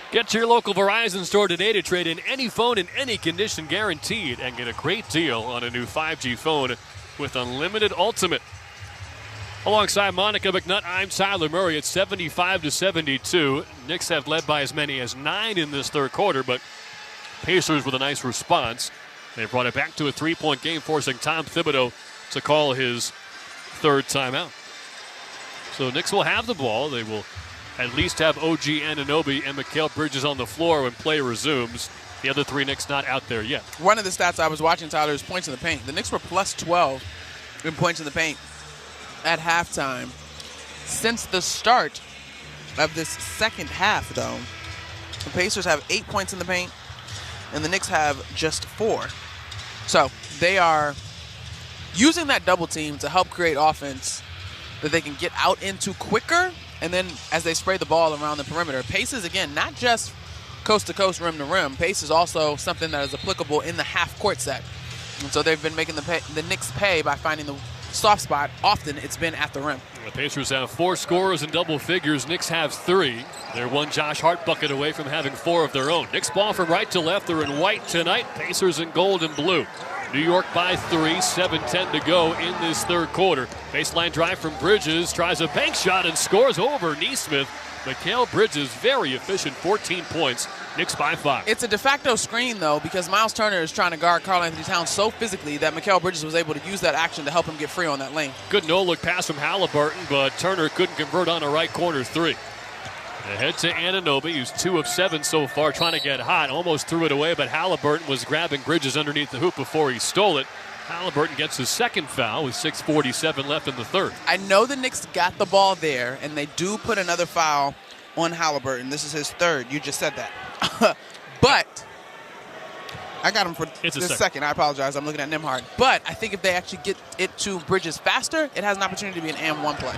Get to your local Verizon store today to trade in any phone in any condition guaranteed and get a great deal on a new 5G phone with Unlimited Ultimate. Alongside Monica McNutt, I'm Tyler Murray. It's 75-72. Knicks have led by as many as 9 in this third quarter, but Pacers with a nice response. They brought it back to a 3-point game, forcing Tom Thibodeau to call his third timeout. So Knicks will have the ball. They will at least have OG Anunoby and Mikal Bridges on the floor when play resumes. The other three Knicks not out there yet. One of the stats I was watching, Tyler, is points in the paint. The Knicks were plus 12 in points in the paint at halftime. Since the start of this second half, though, the Pacers have 8 points in the paint, and the Knicks have just 4. So they are using that double team to help create offense that they can get out into quicker. And then as they spray the ball around the perimeter, pace is, again, not just coast-to-coast, rim-to-rim. Pace is also something that is applicable in the half-court set. And so they've been making the Knicks pay by finding the soft spot. Often it's been at the rim. The Pacers have 4 scorers in double figures. Knicks have 3. They're one Josh Hart bucket away from having 4 of their own. Knicks ball from right to left. They're in white tonight. Pacers in gold and blue. New York by 3, 7:10 to go in this third quarter. Baseline drive from Bridges, tries a bank shot and scores over Nesmith. Mikal Bridges, very efficient, 14 points. Knicks by 5. It's a de facto screen, though, because Miles Turner is trying to guard Karl-Anthony Towns so physically that Mikal Bridges was able to use that action to help him get free on that lane. Good no-look pass from Halliburton, but Turner couldn't convert on a right corner 3. Ahead to Anunoby, who's 2 of 7 so far, trying to get hot. Almost threw it away, but Halliburton was grabbing Bridges underneath the hoop before he stole it. Halliburton gets his second foul with 6:47 left in the third. I know the Knicks got the ball there, and they do put another foul on Halliburton. This is his third. You just said that. But I got him for the second. I apologize. I'm looking at Nembhard. But I think if they actually get it to Bridges faster, it has an opportunity to be an and-1 play.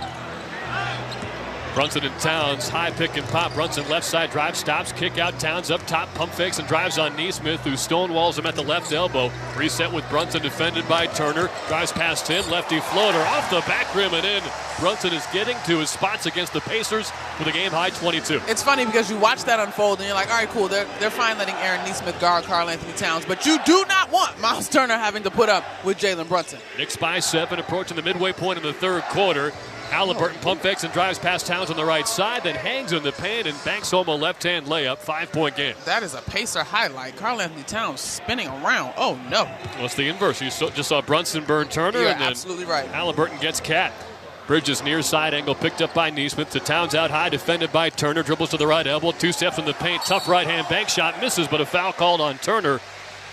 Brunson and Towns, high pick and pop. Brunson left side drive, stops, kick out. Towns up top, pump fakes and drives on Neesmith, who stonewalls him at the left elbow. Reset with Brunson defended by Turner. Drives past him, lefty floater off the back rim and in. Brunson is getting to his spots against the Pacers with a game-high 22. It's funny because you watch that unfold and you're like, all right, cool. They're fine letting Aaron Neesmith guard Karl-Anthony Towns, but you do not want Miles Turner having to put up with Jalen Brunson. Knicks by 7, approaching the midway point in the third quarter. Halliburton pump fakes and drives past Towns on the right side, then hangs in the paint and banks home a left-hand layup. 5-point game. That is a Pacer highlight. Karl-Anthony Towns spinning around. Oh, no. Well, it's the inverse. You just saw Brunson burn Turner, You're and then absolutely right. Halliburton gets Cat. Bridges near side angle picked up by Neesmith to Towns out high, defended by Turner. Dribbles to the right elbow, 2 steps in the paint. Tough right-hand bank shot, misses, but a foul called on Turner,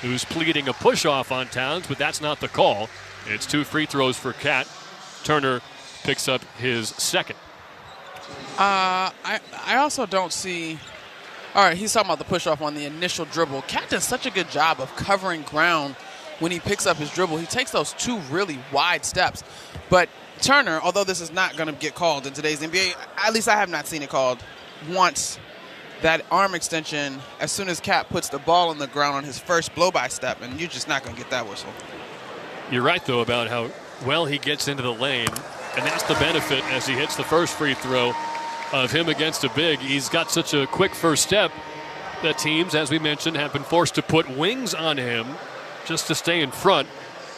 who's pleading a push-off on Towns, but that's not the call. It's 2 free throws for Cat. Turner picks up his second. I also don't see. All right, he's talking about the push-off on the initial dribble. Cat does such a good job of covering ground when he picks up his dribble. He takes those 2 really wide steps. But Turner, although this is not going to get called in today's NBA, at least I have not seen it called, wants that arm extension as soon as Cat puts the ball on the ground on his first blow-by step, and you're just not going to get that whistle. You're right, though, about how well he gets into the lane. And that's the benefit as he hits the first free throw of him against a big. He's got such a quick first step that teams, as we mentioned, have been forced to put wings on him just to stay in front.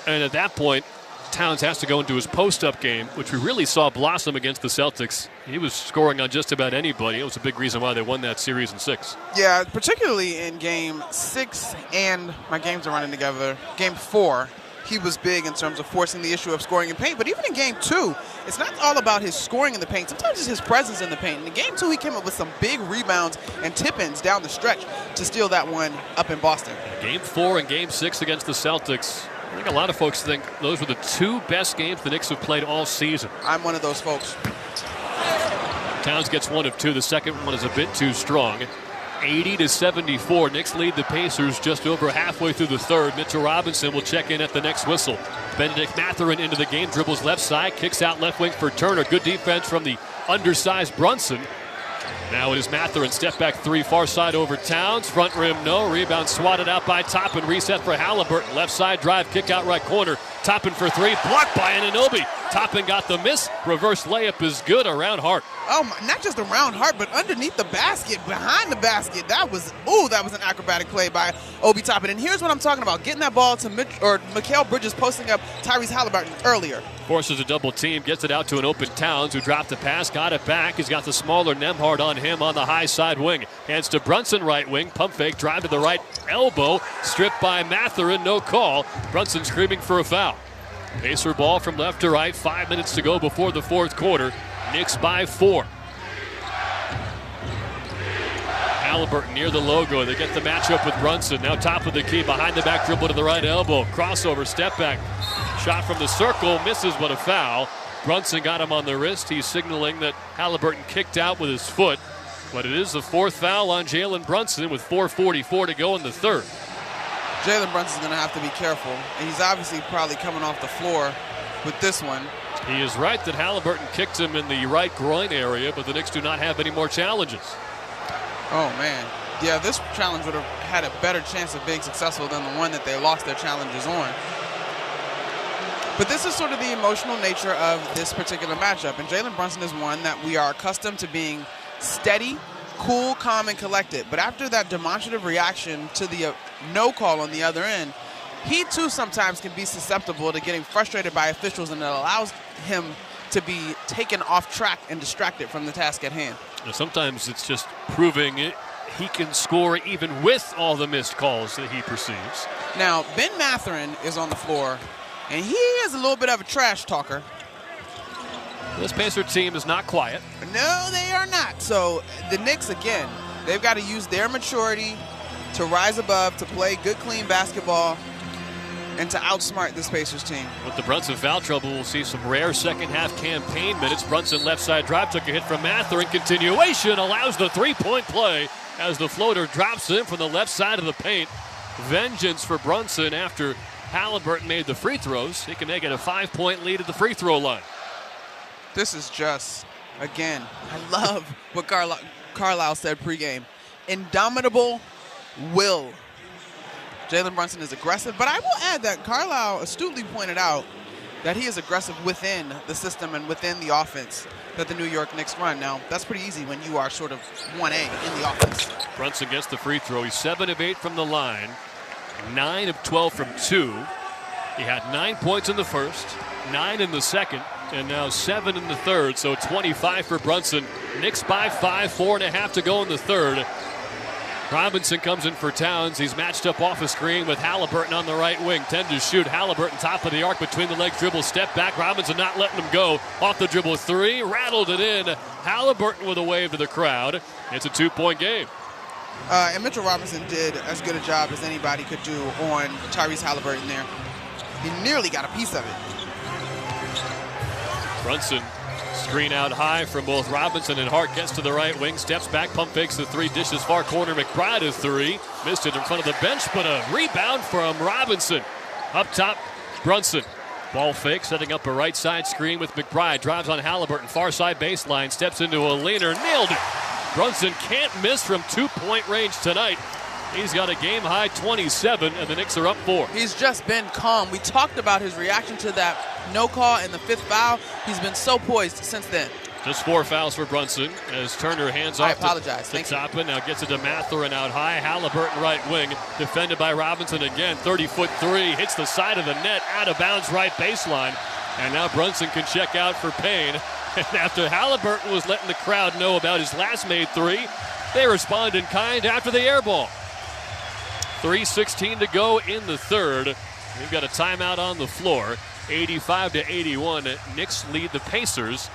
And at that point, Towns has to go into his post-up game, which we really saw blossom against the Celtics. He was scoring on just about anybody. It was a big reason why they won that series in 6. Yeah, particularly in Game 6, and my games are running together. Game 4. He was big in terms of forcing the issue of scoring in paint. But even in Game 2, it's not all about his scoring in the paint. Sometimes it's his presence in the paint. In Game 2, he came up with some big rebounds and tip-ins down the stretch to steal that one up in Boston. Game 4 and Game 6 against the Celtics. I think a lot of folks think those were the 2 best games the Knicks have played all season. I'm one of those folks. Towns gets 1 of 2. The second one is a bit too strong. 80-74. Knicks lead the Pacers just over halfway through the third. Mitchell Robinson will check in at the next whistle. Benedict Mathurin into the game, dribbles left side, kicks out left wing for Turner. Good defense from the undersized Brunson. Now it is Mathurin, step back 3, far side over Towns. Front rim, no. Rebound swatted out by Toppin. Reset for Halliburton. Left side drive, kick out right corner. Toppin for 3, blocked by Anunoby. Toppin got the miss. Reverse layup is good around Hart. Oh, my, not just around Hart, but underneath the basket, behind the basket. That was an acrobatic play by Obi Toppin. And here's what I'm talking about. Getting that ball to Mikal Bridges posting up Tyrese Halliburton earlier. Forces a double team, gets it out to an open Towns, who dropped the pass, got it back. He's got the smaller Nembhard on him on the high side wing. Hands to Brunson right wing, pump fake, drive to the right elbow, stripped by Mathurin, no call. Brunson screaming for a foul. Pacer ball from left to right, 5 minutes to go before the fourth quarter. Knicks by 4. Halliburton near the logo. They get the matchup with Brunson. Now top of the key, behind the back dribble to the right elbow. Crossover, step back. Shot from the circle, misses, but a foul. Brunson got him on the wrist. He's signaling that Halliburton kicked out with his foot. But it is the 4th foul on Jalen Brunson with 4:44 to go in the third. Jalen Brunson's going to have to be careful. And he's obviously probably coming off the floor with this one. He is right that Halliburton kicked him in the right groin area, but the Knicks do not have any more challenges. Oh, man. Yeah, this challenge would have had a better chance of being successful than the one that they lost their challenges on. But this is sort of the emotional nature of this particular matchup. And Jalen Brunson is one that we are accustomed to being steady, cool, calm, and collected. But after that demonstrative reaction to the no call on the other end, he too sometimes can be susceptible to getting frustrated by officials, and it allows him to be taken off track and distracted from the task at hand. Sometimes it's just proving he can score even with all the missed calls that he perceives. Now, Ben Mathurin is on the floor, and he is a little bit of a trash talker. This Pacer team is not quiet. No, they are not. So the Knicks, again, they've got to use their maturity to rise above, to play good, clean basketball, and to outsmart this Pacers team. With the Brunson foul trouble, we'll see some rare second-half campaign minutes. Brunson left side drive, took a hit from Mathurin. Continuation allows the three-point play as the floater drops in from the left side of the paint. Vengeance for Brunson after Halliburton made the free throws. He can make it a 5-point lead at the free throw line. This is just, again, I love what Carlisle said pregame. Indomitable will. Jalen Brunson is aggressive, but I will add that Carlisle astutely pointed out that he is aggressive within the system and within the offense that the New York Knicks run. Now, that's pretty easy when you are sort of 1A in the offense. Brunson gets the free throw. He's 7 of 8 from the line, 9 of 12 from 2. He had 9 points in the first, 9 in the second, and now 7 in the third, so 25 for Brunson. Knicks by 5, 4.5 to go in the third. Robinson comes in for Towns. He's matched up off a screen with Halliburton on the right wing. 10 to shoot. Halliburton top of the arc, between the legs dribble, step back. Robinson not letting him go. Off the dribble 3, rattled it in. Halliburton with a wave to the crowd. It's a 2-point game. And Mitchell Robinson did as good a job as anybody could do on Tyrese Halliburton there. He nearly got a piece of it. Brunson, screen out high from both Robinson and Hart, gets to the right wing, steps back, pump fakes the 3, dishes far corner. McBride a 3, missed it in front of the bench, but a rebound from Robinson. Up top, Brunson. Ball fake, setting up a right side screen with McBride. Drives on Halliburton, far side baseline, steps into a leaner, nailed it. Brunson can't miss from 2-point range tonight. He's got a game-high 27, and the Knicks are up 4. He's just been calm. We talked about his reaction to that no call and the 5th foul. He's been so poised since then. Just 4 fouls for Brunson as Turner hands off to Toppin. Now gets it to Mathurin out high. Halliburton right wing, defended by Robinson again. 30-foot 3, hits the side of the net, out of bounds right baseline. And now Brunson can check out for Payne. And after Halliburton was letting the crowd know about his last made 3, they respond in kind after the air ball. 3:16 to go in the third. We've got a timeout on the floor. 85-81. Knicks lead the Pacers.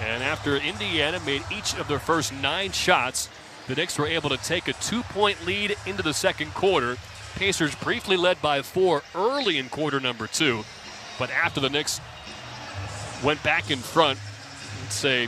And after Indiana made each of their first 9 shots, the Knicks were able to take a 2-point lead into the second quarter. Pacers briefly led by 4 early in quarter number 2. But after the Knicks went back in front, let's say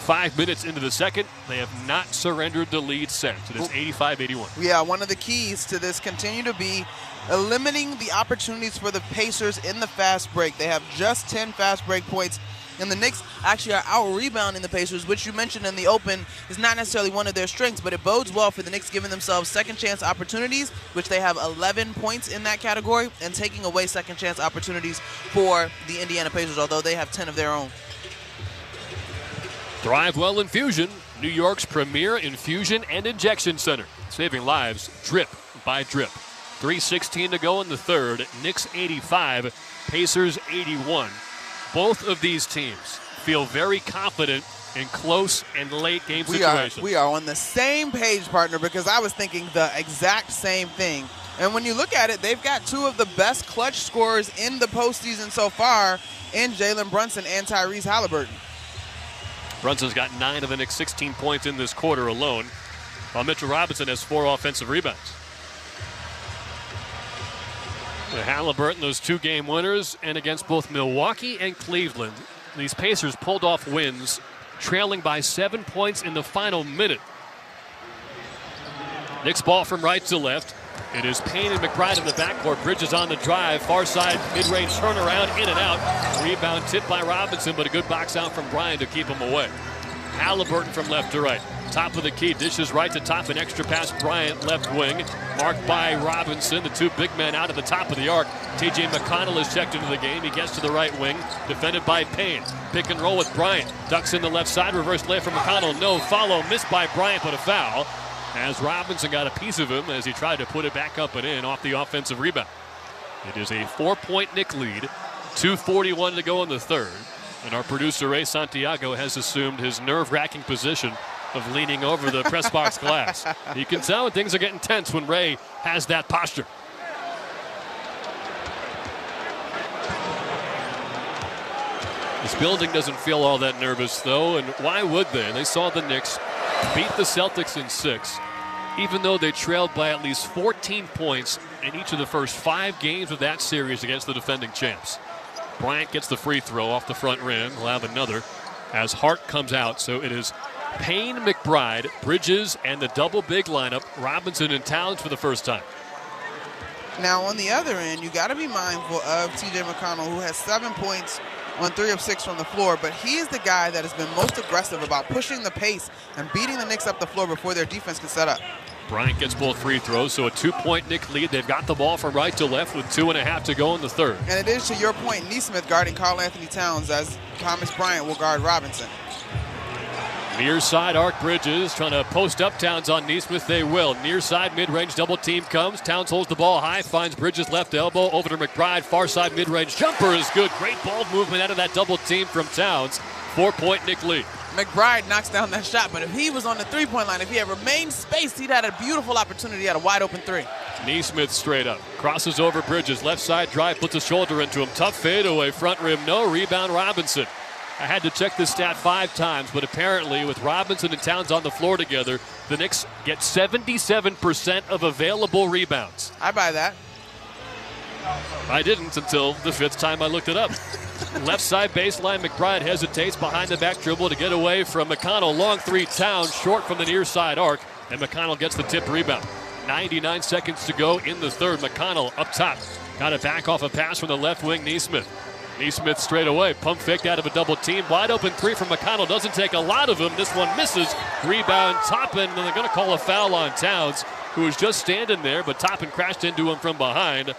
5 minutes into the second, they have not surrendered the lead since. It is 85-81. Yeah, one of the keys to this continue to be limiting the opportunities for the Pacers in the fast break. They have just 10 fast break points, and the Knicks actually are out-rebounding the Pacers, which you mentioned in the open is not necessarily one of their strengths, but it bodes well for the Knicks giving themselves second-chance opportunities, which they have 11 points in that category, and taking away second-chance opportunities for the Indiana Pacers, although they have 10 of their own. ThriveWell Infusion, New York's premier infusion and injection center. Saving lives drip by drip. 3:16 to go in the third. Knicks 85, Pacers 81. Both of these teams feel very confident in close and late game situations. We are on the same page, partner, because I was thinking the exact same thing. And when you look at it, they've got 2 of the best clutch scorers in the postseason so far in Jalen Brunson and Tyrese Halliburton. Brunson's got 9 of the Knicks' 16 points in this quarter alone, while Mitchell Robinson has 4 offensive rebounds. Halliburton, those 2 game winners, and against both Milwaukee and Cleveland, these Pacers pulled off wins, trailing by 7 points in the final minute. Knicks ball from right to left. It is Payne and McBride in the backcourt. Bridges on the drive. Far side, mid-range turnaround, in and out. Rebound tipped by Robinson, but a good box out from Bryant to keep him away. Halliburton from left to right. Top of the key, dishes right to top. An extra pass, Bryant left wing. Marked by Robinson. The 2 big men out at the top of the arc. TJ McConnell is checked into the game. He gets to the right wing. Defended by Payne. Pick and roll with Bryant. Ducks in the left side. Reverse lay from McConnell. No follow. Missed by Bryant, but a foul. As Robinson got a piece of him as he tried to put it back up and in off the offensive rebound. It is a 4-point Knick lead. 2:41 to go in the third. And our producer, Ray Santiago, has assumed his nerve-wracking position of leaning over the press box glass. You can tell when things are getting tense when Ray has that posture. This building doesn't feel all that nervous, though, and why would they? They saw the Knicks beat the Celtics in 6, even though they trailed by at least 14 points in each of the first 5 games of that series against the defending champs. Bryant gets the free throw off the front rim. He'll have another as Hart comes out. So it is Payne, McBride, Bridges, and the double big lineup. Robinson and Towns for the first time. Now, on the other end, you got to be mindful of T.J. McConnell, who has 7 points on 3 of 6 from the floor, but he is the guy that has been most aggressive about pushing the pace and beating the Knicks up the floor before their defense can set up. Bryant gets both free throws, so a 2-point Knick lead. They've got the ball from right to left with 2.5 to go in the third. And it is, to your point, Nesmith guarding Karl-Anthony Towns as Thomas Bryant will guard Robinson. Near side arc Bridges trying to post up Towns on Nesmith. They will. Near side mid-range double team comes. Towns holds the ball high, finds Bridges left elbow over to McBride. Far side mid-range jumper is good. Great ball movement out of that double team from Towns. 4-point Knick lead. McBride knocks down that shot, but if he was on the three-point line, if he had remained spaced, he'd had a beautiful opportunity at a wide-open 3. Nesmith straight up. Crosses over Bridges. Left side drive, puts a shoulder into him. Tough fadeaway. Front rim, no. Rebound Robinson. I had to check this stat 5 times, but apparently with Robinson and Towns on the floor together, the Knicks get 77% of available rebounds. I buy that. I didn't until the 5th time I looked it up. Left side baseline, McBride hesitates behind the back dribble to get away from McConnell. Long 3, Towns short from the near side arc, and McConnell gets the tip rebound. 99 seconds to go in the third. McConnell up top. Got it back off a pass from the left wing, Nesmith. Nesmith straight away. Pump faked out of a double team. Wide open 3 from McConnell. Doesn't take a lot of them. This one misses. Rebound Toppin, and they're going to call a foul on Towns, who was just standing there, but Toppin crashed into him from behind.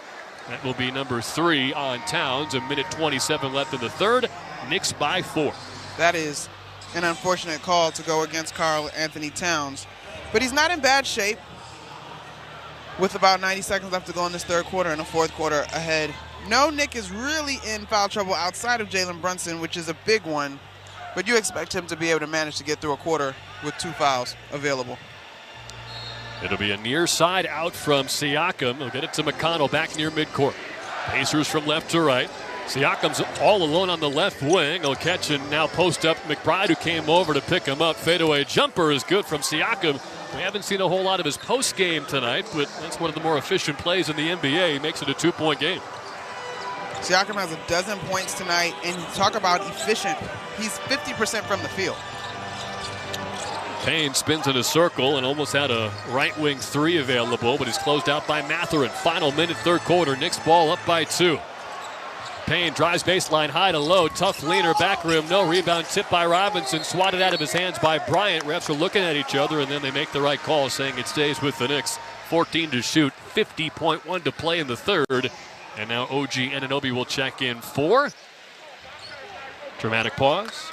That will be number 3 on Towns. 1:27 left in the third. Knicks by 4. That is an unfortunate call to go against Karl-Anthony Towns. But he's not in bad shape with about 90 seconds left to go in this third quarter and a fourth quarter ahead. No, Nick is really in foul trouble outside of Jalen Brunson, which is a big one. But you expect him to be able to manage to get through a quarter with 2 fouls available. It'll be a near side out from Siakam. They'll get it to McConnell back near midcourt. Pacers from left to right. Siakam's all alone on the left wing. He'll catch and now post up McBride, who came over to pick him up. Fadeaway jumper is good from Siakam. We haven't seen a whole lot of his post game tonight, but that's one of the more efficient plays in the NBA. He makes it a 2-point game. Siakam has 12 points tonight, and talk about efficient. He's 50% from the field. Payne spins in a circle and almost had a right wing 3 available, but he's closed out by Mathurin. Final minute, third quarter. Knicks ball up by 2. Payne drives baseline high to low. Tough leaner, back rim, no rebound. Tipped by Robinson, swatted out of his hands by Bryant. Refs are looking at each other, and then they make the right call, saying it stays with the Knicks. 14 to shoot, 50.1 to play in the third. And now OG Anunoby will check in for. Dramatic pause.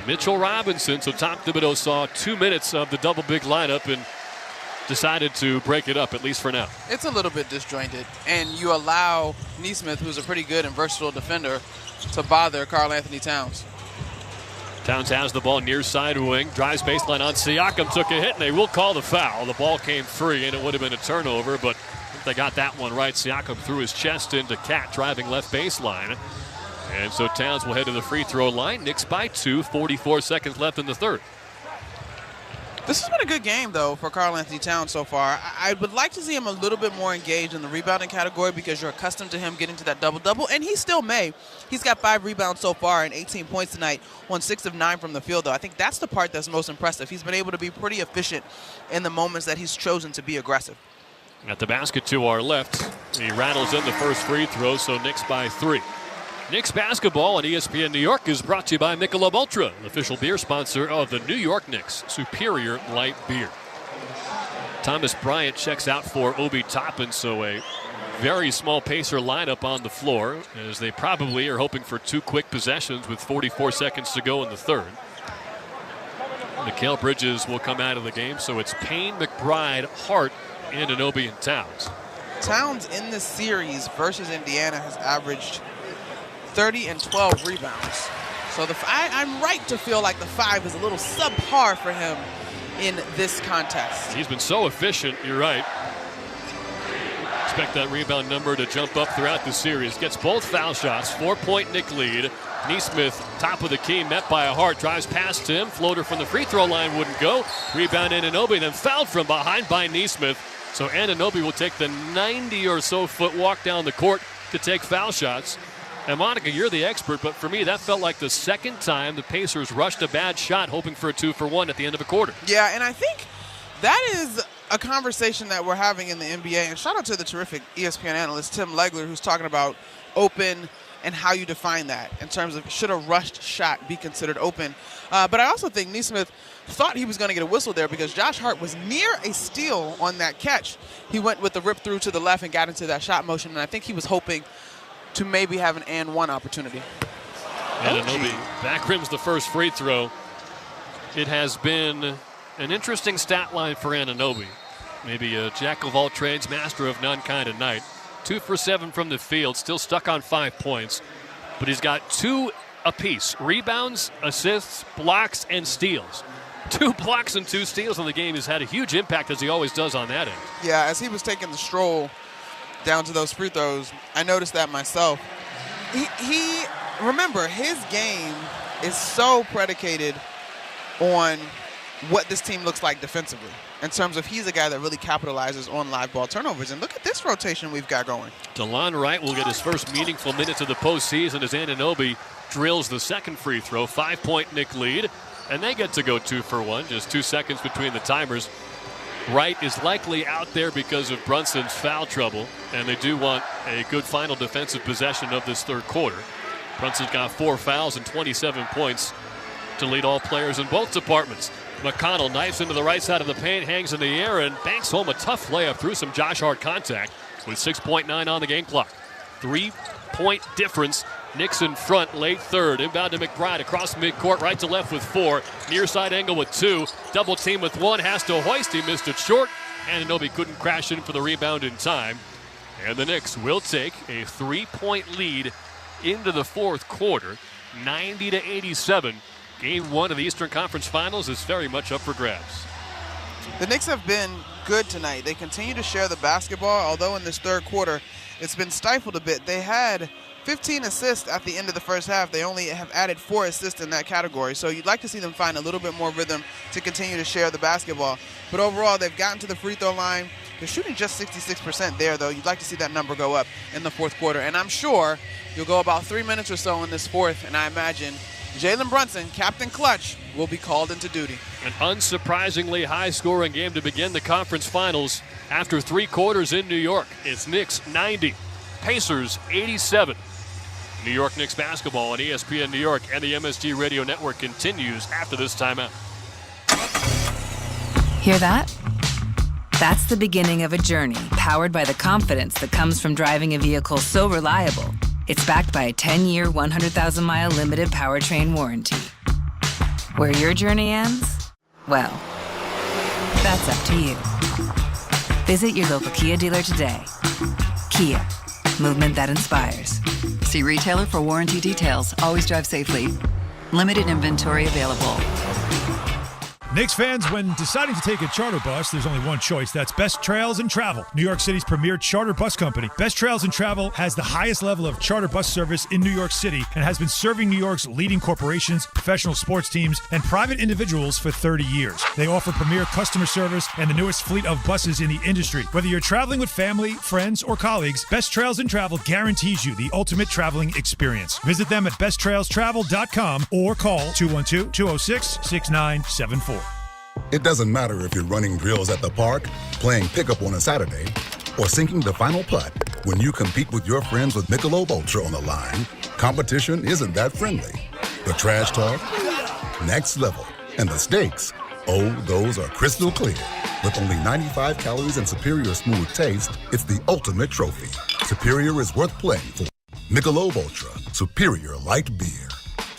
Mitchell Robinson. So Tom Thibodeau saw 2 minutes of the double big lineup and decided to break it up, at least for now. It's a little bit disjointed, and you allow Nesmith, who's a pretty good and versatile defender, to bother Karl-Anthony Towns. Towns has the ball near side wing, drives baseline on Siakam, took a hit, and they will call the foul. The ball came free, and it would have been a turnover, but they got that one right. Siakam threw his chest into Cat, driving left baseline. And so Towns will head to the free throw line. Knicks by 2, 44 seconds left in the third. This has been a good game, though, for Karl-Anthony Towns so far. I would like to see him a little bit more engaged in the rebounding category because you're accustomed to him getting to that double-double, and he still may. He's got 5 rebounds so far and 18 points tonight on 6 of 9 from the field, though. I think that's the part that's most impressive. He's been able to be pretty efficient in the moments that he's chosen to be aggressive. At the basket to our left, he rattles in the first free throw, so Knicks by 3. Knicks basketball on ESPN New York is brought to you by Michelob Ultra, official beer sponsor of the New York Knicks. Superior light beer. Thomas Bryant checks out for Obi Toppin, so a very small Pacer lineup on the floor, as they probably are hoping for 2 quick possessions with 44 seconds to go in the third. Mikal Bridges will come out of the game, so it's Payne, McBride, Hart, and Anunoby and Towns. Towns in this series versus Indiana has averaged 30 and 12 rebounds. So I'm right to feel like the 5 is a little subpar for him in this contest. He's been so efficient, you're right. Expect that rebound number to jump up throughout the series. Gets both foul shots, 4-point Knick lead. Nesmith, top of the key, met by a Hart, drives past him. Floater from the free throw line wouldn't go. Rebound Anunoby, then fouled from behind by Nesmith. So Anunoby will take the 90 or so foot walk down the court to take foul shots. And Monica, you're the expert, but for me, that felt like the second time the Pacers rushed a bad shot, hoping for a 2-for-1 at the end of a quarter. Yeah, and I think that is a conversation that we're having in the NBA. And shout out to the terrific ESPN analyst, Tim Legler, who's talking about open and how you define that in terms of should a rushed shot be considered open. But I also think Nesmith thought he was going to get a whistle there because Josh Hart was near a steal on that catch. He went with the rip through to the left and got into that shot motion, and I think he was hoping to maybe have an and one opportunity. Anunoby back rims the first free throw. It has been an interesting stat line for Anunoby. Maybe a jack of all trades, master of none kind of night. 2 for 7 from the field, still stuck on 5 points. But he's got 2 apiece. Rebounds, assists, blocks, and steals. 2 blocks and 2 steals in the game. Has had a huge impact, as he always does on that end. Yeah, as he was taking the stroll down to those free throws, I noticed that myself. He remember, his game is so predicated on what this team looks like defensively in terms of he's a guy that really capitalizes on live ball turnovers. And look at this rotation we've got going. DeLon Wright will get his first meaningful minutes of the postseason as Anunoby drills the second free throw. 5-point Knick lead, and they get to go 2 for 1. Just 2 seconds between the timers. Wright is likely out there because of Brunson's foul trouble, and they do want a good final defensive possession of this third quarter. Brunson's got 4 fouls and 27 points to lead all players in both departments. McConnell knifes into the right side of the paint, hangs in the air, and banks home a tough layup through some Josh Hart contact with 6.9 on the game clock. 3-point difference. Knicks in front, late third. Inbound to McBride across midcourt, right to left with 4. Near side angle with 2. Double team with 1. Has to hoist. He missed it short. Anunoby couldn't crash in for the rebound in time. And the Knicks will take a 3-point lead into the fourth quarter, 90-87. Game 1 of the Eastern Conference Finals is very much up for grabs. The Knicks have been good tonight. They continue to share the basketball, although in this third quarter it's been stifled a bit. They had 15 assists at the end of the first half. They only have added 4 assists in that category. So you'd like to see them find a little bit more rhythm to continue to share the basketball. But overall, they've gotten to the free throw line. They're shooting just 66% there, though. You'd like to see that number go up in the fourth quarter. And I'm sure you'll go about 3 minutes or so in this fourth, and I imagine Jalen Brunson, Captain Clutch, will be called into duty. An unsurprisingly high-scoring game to begin the conference finals after 3 quarters in New York. It's Knicks 90, Pacers 87. New York Knicks basketball on ESPN New York and the MSG Radio Network continues after this timeout. Hear that? That's the beginning of a journey powered by the confidence that comes from driving a vehicle so reliable. It's backed by a 10-year, 100,000-mile limited powertrain warranty. Where your journey ends? Well, that's up to you. Visit your local Kia dealer today. Kia, movement that inspires. See retailer for warranty details. Always drive safely. Limited inventory available. Knicks fans, when deciding to take a charter bus, there's only one choice. That's Best Trails and Travel, New York City's premier charter bus company. Best Trails and Travel has the highest level of charter bus service in New York City and has been serving New York's leading corporations, professional sports teams, and private individuals for 30 years. They offer premier customer service and the newest fleet of buses in the industry. Whether you're traveling with family, friends, or colleagues, Best Trails and Travel guarantees you the ultimate traveling experience. Visit them at besttrailstravel.com or call 212-206-6974. It doesn't matter if you're running drills at the park, playing pickup on a Saturday, or sinking the final putt. When you compete with your friends with Michelob Ultra on the line, competition isn't that friendly. The trash talk, next level, and the stakes, oh, those are crystal clear. With only 95 calories and superior smooth taste, it's the ultimate trophy. Superior is worth playing for. Michelob Ultra, superior light beer.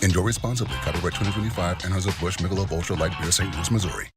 Enjoy responsibly. Copyright 2025, Anheuser-Busch Michelob Ultra Light Beer, St. Louis, Missouri.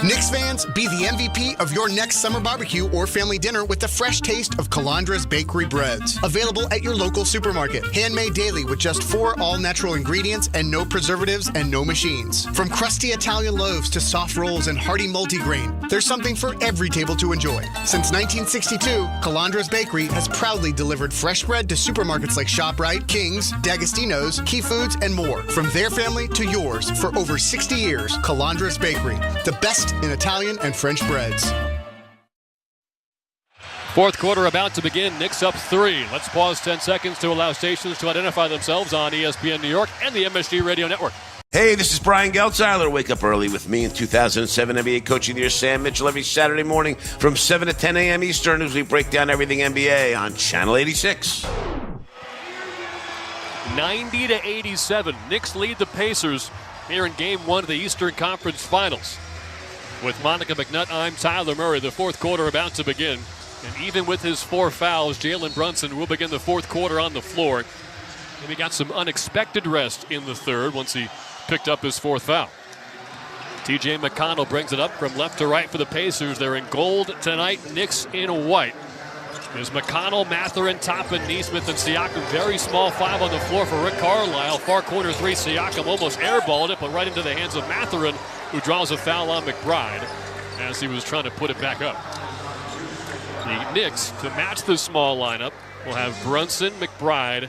Knicks fans, be the MVP of your next summer barbecue or family dinner with the fresh taste of Calandra's Bakery Breads. Available at your local supermarket. Handmade daily with just 4 all-natural ingredients and no preservatives and no machines. From crusty Italian loaves to soft rolls and hearty multigrain, there's something for every table to enjoy. Since 1962, Calandra's Bakery has proudly delivered fresh bread to supermarkets like ShopRite, King's, D'Agostino's, Key Foods, and more. From their family to yours for over 60 years, Calandra's Bakery, the best in Italian and French breads. Fourth quarter about to begin. Knicks up 3. Let's pause 10 seconds to allow stations to identify themselves on ESPN New York and the MSG Radio Network. Hey, this is Brian Geltzeiler. Wake up early with me in 2007 NBA Coach of the Year Sam Mitchell every Saturday morning from 7 to 10 a.m. Eastern as we break down everything NBA on Channel 86. 90-87. Knicks lead the Pacers here in Game 1 of the Eastern Conference Finals. With Monica McNutt, I'm Tyler Murray. The fourth quarter about to begin. And even with his 4 fouls, Jalen Brunson will begin the fourth quarter on the floor. And he got some unexpected rest in the third once he picked up his 4th foul. TJ McConnell brings it up from left to right for the Pacers. They're in gold tonight, Knicks in white. There's McConnell, Mathurin, Toppin, Nesmith, and Siakam. Very small 5 on the floor for Rick Carlisle. Far corner 3, Siakam almost airballed it, but right into the hands of Mathurin, who draws a foul on McBride as he was trying to put it back up. The Knicks, to match the small lineup, will have Brunson, McBride,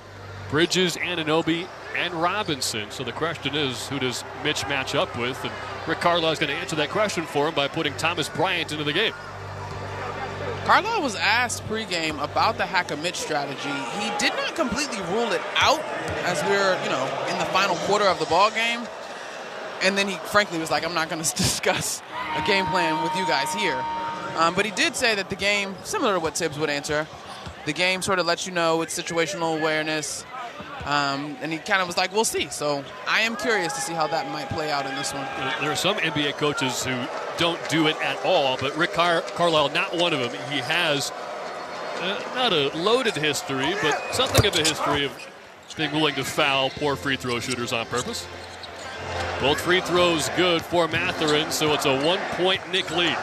Bridges, Anunoby, and Robinson. So the question is, who does Mitch match up with? And Rick Carlisle is going to answer that question for him by putting Thomas Bryant into the game. Carlisle was asked pregame about the hack-a-Mitch strategy. He did not completely rule it out as we're, in the final quarter of the ball game. And then he frankly was like, I'm not going to discuss a game plan with you guys here. But he did say that the game, similar to what Tibbs would answer, the game sort of lets you know it's situational awareness. And he kind of was like, we'll see. So I am curious to see how that might play out in this one. There are some NBA coaches who don't do it at all, but Rick Carlisle, not one of them. He has not a loaded history, but something of a history of being willing to foul poor free throw shooters on purpose. Both free throws good for Mathurin, so it's a 1-point Knick lead.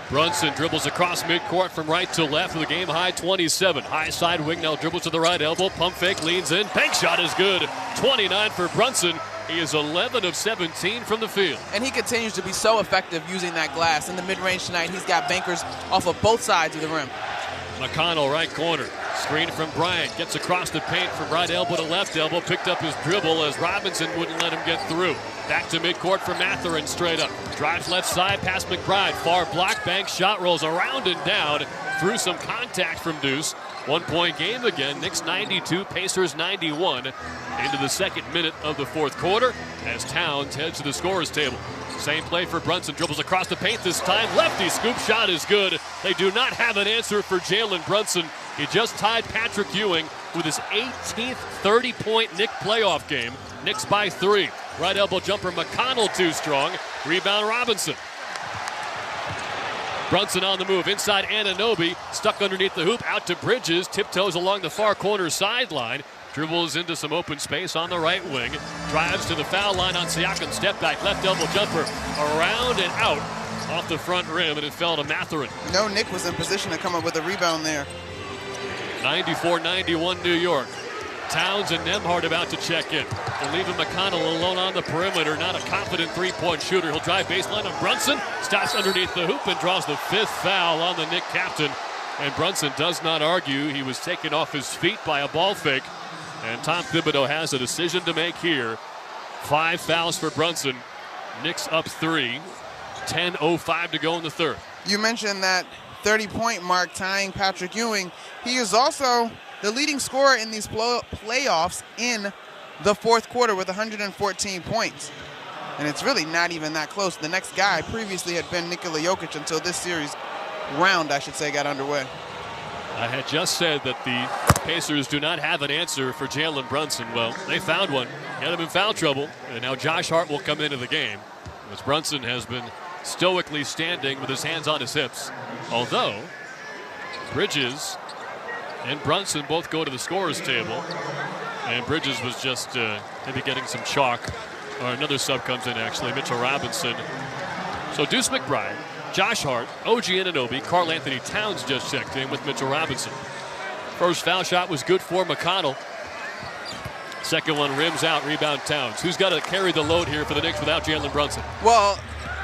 Brunson dribbles across midcourt from right to left with a game-high 27. High side wing now dribbles to the right elbow. Pump fake, leans in. Bank shot is good. 29 for Brunson. He is 11 of 17 from the field. And he continues to be so effective using that glass. In the mid-range tonight, he's got bankers off of both sides of the rim. McConnell, right corner. Screen from Bryant. Gets across the paint from right elbow to left elbow. Picked up his dribble as Robinson wouldn't let him get through. Back to midcourt for Mathurin, straight up. Drives left side past McBride. Far block, bank shot, rolls around and down. Through some contact from Deuce. 1-point game again. Knicks 92, Pacers 91. Into the second minute of the fourth quarter as Towns heads to the scorer's table. Same play for Brunson. Dribbles across the paint this time. Lefty scoop shot is good. They do not have an answer for Jalen Brunson. He just tied Patrick Ewing with his 18th 30-point Knick playoff game. Knicks by 3. Right elbow jumper, McConnell too strong. Rebound Robinson. Brunson on the move. Inside Anunoby. Stuck underneath the hoop. Out to Bridges. Tiptoes along the far corner sideline. Dribbles into some open space on the right wing. Drives to the foul line on Siakam. Step back. Left elbow jumper. Around and out. Off the front rim, and it fell to Mathurin. No, Nick was in position to come up with a rebound there. 94-91 New York. Towns and Nembhard about to check in. They're leaving McConnell alone on the perimeter. Not a confident three-point shooter. He'll drive baseline on Brunson. Stops underneath the hoop and draws the 5th foul on the Knick captain. And Brunson does not argue. He was taken off his feet by a ball fake. And Tom Thibodeau has a decision to make here. 5 fouls for Brunson. Knicks up 3. 10:05 to go in the third. You mentioned that 30-point mark tying Patrick Ewing. He is also the leading scorer in these playoffs in the fourth quarter with 114 points. And it's really not even that close. The next guy previously had been Nikola Jokic until this series round, I should say, got underway. I had just said that the Pacers do not have an answer for Jalen Brunson. Well, they found one. He had him in foul trouble. And now Josh Hart will come into the game, as Brunson has been stoically standing with his hands on his hips. Although Bridges and Brunson both go to the scorer's table. And Bridges was just maybe getting some chalk. Or another sub comes in, actually. Mitchell Robinson So Deuce McBride, Josh Hart, OG Anunoby, Karl Anthony Towns just checked in with Mitchell Robinson. First foul shot was good for McConnell. Second one rims out, rebound Towns. Who's got to carry the load here for the Knicks without Jalen Brunson? Well,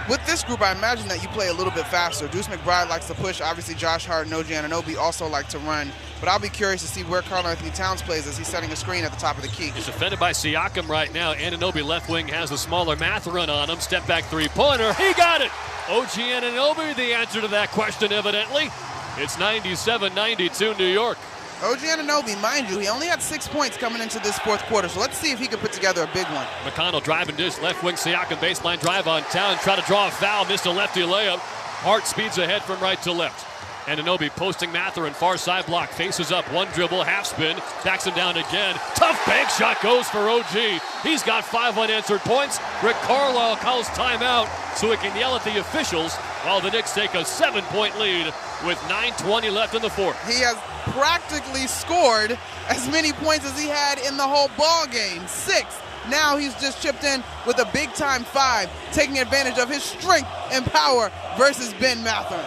with this group, I imagine that you play a little bit faster. Deuce McBride likes to push. Obviously, Josh Hart and OG Anunoby also like to run. But I'll be curious to see where Karl Anthony Towns plays as he's setting a screen at the top of the key. He's defended by Siakam right now. Anunoby left wing has the smaller Mathurin on him. Step back three-pointer. He got it! OG Anunoby, the answer to that question, evidently. It's 97-92 New York. OG Anunoby, mind you, he only had 6 points coming into this fourth quarter, so let's see if he can put together a big one. McConnell driving dish, left wing Siakam, baseline drive on Town, try to draw a foul, missed a lefty layup. Hart speeds ahead from right to left. Anunoby posting Mathurin, far side block, faces up, one dribble, half spin, backs him down again. Tough bank shot goes for OG. He's got 5 unanswered points. Rick Carlisle calls timeout so he can yell at the officials while the Knicks take a 7-point lead with 9:20 left in the fourth. He has practically scored as many points as he had in the whole ball game, 6. Now he's just chipped in with a big-time 5, taking advantage of his strength and power versus Ben Mathurin.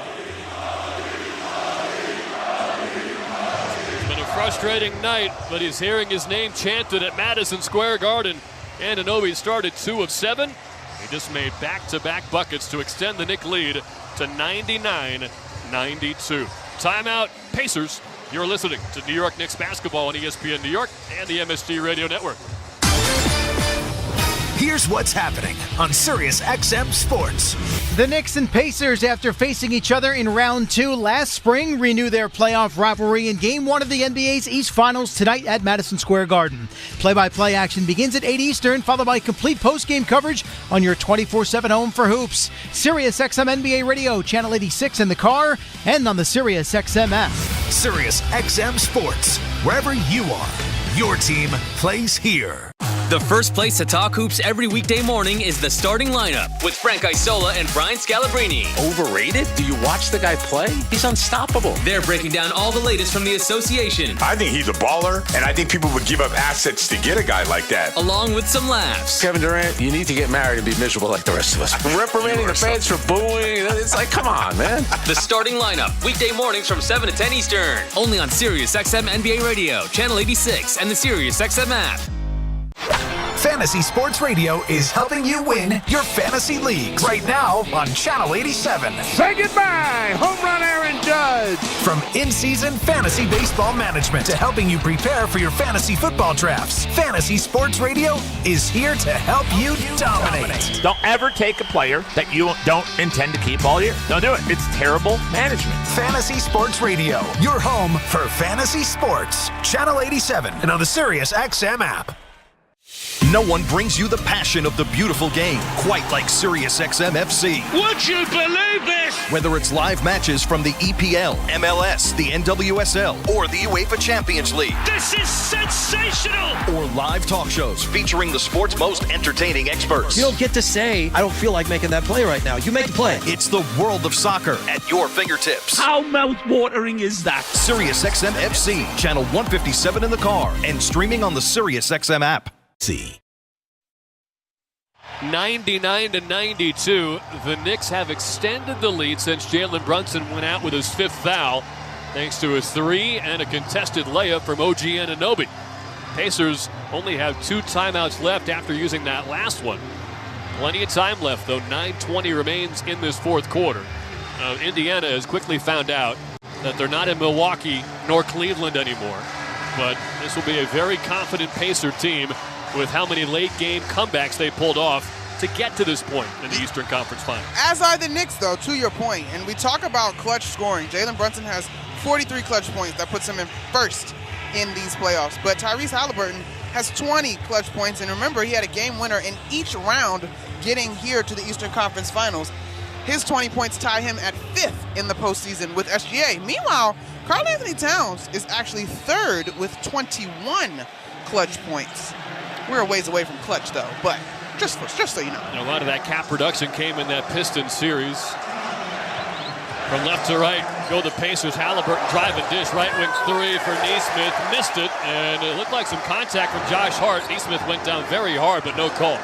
It's been a frustrating night, but he's hearing his name chanted at Madison Square Garden. Anunoby started 2 of 7. He just made back-to-back buckets to extend the Knicks lead to 99-92. Timeout, Pacers. You're listening to New York Knicks basketball on ESPN New York and the MSG Radio Network. Here's what's happening on Sirius XM Sports. The Knicks and Pacers, after facing each other in round 2 last spring, renew their playoff rivalry in Game 1 of the NBA's East Finals tonight at Madison Square Garden. Play-by-play action begins at 8 Eastern, followed by complete post-game coverage on your 24/7 home for hoops. Sirius XM NBA Radio, Channel 86 in the car, and on the Sirius XM app. Sirius XM Sports, wherever you are, your team plays here. The first place to talk hoops every weekday morning is the starting lineup with Frank Isola and Brian Scalabrine. Overrated? Do you watch the guy play? He's unstoppable. They're breaking down all the latest from the association. I think he's a baller, and I think people would give up assets to get a guy like that. Along with some laughs. Kevin Durant, you need to get married and be miserable like the rest of us. Reprimanding the fans for booing. It's like, come on, man. The starting lineup, weekday mornings from 7 to 10 Eastern. Only on Sirius XM NBA Radio, Channel 86, and the Sirius XM app. Fantasy Sports Radio is helping you win your fantasy leagues right now on Channel 87. Say goodbye, home run Aaron Judge. From in-season fantasy baseball management to helping you prepare for your fantasy football drafts, Fantasy Sports Radio is here to help you dominate. Don't ever take a player that you don't intend to keep all year. Don't do it. It's terrible management. Fantasy Sports Radio, your home for fantasy sports. Channel 87 and on the Sirius XM app. No one brings you the passion of the beautiful game quite like SiriusXM FC. Would you believe this? Whether it's live matches from the EPL, MLS, the NWSL, or the UEFA Champions League. This is sensational! Or live talk shows featuring the sport's most entertaining experts. You don't get to say, I don't feel like making that play right now. You make the play. It's the world of soccer at your fingertips. How mouth-watering is that? SiriusXM FC, channel 157 in the car, and streaming on the SiriusXM app. 99-92. The Knicks have extended the lead since Jalen Brunson went out with his 5th foul, thanks to a 3 and a contested layup from OG Anunoby. Pacers only have 2 timeouts left after using that last one. Plenty of time left, though. 9:20 remains in this fourth quarter. Indiana has quickly found out that they're not in Milwaukee nor Cleveland anymore, but this will be a very confident Pacer team with how many late-game comebacks they pulled off to get to this point in the Eastern Conference Final. As are the Knicks, though, to your point. And we talk about clutch scoring. Jalen Brunson has 43 clutch points. That puts him in first in these playoffs. But Tyrese Halliburton has 20 clutch points. And remember, he had a game winner in each round getting here to the Eastern Conference Finals. His 20 points tie him at 5th in the postseason with SGA. Meanwhile, Karl Anthony Towns is actually 3rd with 21 clutch points. We're a ways away from clutch, though, but just so you know. And a lot of that cap production came in that Pistons series. From left to right go the Pacers. Halliburton driving dish, right wing 3 for Nesmith. Missed it, and it looked like some contact from Josh Hart. Nesmith went down very hard, but no call.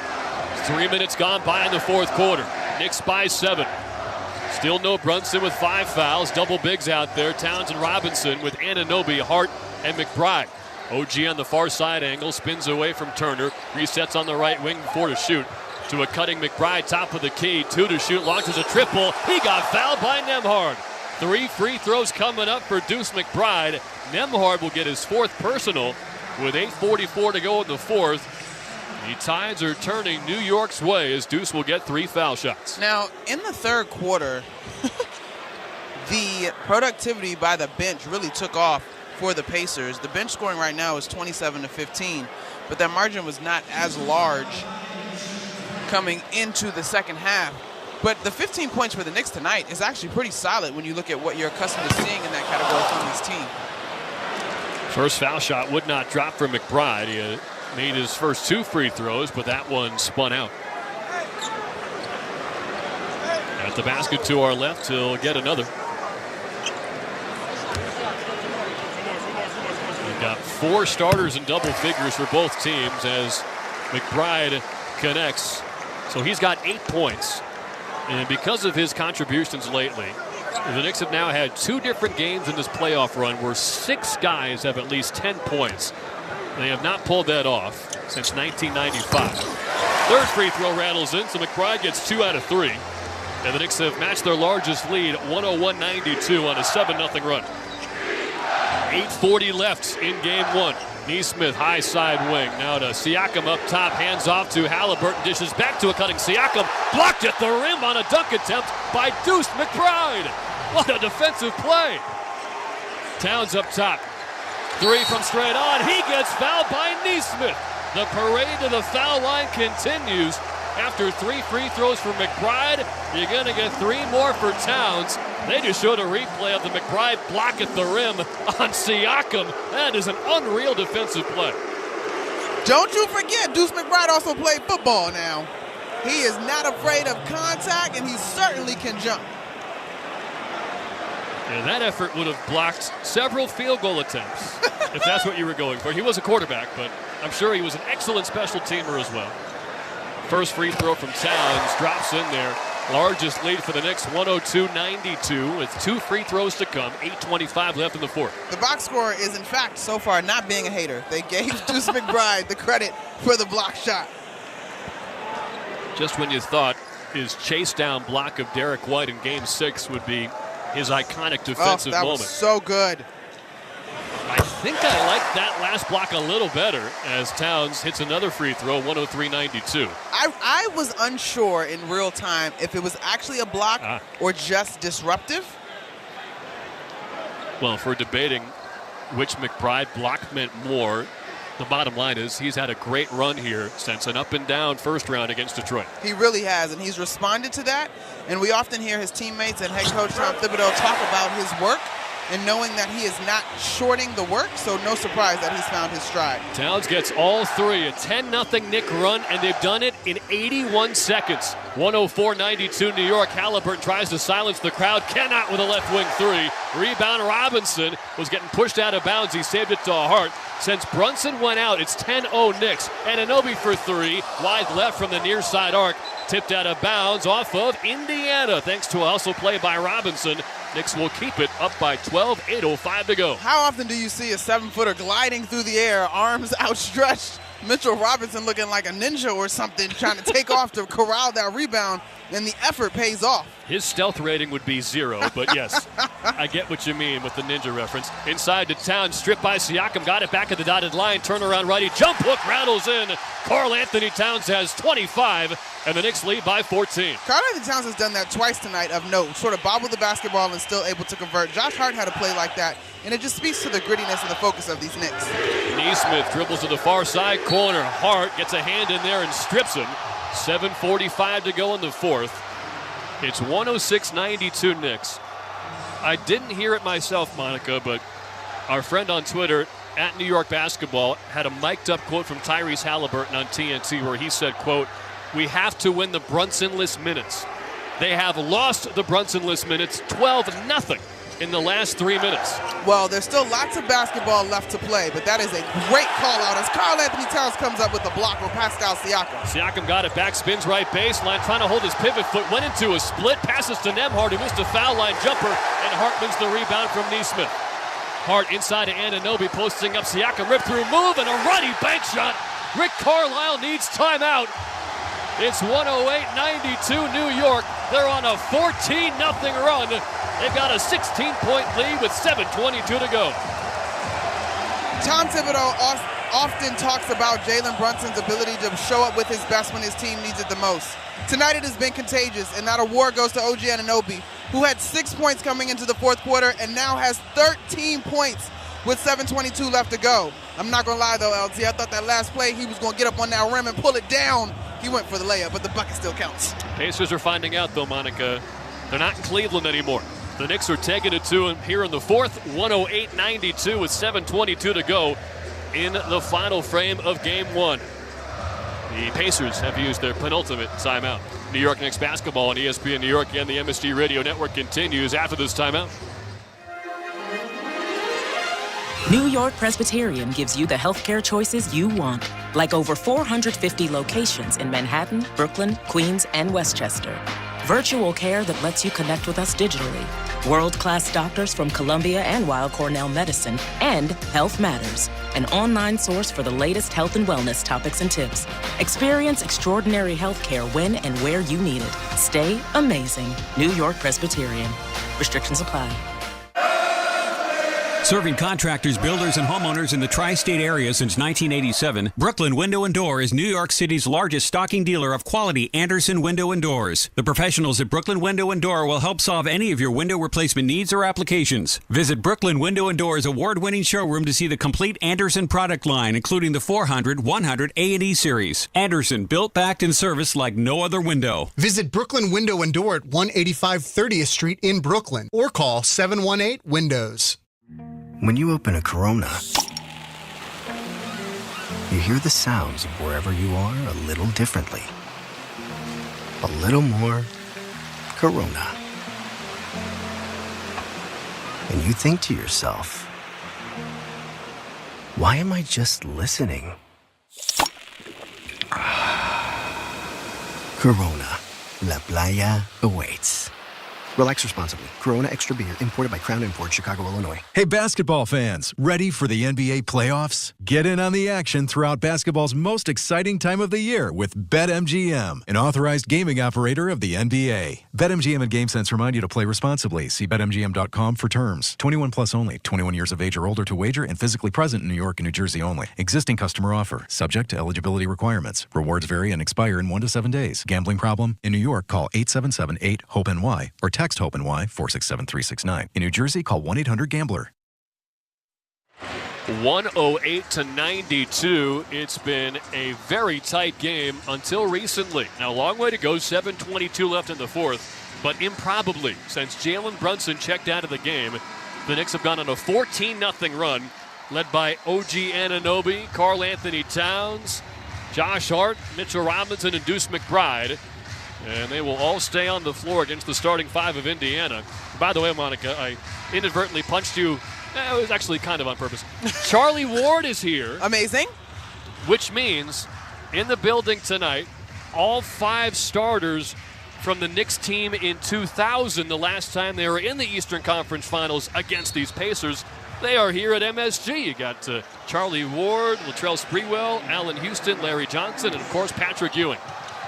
3 minutes gone by in the fourth quarter. Knicks by 7. Still no Brunson with 5 fouls. Double bigs out there. Towns and Robinson with Anunoby, Hart, and McBride. OG on the far side angle, spins away from Turner. Resets on the right wing before to shoot. To a cutting McBride, top of the key. 2 to shoot, launches a triple. He got fouled by Nembhard. 3 free throws coming up for Deuce McBride. Nembhard will get his 4th personal with 8:44 to go in the 4th. The tides are turning New York's way as Deuce will get 3 foul shots. Now, in the third quarter, the productivity by the bench really took off for the Pacers. The bench scoring right now is 27-15, but that margin was not as large coming into the second half. But the 15 points for the Knicks tonight is actually pretty solid when you look at what you're accustomed to seeing in that category from this team. First foul shot would not drop for McBride. He made his first 2 free throws, but that one spun out. At the basket to our left, he'll get another. We've got 4 starters in double figures for both teams as McBride connects. So he's got 8 points. And because of his contributions lately, the Knicks have now had 2 different games in this playoff run where 6 guys have at least 10 points. They have not pulled that off since 1995. Third free throw rattles in, so McBride gets 2 out of 3. And the Knicks have matched their largest lead, 101-92 on a 7-0 run. 8:40 left in game 1. Nesmith, high side wing. Now to Siakam up top, hands off to Halliburton, dishes back to a cutting Siakam. Blocked at the rim on a dunk attempt by Deuce McBride. What a defensive play. Towns up top. 3 from straight on. He gets fouled by Nesmith. The parade to the foul line continues. After 3 free throws for McBride, you're going to get 3 more for Towns. They just showed a replay of the McBride block at the rim on Siakam. That is an unreal defensive play. Don't you forget, Deuce McBride also played football now. He is not afraid of contact, and he certainly can jump. And that effort would have blocked several field goal attempts, if that's what you were going for. He was a quarterback, but I'm sure he was an excellent special teamer as well. First free throw from Towns drops in there. Largest lead for the Knicks, 102-92, with 2 free throws to come. 8:25 left in the 4th. The box score is, in fact, so far not being a hater. They gave Deuce McBride the credit for the block shot. Just when you thought his chase down block of Derek White in Game 6 would be his iconic defensive that moment. Was so good. I think I like that last block a little better as Towns hits another free throw, 103-92. I was unsure in real time if it was actually a block or just disruptive. Well, if we're debating which McBride block meant more, the bottom line is he's had a great run here since an up-and-down first round against Detroit. He really has, and he's responded to that. And we often hear his teammates and head coach Tom Thibodeau talk about his work and knowing that he is not shorting the work, so no surprise that he's found his stride. Towns gets all 3, a 10-0 Knick run, and they've done it in 81 seconds. 104-92 New York. Halliburton tries to silence the crowd, cannot with a left wing 3. Rebound Robinson was getting pushed out of bounds. He saved it to Hart. Since Brunson went out, it's 10-0 Knicks. Anunoby for 3, wide left from the near side arc. Tipped out of bounds off of Indiana, thanks to a hustle play by Robinson. Knicks will keep it up by 12, 8:05 to go. How often do you see a 7-footer gliding through the air, arms outstretched, Mitchell Robinson looking like a ninja or something, trying to take off to corral that rebound, and the effort pays off. His stealth rating would be 0, but yes, I get what you mean with the ninja reference. Inside to Towns, stripped by Siakam, got it back at the dotted line, turnaround righty, jump hook rattles in. Karl Anthony Towns has 25, and the Knicks lead by 14. Karl Anthony Towns has done that twice tonight of note, sort of bobbled the basketball and still able to convert. Josh Hart had a play like that, and it just speaks to the grittiness and the focus of these Knicks. Nesmith dribbles to the far side corner. Hart gets a hand in there and strips him. 7:45 to go in the 4th. It's 106-92 Knicks. I didn't hear it myself, Monica, but our friend on Twitter, at New York Basketball, had a mic'd up quote from Tyrese Halliburton on TNT where he said, quote, "We have to win the Brunson-less minutes." They have lost the Brunson-less minutes 12-0. in the last 3 minutes. Well, there's still lots of basketball left to play, but that is a great call out as Karl Anthony Towns comes up with a block for Pascal Siakam. Siakam got it back, spins right baseline, trying to hold his pivot foot, went into a split, passes to Nembhard, who missed a foul line jumper, and Hart wins the rebound from Nesmith. Hart inside to Anunoby, posting up Siakam, rip through move, and a running bank shot. Rick Carlisle needs timeout. It's 108-92 New York. They're on a 14-0 run. They've got a 16-point lead with 7:22 to go. Tom Thibodeau often talks about Jalen Brunson's ability to show up with his best when his team needs it the most. Tonight it has been contagious, and that award goes to OG Anunoby, who had 6 points coming into the fourth quarter and now has 13 points with 7:22 left to go. I'm not going to lie, though, LT. I thought that last play he was going to get up on that rim and pull it down. He went for the layup, but the bucket still counts. Pacers are finding out, though, Monica. They're not in Cleveland anymore. The Knicks are taking it to him here in the fourth, 108-92 with 7:22 to go in the final frame of Game 1. The Pacers have used their penultimate timeout. New York Knicks basketball on ESPN New York and the MSG Radio Network continues after this timeout. New York Presbyterian gives you the healthcare choices you want, like over 450 locations in Manhattan, Brooklyn, Queens, and Westchester. Virtual care that lets you connect with us digitally. World-class doctors from Columbia and Weill Cornell Medicine, and Health Matters, an online source for the latest health and wellness topics and tips. Experience extraordinary healthcare when and where you need it. Stay amazing. New York Presbyterian. Restrictions apply. Serving contractors, builders, and homeowners in the tri-state area since 1987, Brooklyn Window & Door is New York City's largest stocking dealer of quality Andersen window and doors. The professionals at Brooklyn Window & Door will help solve any of your window replacement needs or applications. Visit Brooklyn Window & Door's award-winning showroom to see the complete Andersen product line, including the 400, 100, A&E series. Andersen, built, backed, and serviced like no other window. Visit Brooklyn Window & Door at 185 30th Street in Brooklyn or call 718-WINDOWS. When you open a Corona, you hear the sounds of wherever you are a little differently. A little more Corona. And you think to yourself, why am I just listening? Corona, La Playa awaits. Relax responsibly. Corona Extra Beer, imported by Crown Imports, Chicago, Illinois. Hey, basketball fans, ready for the NBA playoffs? Get in on the action throughout basketball's most exciting time of the year with BetMGM, an authorized gaming operator of the NBA. BetMGM and GameSense remind you to play responsibly. See BetMGM.com for terms. 21 plus only. 21 years of age or older to wager and physically present in New York and New Jersey only. Existing customer offer. Subject to eligibility requirements. Rewards vary and expire in 1 to 7 days. Gambling problem? In New York, call 877-8-HOPE-NY or text HOPE-NY 467-369. In New Jersey, call 1-800-GAMBLER. 108-92. It's been a very tight game until recently. Now, a long way to go. 7:22 left in the fourth. But improbably, since Jalen Brunson checked out of the game, the Knicks have gone on a 14-0 run, led by OG Anunoby, Karl Anthony Towns, Josh Hart, Mitchell Robinson, and Deuce McBride. And they will all stay on the floor against the starting five of Indiana. By the way, Monica, I inadvertently punched you. It was actually kind of on purpose. Charlie Ward is here. Amazing. Which means in the building tonight, all 5 starters from the Knicks team in 2000, the last time they were in the Eastern Conference Finals against these Pacers. They are here at MSG. You got Charlie Ward, Latrell Sprewell, Allen Houston, Larry Johnson, and of course Patrick Ewing.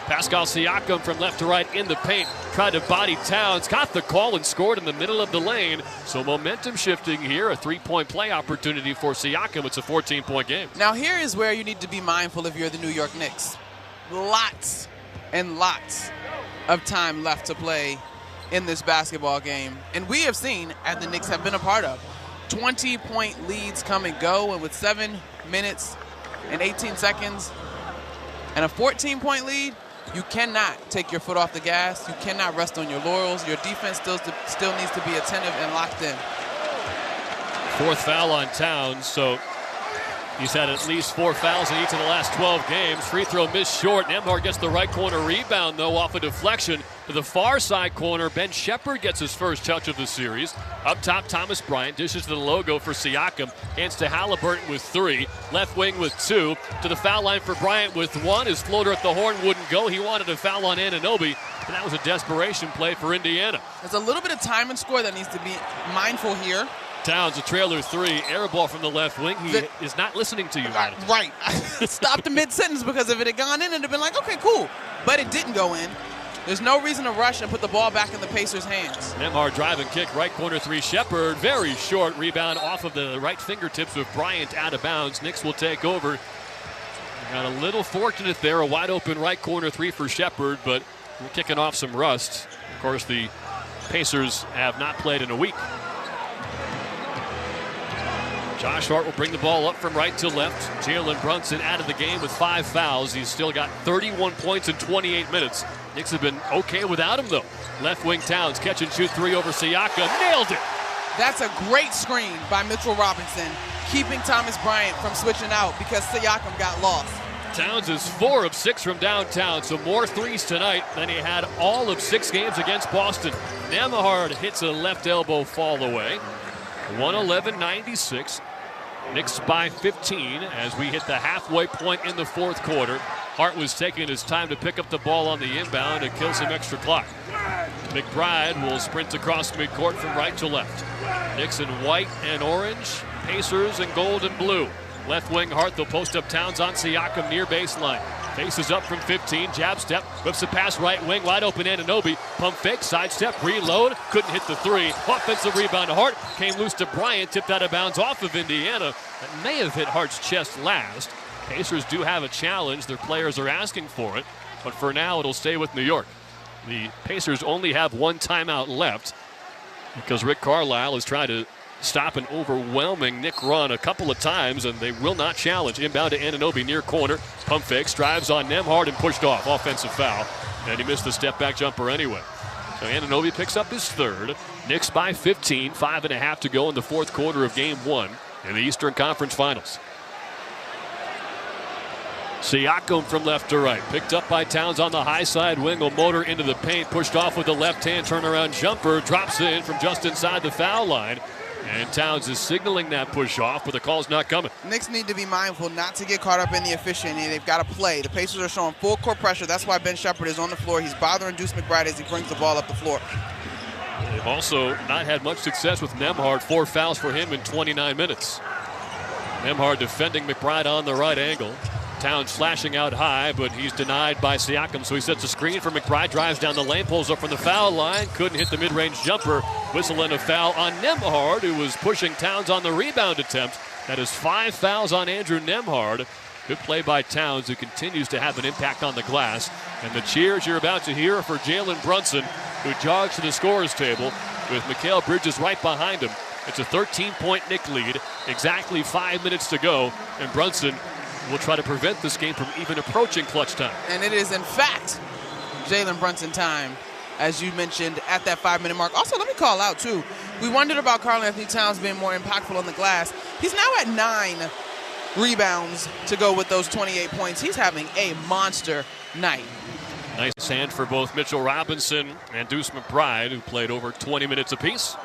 Pascal Siakam from left to right in the paint, tried to body Towns, got the call and scored in the middle of the lane. So momentum shifting here, a 3-point play opportunity for Siakam. It's a 14-point game. Now here is where you need to be mindful if you're the New York Knicks. Lots and lots of time left to play in this basketball game. And we have seen, as the Knicks have been a part of, 20-point leads come and go, and with 7 minutes and 18 seconds and a 14-point lead, you cannot take your foot off the gas. You cannot rest on your laurels. Your defense still needs to be attentive and locked in. 4th foul on Towns, so he's had at least 4 fouls in each of the last 12 games. Free throw missed short. Nembhard gets the right corner rebound, though, off a deflection. To the far side corner, Ben Shepherd gets his first touch of the series. Up top, Thomas Bryant dishes to the logo for Siakam. Hands to Halliburton with 3. Left wing with 2. To the foul line for Bryant with 1. His floater at the horn wouldn't go. He wanted a foul on Anunoby, but that was a desperation play for Indiana. There's a little bit of time and score that needs to be mindful here. Towns, a trailer 3. Air ball from the left wing. He is not listening to you. Right. Stopped the mid-sentence because if it had gone in, it would have been like, okay, cool. But it didn't go in. There's no reason to rush and put the ball back in the Pacers' hands. Nembhard drive and kick, right corner 3. Shepherd, very short rebound off of the right fingertips of Bryant out of bounds. Knicks will take over. Got a little fortunate there, a wide open right corner 3 for Shepherd, but we're kicking off some rust. Of course, the Pacers have not played in a week. Josh Hart will bring the ball up from right to left. Jalen Brunson out of the game with 5 fouls. He's still got 31 points in 28 minutes. Knicks have been okay without him, though. Left wing Towns, catch and shoot 3 over Siakam. Nailed it! That's a great screen by Mitchell Robinson, keeping Thomas Bryant from switching out because Siakam got lost. Towns is 4 of 6 from downtown, so more threes tonight than he had all of 6 games against Boston. Nembhard hits a left elbow fall away. 111-96. Knicks by 15 as we hit the halfway point in the fourth quarter. Hart was taking his time to pick up the ball on the inbound and kill some extra clock. McBride will sprint across midcourt from right to left. Knicks in white and orange, Pacers in gold and blue. Left wing Hart, they'll post up Towns on Siakam near baseline. Faces up from 15, jab step, whips a pass right wing, wide open Anunoby. Pump fake, sidestep, reload, couldn't hit the 3. Offensive rebound to Hart, came loose to Bryant, tipped out of bounds off of Indiana. That may have hit Hart's chest last. Pacers do have a challenge, their players are asking for it, but for now it'll stay with New York. The Pacers only have 1 timeout left because Rick Carlisle is trying to stop an overwhelming Knick run a couple of times, and they will not challenge. Inbound to Anunoby near corner. Pump fakes, drives on Nembhard and pushed off. Offensive foul, and he missed the step-back jumper anyway. So Anunoby picks up his 3rd. Knicks by 15, 5.5 to go in the fourth quarter of Game 1 in the Eastern Conference Finals. Siakam from left to right. Picked up by Towns on the high side wing. Will motor into the paint. Pushed off with the left hand turnaround jumper. Drops in from just inside the foul line. And Towns is signaling that push off, but the call's not coming. Knicks need to be mindful not to get caught up in the efficiency. They've got to play. The Pacers are showing full court pressure. That's why Ben Shepherd is on the floor. He's bothering Deuce McBride as he brings the ball up the floor. They've also not had much success with Nembhard. 4 fouls for him in 29 minutes. Nembhard defending McBride on the right angle. Towns flashing out high, but he's denied by Siakam, so he sets a screen for McBride, drives down the lane, pulls up from the foul line, couldn't hit the mid-range jumper. Whistle and a foul on Nembhard, who was pushing Towns on the rebound attempt. That is 5 fouls on Andrew Nembhard. Good play by Towns, who continues to have an impact on the glass. And the cheers you're about to hear are for Jalen Brunson, who jogs to the scorer's table with Mikal Bridges right behind him. It's a 13-point Knick lead, exactly 5 minutes to go, and Brunson will try to prevent this game from even approaching clutch time. And it is, in fact, Jalen Brunson time, as you mentioned, at that 5-minute mark. Also, let me call out, too. We wondered about Karl-Anthony Towns being more impactful on the glass. He's now at 9 rebounds to go with those 28 points. He's having a monster night. Nice hand for both Mitchell Robinson and Deuce McBride, who played over 20 minutes apiece.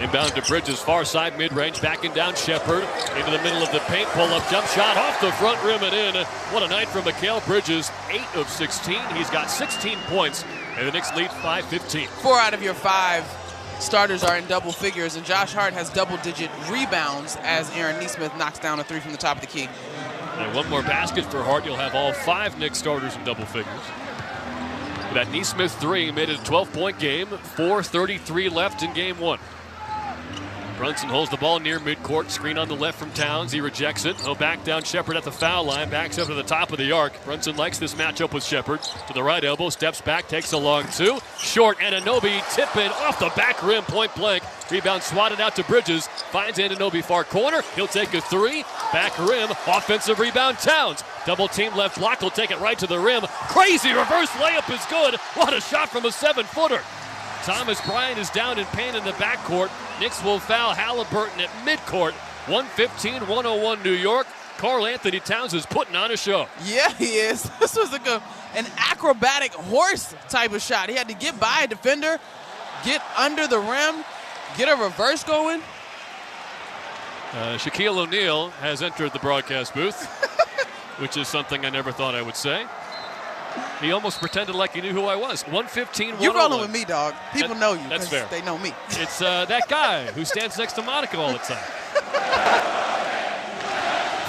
Inbound to Bridges, far side, mid-range, backing down Shepherd into the middle of the paint, pull-up jump shot off the front rim and in. What a night from Mikal Bridges, 8 of 16. He's got 16 points, and the Knicks lead 5-15. 4 out of your 5 starters are in double figures, and Josh Hart has double-digit rebounds as Aaron Nesmith knocks down a 3 from the top of the key. And 1 more basket for Hart. You'll have all 5 Knicks starters in double figures. That Nesmith 3 made it a 12-point game, 4:33 left in Game 1. Brunson holds the ball near midcourt. Screen on the left from Towns. He rejects it. He'll back down Shepherd at the foul line. Backs up to the top of the arc. Brunson likes this matchup with Shepherd. To the right elbow. Steps back. Takes a long 2. Short. Anunoby tipping off the back rim. Point blank. Rebound swatted out to Bridges. Finds Anunoby far corner. He'll take a 3. Back rim. Offensive rebound. Towns. Double team left block. He'll take it right to the rim. Crazy reverse layup is good. What a shot from a 7-footer. Thomas Bryant is down in pain in the backcourt. Knicks will foul Halliburton at midcourt. 115-101 New York. Karl-Anthony Towns is putting on a show. Yeah, he is. This was a an acrobatic horse type of shot. He had to get by a defender, get under the rim, get a reverse going. Shaquille O'Neal has entered the broadcast booth, which is something I never thought I would say. He almost pretended like he knew who I was. 115-101. You're rolling with me, dog. People know you. That's fair. They know me. It's that guy who stands next to Monica all the time.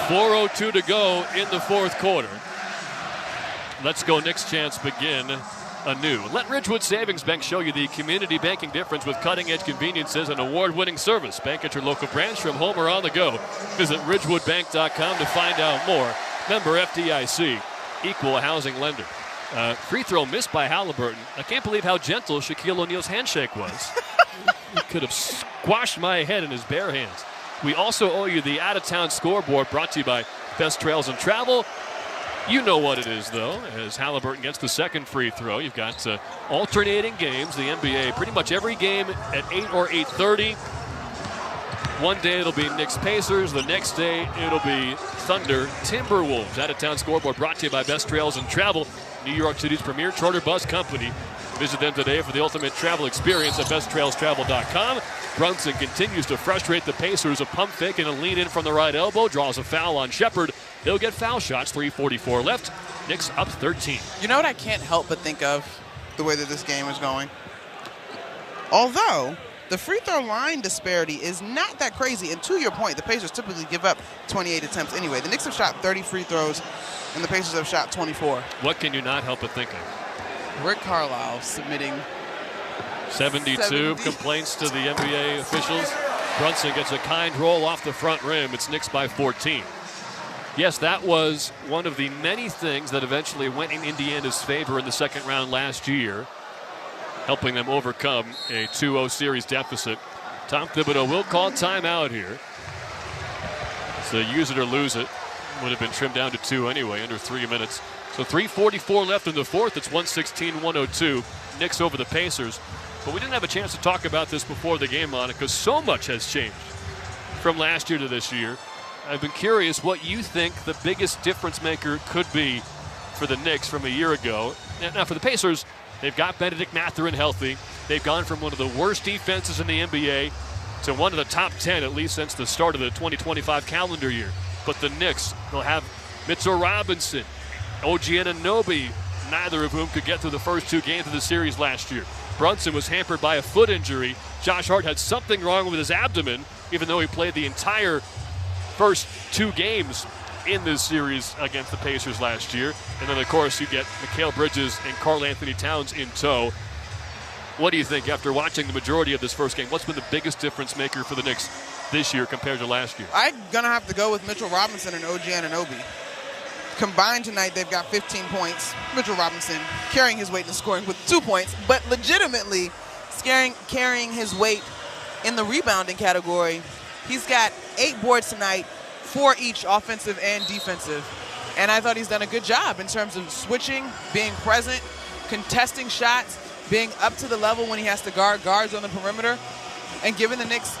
4:02 to go in the fourth quarter. Let's go Knicks chance begin anew. Let Ridgewood Savings Bank show you the community banking difference with cutting-edge conveniences and award-winning service. Bank at your local branch from home or on the go. Visit ridgewoodbank.com to find out more. Member FDIC, equal housing lender. Free throw missed by Halliburton. I can't believe how gentle Shaquille O'Neal's handshake was. He could have squashed my head in his bare hands. We also owe you the out-of-town scoreboard brought to you by Best Trails and Travel. You know what it is, though, as Halliburton gets the second free throw. You've got alternating games, the NBA, pretty much every game at 8 or 8:30. One day it'll be Knicks Pacers. The next day it'll be Thunder Timberwolves. Out-of-town scoreboard brought to you by Best Trails and Travel, New York City's premier charter bus company. Visit them today for the ultimate travel experience at besttrailstravel.com. Brunson continues to frustrate the Pacers. A pump fake and a lean in from the right elbow. Draws a foul on Shepard. He'll get foul shots. 3:44 left. Knicks up 13. You know what I can't help but think of the way that this game is going? Although the free throw line disparity is not that crazy. And to your point, the Pacers typically give up 28 attempts anyway. The Knicks have shot 30 free throws, and the Pacers have shot 24. What can you not help but think of? Rick Carlisle submitting 72 complaints to the NBA officials. Brunson gets a kind roll off the front rim. It's Knicks by 14. Yes, that was one of the many things that eventually went in Indiana's favor in the second round last year, helping them overcome a 2-0 series deficit. Tom Thibodeau will call timeout here. So use it or lose it. Would have been trimmed down to 2 anyway, under 3 minutes. So 3:44 left in the fourth. It's 116-102. Knicks over the Pacers. But we didn't have a chance to talk about this before the game, Monica. So much has changed from last year to this year. I've been curious what you think the biggest difference maker could be for the Knicks from a year ago. Now for the Pacers, they've got Benedict Mathurin healthy. They've gone from one of the worst defenses in the NBA to one of the top 10, at least since the start of the 2025 calendar year. But the Knicks, they'll have Mitchell Robinson, OG Anunoby, neither of whom could get through the first 2 games of the series last year. Brunson was hampered by a foot injury. Josh Hart had something wrong with his abdomen, even though he played the entire first 2 games in this series against the Pacers last year. And then, of course, you get Mikal Bridges and Karl Anthony Towns in tow. What do you think after watching the majority of this first game? What's been the biggest difference maker for the Knicks this year compared to last year? I'm going to have to go with Mitchell Robinson and OG Anunoby. Combined tonight, they've got 15 points. Mitchell Robinson carrying his weight in scoring with 2 points, but legitimately carrying his weight in the rebounding category. He's got 8 boards tonight, 4 each offensive and defensive. And I thought he's done a good job in terms of switching, being present, contesting shots, being up to the level when he has to guard guards on the perimeter, and giving the Knicks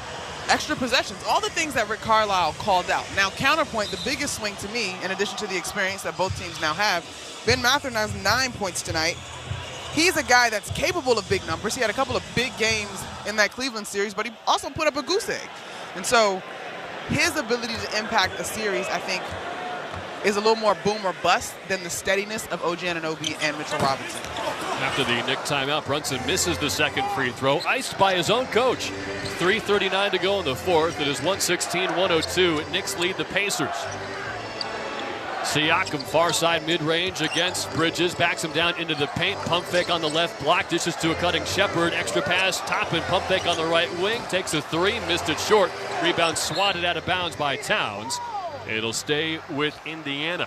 extra possessions. All the things that Rick Carlisle called out. Now, counterpoint, the biggest swing to me, in addition to the experience that both teams now have, Ben Mathurin has 9 points tonight. He's a guy that's capable of big numbers. He had a couple of big games in that Cleveland series, but he also put up a goose egg. And so his ability to impact a series, I think, is a little more boom or bust than the steadiness of OG Anunoby and Mitchell Robinson. After the Knicks timeout, Brunson misses the second free throw, iced by his own coach. 3:39 to go in the fourth. It is 116-102. Knicks lead the Pacers. Siakam, far side mid-range against Bridges, backs him down into the paint. Pump fake on the left block, dishes to a cutting Shepard. Extra pass, top and pump fake on the right wing. Takes a 3, missed it short. Rebound swatted out of bounds by Towns. It'll stay with Indiana.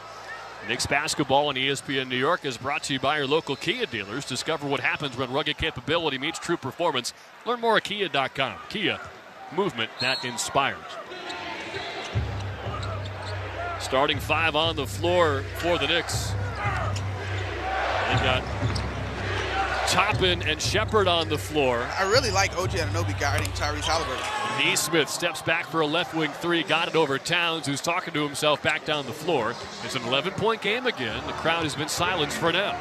Knicks basketball on ESPN New York is brought to you by your local Kia dealers. Discover what happens when rugged capability meets true performance. Learn more at Kia.com. Kia, movement that inspires. Starting 5 on the floor for the Knicks. They've got Toppin and Shepard on the floor. I really like OG Anunoby guarding Tyrese Halliburton. Nesmith steps back for a left wing three, got it over Towns, who's talking to himself back down the floor. It's an 11-point game again. The crowd has been silenced for now.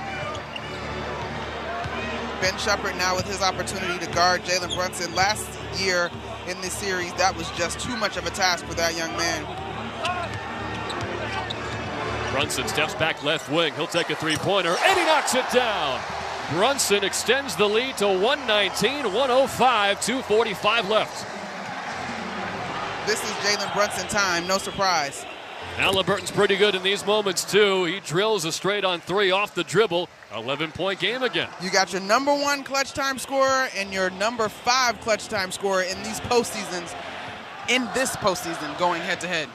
Ben Shepard now with his opportunity to guard Jalen Brunson. Last year in this series, that was just too much of a task for that young man. Brunson steps back left wing. He'll take a three-pointer, and he knocks it down. Brunson extends the lead to 119-105, 2:45 left. This is Jalen Brunson time, no surprise. Halliburton's pretty good in these moments, too. He drills a straight-on three off the dribble. 11-point game again. You got your number 1 clutch time scorer and your number 5 clutch time scorer in these postseasons, in this postseason, going head-to-head.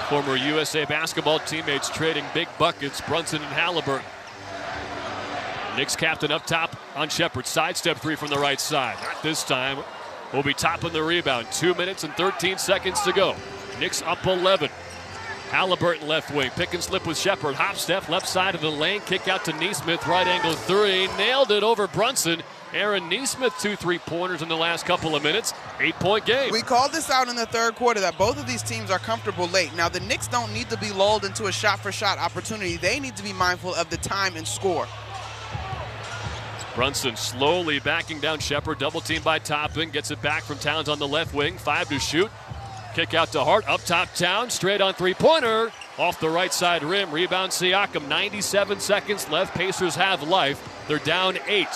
Former USA basketball teammates trading big buckets, Brunson and Halliburton. Knicks captain up top on Shepard. Sidestep three from the right side. Not this time. Will be topping the rebound. 2 minutes and 13 seconds to go. Knicks up 11. Halliburton left wing. Pick and slip with Shepard. Hop step left side of the lane. Kick out to Nesmith. Right angle three. Nailed it over Brunson. Aaron Nesmith 2 3-pointers in the last couple of minutes. 8-point game. We called this out in the third quarter that both of these teams are comfortable late. Now the Knicks don't need to be lulled into a shot-for-shot opportunity. They need to be mindful of the time and score. Brunson slowly backing down Shepard. Double team by Toppin. Gets it back from Towns on the left wing. 5 to shoot. Kick out to Hart. Up top Towns. Straight on three-pointer. Off the right side rim. Rebound Siakam. 97 seconds left. Pacers have life. They're down 8.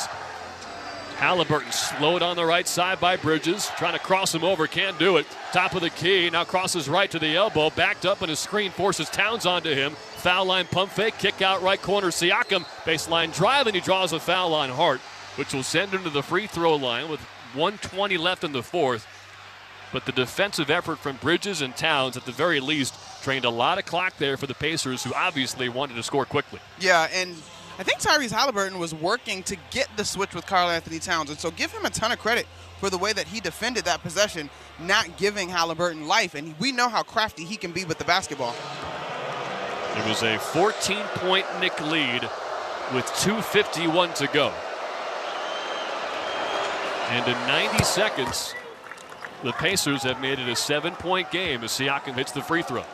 Halliburton slowed on the right side by Bridges. Trying to cross him over. Can't do it. Top of the key. Now crosses right to the elbow. Backed up and a screen forces Towns onto him. Foul line pump fake. Kick out right corner. Siakam. Baseline drive, and he draws a foul on Hart, which will send him to the free throw line with 1:20 left in the fourth. But the defensive effort from Bridges and Towns, at the very least, drained a lot of clock there for the Pacers, who obviously wanted to score quickly. Yeah, and I think Tyrese Halliburton was working to get the switch with Karl-Anthony Towns, and so give him a ton of credit for the way that he defended that possession, not giving Halliburton life, and we know how crafty he can be with the basketball. It was a 14-point Knick lead with 2:51 to go. And in 90 seconds, the Pacers have made it a 7-point game as Siakam hits the free throw.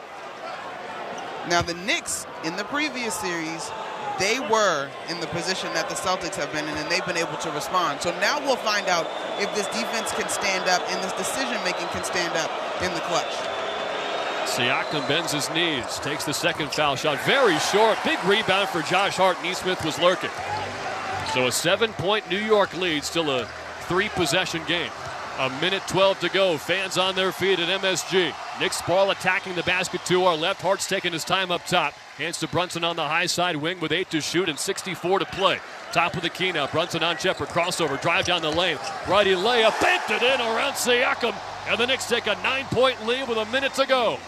Now the Knicks, in the previous series, they were in the position that the Celtics have been in, and they've been able to respond. So now we'll find out if this defense can stand up and this decision-making can stand up in the clutch. Siakam bends his knees, takes the second foul shot. Very short. Big rebound for Josh Hart. Nesmith was lurking. So a 7-point New York lead, still a 3-possession game. 1:12 to go. Fans on their feet at MSG. Knicks ball attacking the basket to our left. Hart's taking his time up top. Hands to Brunson on the high side wing with 8 to shoot and 64 to play. Top of the key now. Brunson on Shepard. Crossover. Drive down the lane. Righty layup. Banked it in around Siakam. And the Knicks take a 9-point lead with a minute to go.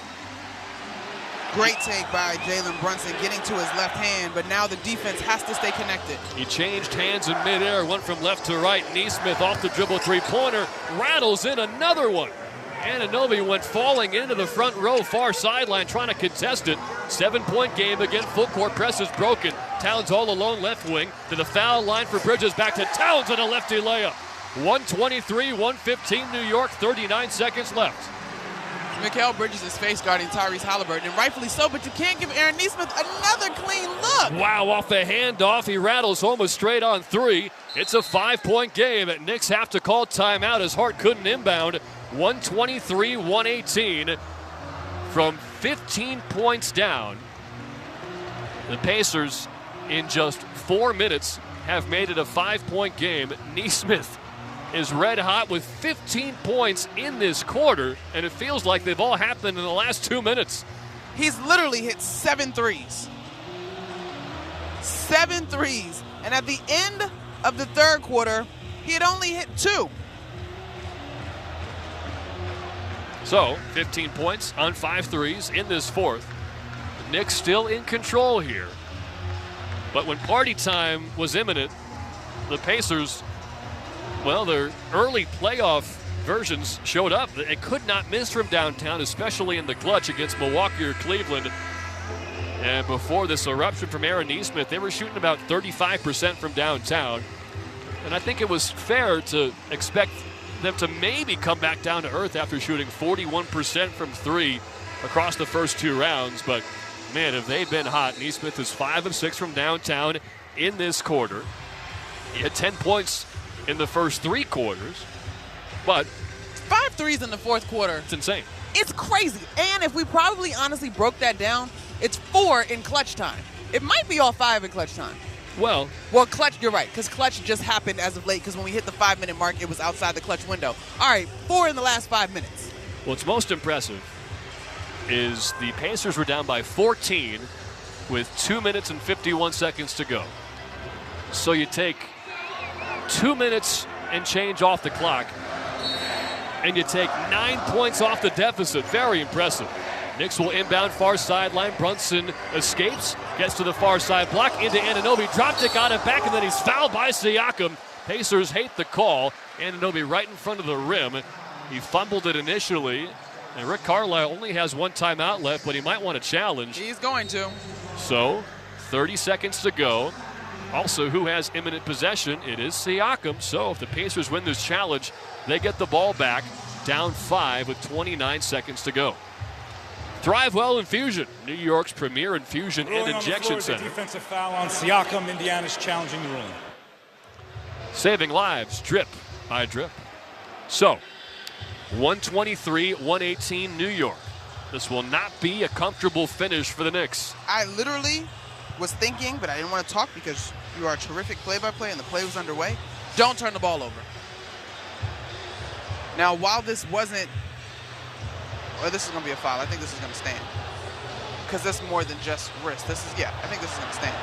Great take by Jalen Brunson, getting to his left hand, but now the defense has to stay connected. He changed hands in midair, went from left to right. Nesmith off the dribble three-pointer, rattles in another one. Anunoby went falling into the front row, far sideline, trying to contest it. 7-point game again, full court press is broken. Towns all alone left wing to the foul line for Bridges, back to Towns and a lefty layup. 1:23-115 New York, 39 seconds left. Mikal Bridges is face guarding Tyrese Halliburton, and rightfully so, but you can't give Aaron Nesmith another clean look. Wow, off the handoff, he rattles home a straight on three. It's a 5-point game. Knicks have to call timeout as Hart couldn't inbound. 123-118 from 15 points down. The Pacers, in just 4 minutes, have made it a 5-point game. Nesmith is red hot with 15 points in this quarter, and it feels like they've all happened in the last 2 minutes. He's literally hit 7 threes. 7 threes. And at the end of the third quarter, he had only hit 2. So, 15 points on 5 threes in this fourth. The Knicks still in control here. But when party time was imminent, the Pacers, well, their early playoff versions showed up. They could not miss from downtown, especially in the clutch against Milwaukee or Cleveland. And before this eruption from Aaron Nesmith, they were shooting about 35% from downtown. And I think it was fair to expect them to maybe come back down to earth after shooting 41% from three across the first 2 rounds. But, man, have they been hot. Neesmith is 5 of 6 from downtown in this quarter. He had 10 points in the first 3 quarters. But 5 threes in the fourth quarter. It's insane. It's crazy. And if we probably honestly broke that down, it's 4 in clutch time. It might be all 5 in clutch time. Well, clutch, you're right, because clutch just happened as of late, because when we hit the 5-minute mark, it was outside the clutch window. All right, 4 in the last 5 minutes. What's most impressive is the Pacers were down by 14 with 2 minutes and 51 seconds to go. So you take 2 minutes and change off the clock, and you take 9 points off the deficit. Very impressive. Knicks will inbound far sideline. Brunson escapes, gets to the far side block, into Anunoby. Dropped it, got it back, and then he's fouled by Siakam. Pacers hate the call. Anunoby right in front of the rim. He fumbled it initially, and Rick Carlisle only has 1 timeout left, but he might want to challenge. He's going to. So, 30 seconds to go. Also, who has imminent possession? It is Siakam. So, if the Pacers win this challenge, they get the ball back, down 5 with 29 seconds to go. Thrivewell Infusion, New York's premier infusion and injection center. Defensive foul on Siakam. Indiana's challenging the ruling. Saving lives, drip by drip. So, 123-118 New York. This will not be a comfortable finish for the Knicks. I literally was thinking, but I didn't want to talk because you are a terrific play-by-play and the play was underway. Don't turn the ball over. Now, while this wasn't, or this is going to be a foul, I think this is going to stand. Because this is more than just wrist. I think this is going to stand.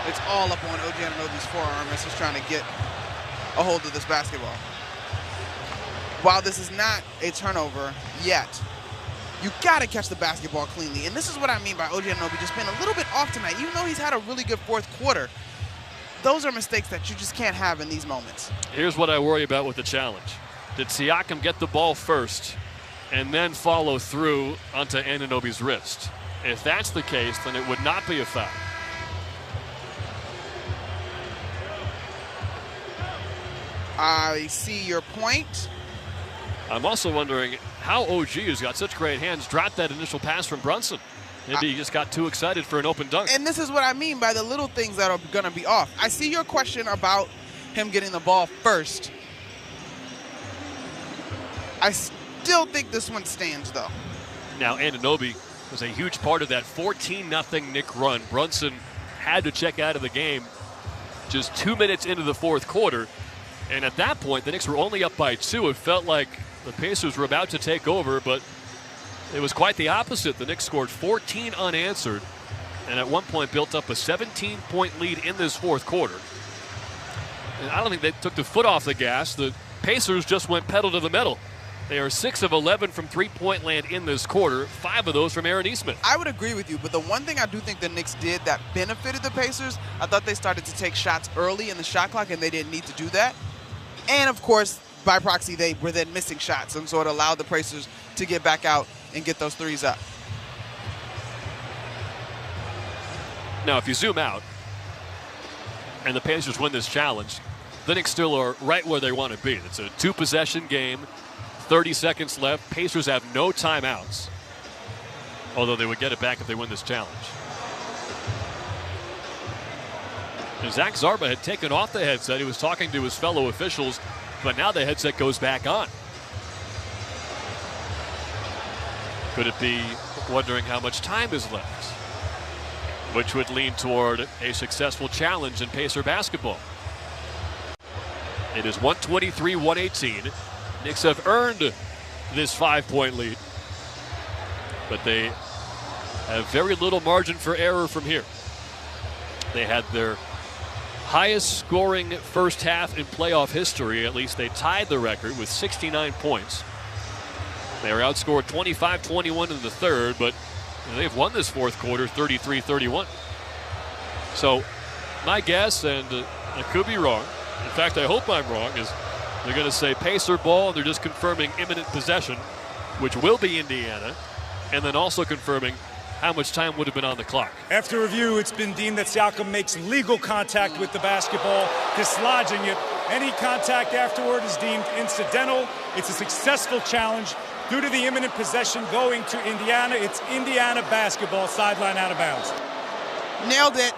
It's all up on OG Anunoby's forearm as he's trying to get a hold of this basketball. While this is not a turnover yet, you got to catch the basketball cleanly. And this is what I mean by OG Anunoby just being a little bit off tonight. Even though he's had a really good fourth quarter, those are mistakes that you just can't have in these moments. Here's what I worry about with the challenge. Did Siakam get the ball first and then follow through onto Anunoby's wrist? If that's the case, then it would not be a foul. I see your point. I'm also wondering how OG, who's got such great hands, dropped that initial pass from Brunson. Maybe he just got too excited for an open dunk. And this is what I mean by the little things that are going to be off. I see your question about him getting the ball first. I still think this one stands, though. Now, Anunoby was a huge part of that 14-0 Knick run. Brunson had to check out of the game just 2 minutes into the fourth quarter. And at that point, the Knicks were only up by 2. It felt like the Pacers were about to take over, but it was quite the opposite. The Knicks scored 14 unanswered, and at one point built up a 17-point lead in this fourth quarter. And I don't think they took the foot off the gas. The Pacers just went pedal to the metal. They are 6 of 11 from three-point land in this quarter, 5 of those from Aaron Neesmith. I would agree with you, but the one thing I do think the Knicks did that benefited the Pacers, I thought they started to take shots early in the shot clock, and they didn't need to do that. And, of course, by proxy, they were then missing shots, and so it allowed the Pacers to get back out and get those threes up. Now, if you zoom out and the Pacers win this challenge, the Knicks still are right where they want to be. It's a 2-possession game, 30 seconds left. Pacers have no timeouts, although they would get it back if they win this challenge. And Zach Zarba had taken off the headset. He was talking to his fellow officials, but now the headset goes back on. Could it be wondering how much time is left? Which would lean toward a successful challenge in Pacer basketball. It is 123-118. Knicks have earned this 5-point lead, but they have very little margin for error from here. They had their highest scoring first half in playoff history. At least they tied the record with 69 points. They were outscored 25-21 in the third, but they've won this fourth quarter 33-31. So my guess, and I could be wrong, in fact I hope I'm wrong, is they're going to say Pacer ball, and they're just confirming imminent possession, which will be Indiana, and then also confirming how much time would have been on the clock. After review, it's been deemed that Siakam makes legal contact with the basketball, dislodging it Any contact afterward is deemed incidental. It's a successful challenge due to the imminent possession going to Indiana. It's Indiana basketball, sideline out of bounds. Nailed it.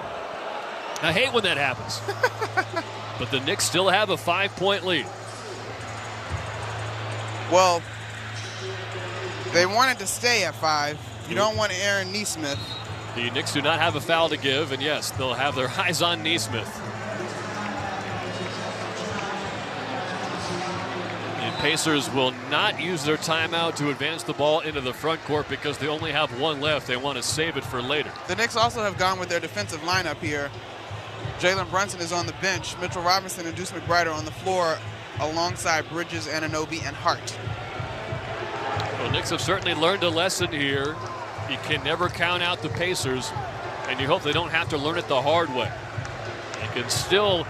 I hate when that happens. But the Knicks still have a 5-point lead. Well, they wanted to stay at 5. You don't want Aaron Nesmith. The Knicks do not have a foul to give, and yes, they'll have their eyes on Nesmith. The Pacers will not use their timeout to advance the ball into the front court because they only have one left. They want to save it for later. The Knicks also have gone with their defensive lineup here. Jalen Brunson is on the bench. Mitchell Robinson and Deuce McBride are on the floor alongside Bridges, Anunoby, and Hart. Well, Knicks have certainly learned a lesson here. You can never count out the Pacers, and you hope they don't have to learn it the hard way. They can still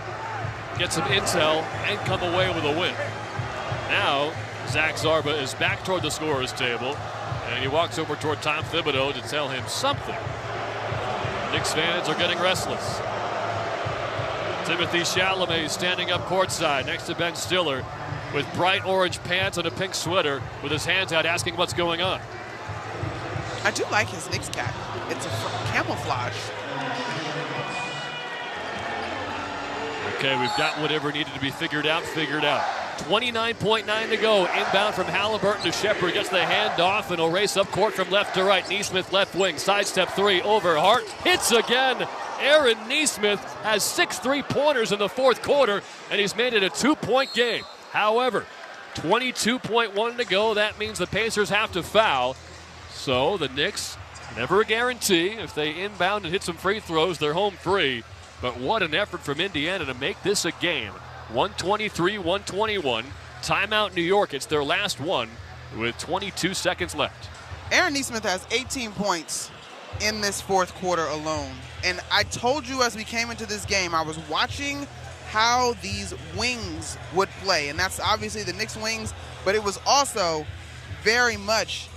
get some intel and come away with a win. Now, Zach Zarba is back toward the scorer's table, and he walks over toward Tom Thibodeau to tell him something. Knicks fans are getting restless. Timothy Chalamet standing up courtside next to Ben Stiller with bright orange pants and a pink sweater with his hands out asking what's going on. I do like his Knicks cap. It's a camouflage. Okay, we've got whatever needed to be figured out. 29.9 to go. Inbound from Halliburton to Shepard. Gets the handoff and will race up court from left to right. Nesmith left wing. Sidestep 3 over Hart. Hits again. Aaron Nesmith has 6 3-pointers in the fourth quarter, and he's made it a 2-point game. However, 22.1 to go. That means the Pacers have to foul. So the Knicks, never a guarantee. If they inbound and hit some free throws, they're home free. But what an effort from Indiana to make this a game. 123-121. Timeout New York. It's their last one with 22 seconds left. Aaron Nesmith has 18 points in this fourth quarter alone. And I told you as we came into this game, I was watching how these wings would play. And that's obviously the Knicks wings, but it was also very much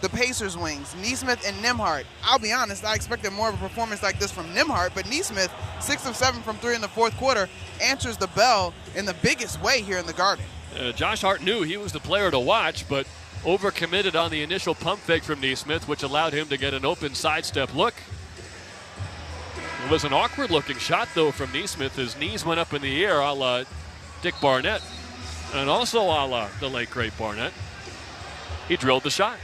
the Pacers wings, Nesmith and Nembhard. I'll be honest, I expected more of a performance like this from Nembhard, but Nesmith, 6 of 7 from 3 in the fourth quarter, answers the bell in the biggest way here in the Garden. Josh Hart knew he was the player to watch, but overcommitted on the initial pump fake from Nesmith, which allowed him to get an open sidestep look. It was an awkward-looking shot, though, from Nesmith. His knees went up in the air a la Dick Barnett, and also a la the late, great Barnett. He drilled the shot.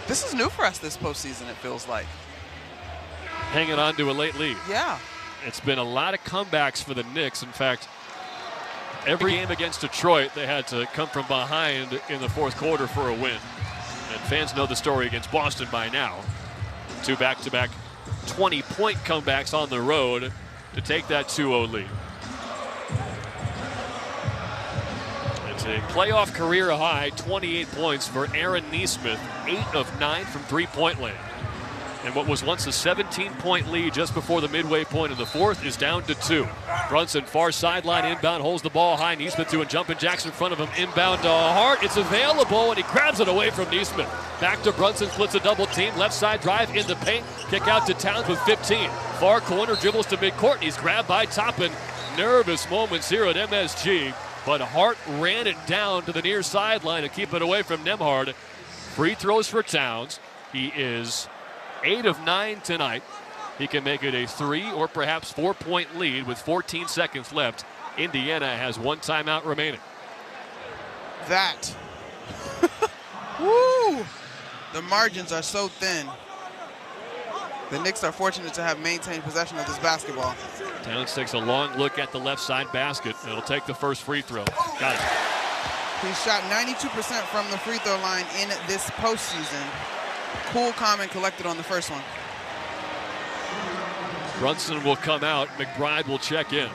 This is new for us this postseason, it feels like. Hanging on to a late lead. Yeah. It's been a lot of comebacks for the Knicks. In fact, every game against Detroit, they had to come from behind in the fourth quarter for a win. And fans know the story against Boston by now. 2 back-to-back 20-point comebacks on the road to take that 2-0 lead. It's a playoff career high 28 points for Aaron Nesmith, 8 of 9 from three-point land. And what was once a 17-point lead just before the midway point in the fourth is down to 2. Brunson, far sideline inbound, holds the ball high. Nesmith doing jumping jacks in front of him. Inbound to Hart. It's available, and he grabs it away from Nesmith. Back to Brunson, splits a double team. Left side drive in the paint. Kick out to Towns with 15. Far corner, dribbles to midcourt, and he's grabbed by Toppin. Nervous moments here at MSG, but Hart ran it down to the near sideline to keep it away from Nembhard. Free throws for Towns. He is 8 of 9 tonight. He can make it a 3 or perhaps 4-point lead with 14 seconds left. Indiana has 1 timeout remaining. That. Woo! The margins are so thin. The Knicks are fortunate to have maintained possession of this basketball. Towns takes a long look at the left side basket. It'll take the first free throw. Got it. He shot 92% from the free throw line in this postseason. Cool, calm, and collected on the first one. Brunson will come out. McBride will check in.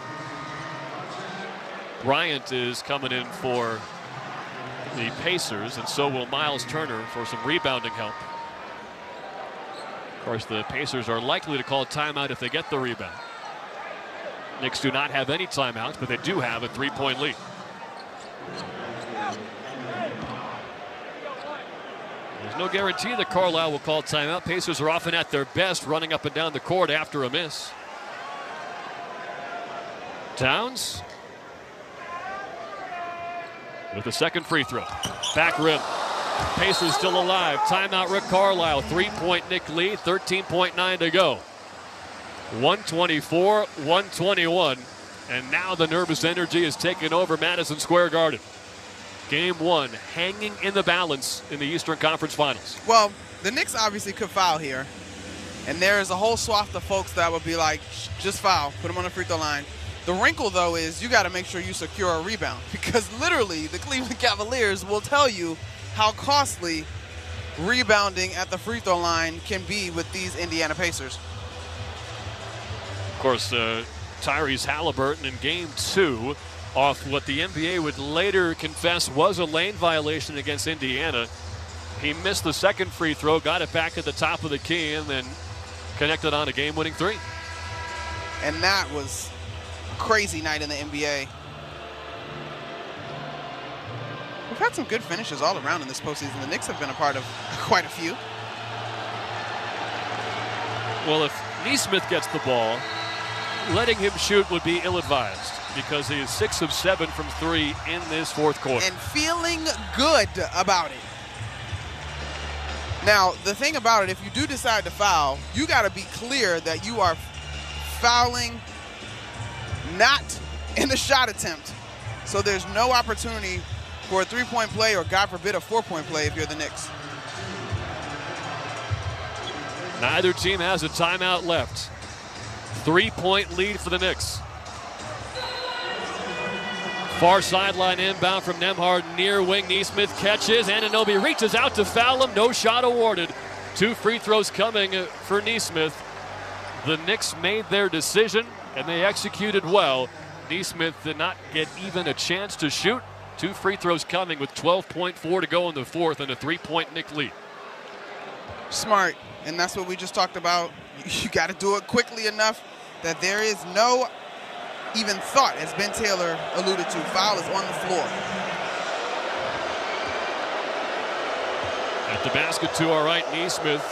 Bryant is coming in for the Pacers, and so will Miles Turner for some rebounding help. Of course, the Pacers are likely to call a timeout if they get the rebound. Knicks do not have any timeouts, but they do have a 3-point lead. There's no guarantee that Carlisle will call timeout. Pacers are often at their best running up and down the court after a miss. Towns with the second free throw. Back rim. Pacers still alive. Timeout Rick Carlisle. 3-point Nick lead. 13.9 to go. 124-121. And now the nervous energy is taking over Madison Square Garden. Game one hanging in the balance in the Eastern Conference Finals. Well, the Knicks obviously could foul here. And there is a whole swath of folks that would be like, just foul, put them on the free throw line. The wrinkle, though, is you got to make sure you secure a rebound, because literally the Cleveland Cavaliers will tell you how costly rebounding at the free throw line can be with these Indiana Pacers. Of course, Tyrese Halliburton in game two, off what the NBA would later confess was a lane violation against Indiana. He missed the second free throw, got it back at the top of the key, and then connected on a game-winning three. And that was a crazy night in the NBA. We've had some good finishes all around in this postseason. The Knicks have been a part of quite a few. Well, if Nesmith gets the ball, letting him shoot would be ill-advised, because he is 6 of 7 from three in this fourth quarter. And feeling good about it. Now, the thing about it, if you do decide to foul, you got to be clear that you are fouling not in the shot attempt. So there's no opportunity for a three-point play or, God forbid, a four-point play if you're the Knicks. Neither team has a timeout left. 3-point lead for the Knicks. Far sideline inbound from Nembhard, near wing. Nesmith catches. Anunoby reaches out to foul him. No shot awarded. 2 free throws coming for Nesmith. The Knicks made their decision, and they executed well. Nesmith did not get even a chance to shoot. 2 free throws coming with 12.4 to go in the fourth, and a 3-point Knick lead. Smart, and that's what we just talked about. You got to do it quickly enough that there is no even thought, as Ben Taylor alluded to. Foul is on the floor. At the basket to our right, Nesmith,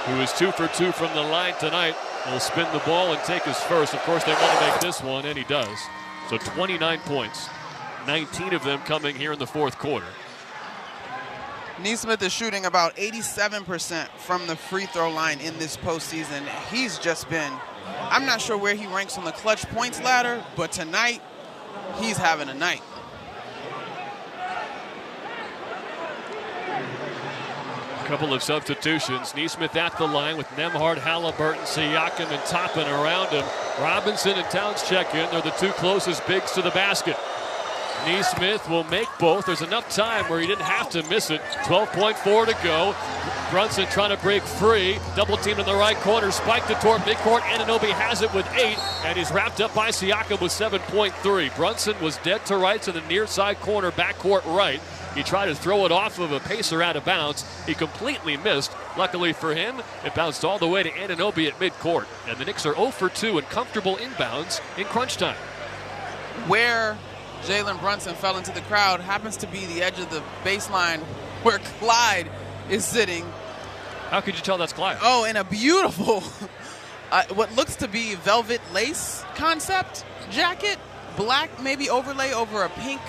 who is 2 for 2 from the line tonight, will spin the ball and take his first. Of course, they want to make this one, and he does. So 29 points, 19 of them coming here in the fourth quarter. Nesmith is shooting about 87% from the free throw line in this postseason. He's just been, I'm not sure where he ranks on the clutch points ladder, but tonight he's having a night. A couple of substitutions. Nesmith at the line with Nembhard, Halliburton, Siakam, and Toppin around him. Robinson and Towns check in. They're the 2 closest bigs to the basket. Nesmith will make both. There's enough time where he didn't have to miss it. 12.4 to go. Brunson trying to break free. Double teamed in the right corner. Spiked it toward midcourt. Anunoby has it with 8. And he's wrapped up by Siakam with 7.3. Brunson was dead to right to the near side corner, backcourt right. He tried to throw it off of a Pacer out of bounds. He completely missed. Luckily for him, it bounced all the way to Anunoby at midcourt. And the Knicks are 0 for 2 in comfortable inbounds in crunch time. Where Jalen Brunson fell into the crowd happens to be the edge of the baseline where Clyde is sitting. How could you tell that's Clyde? Oh, in a beautiful, what looks to be velvet lace concept jacket. Black maybe overlay over a pink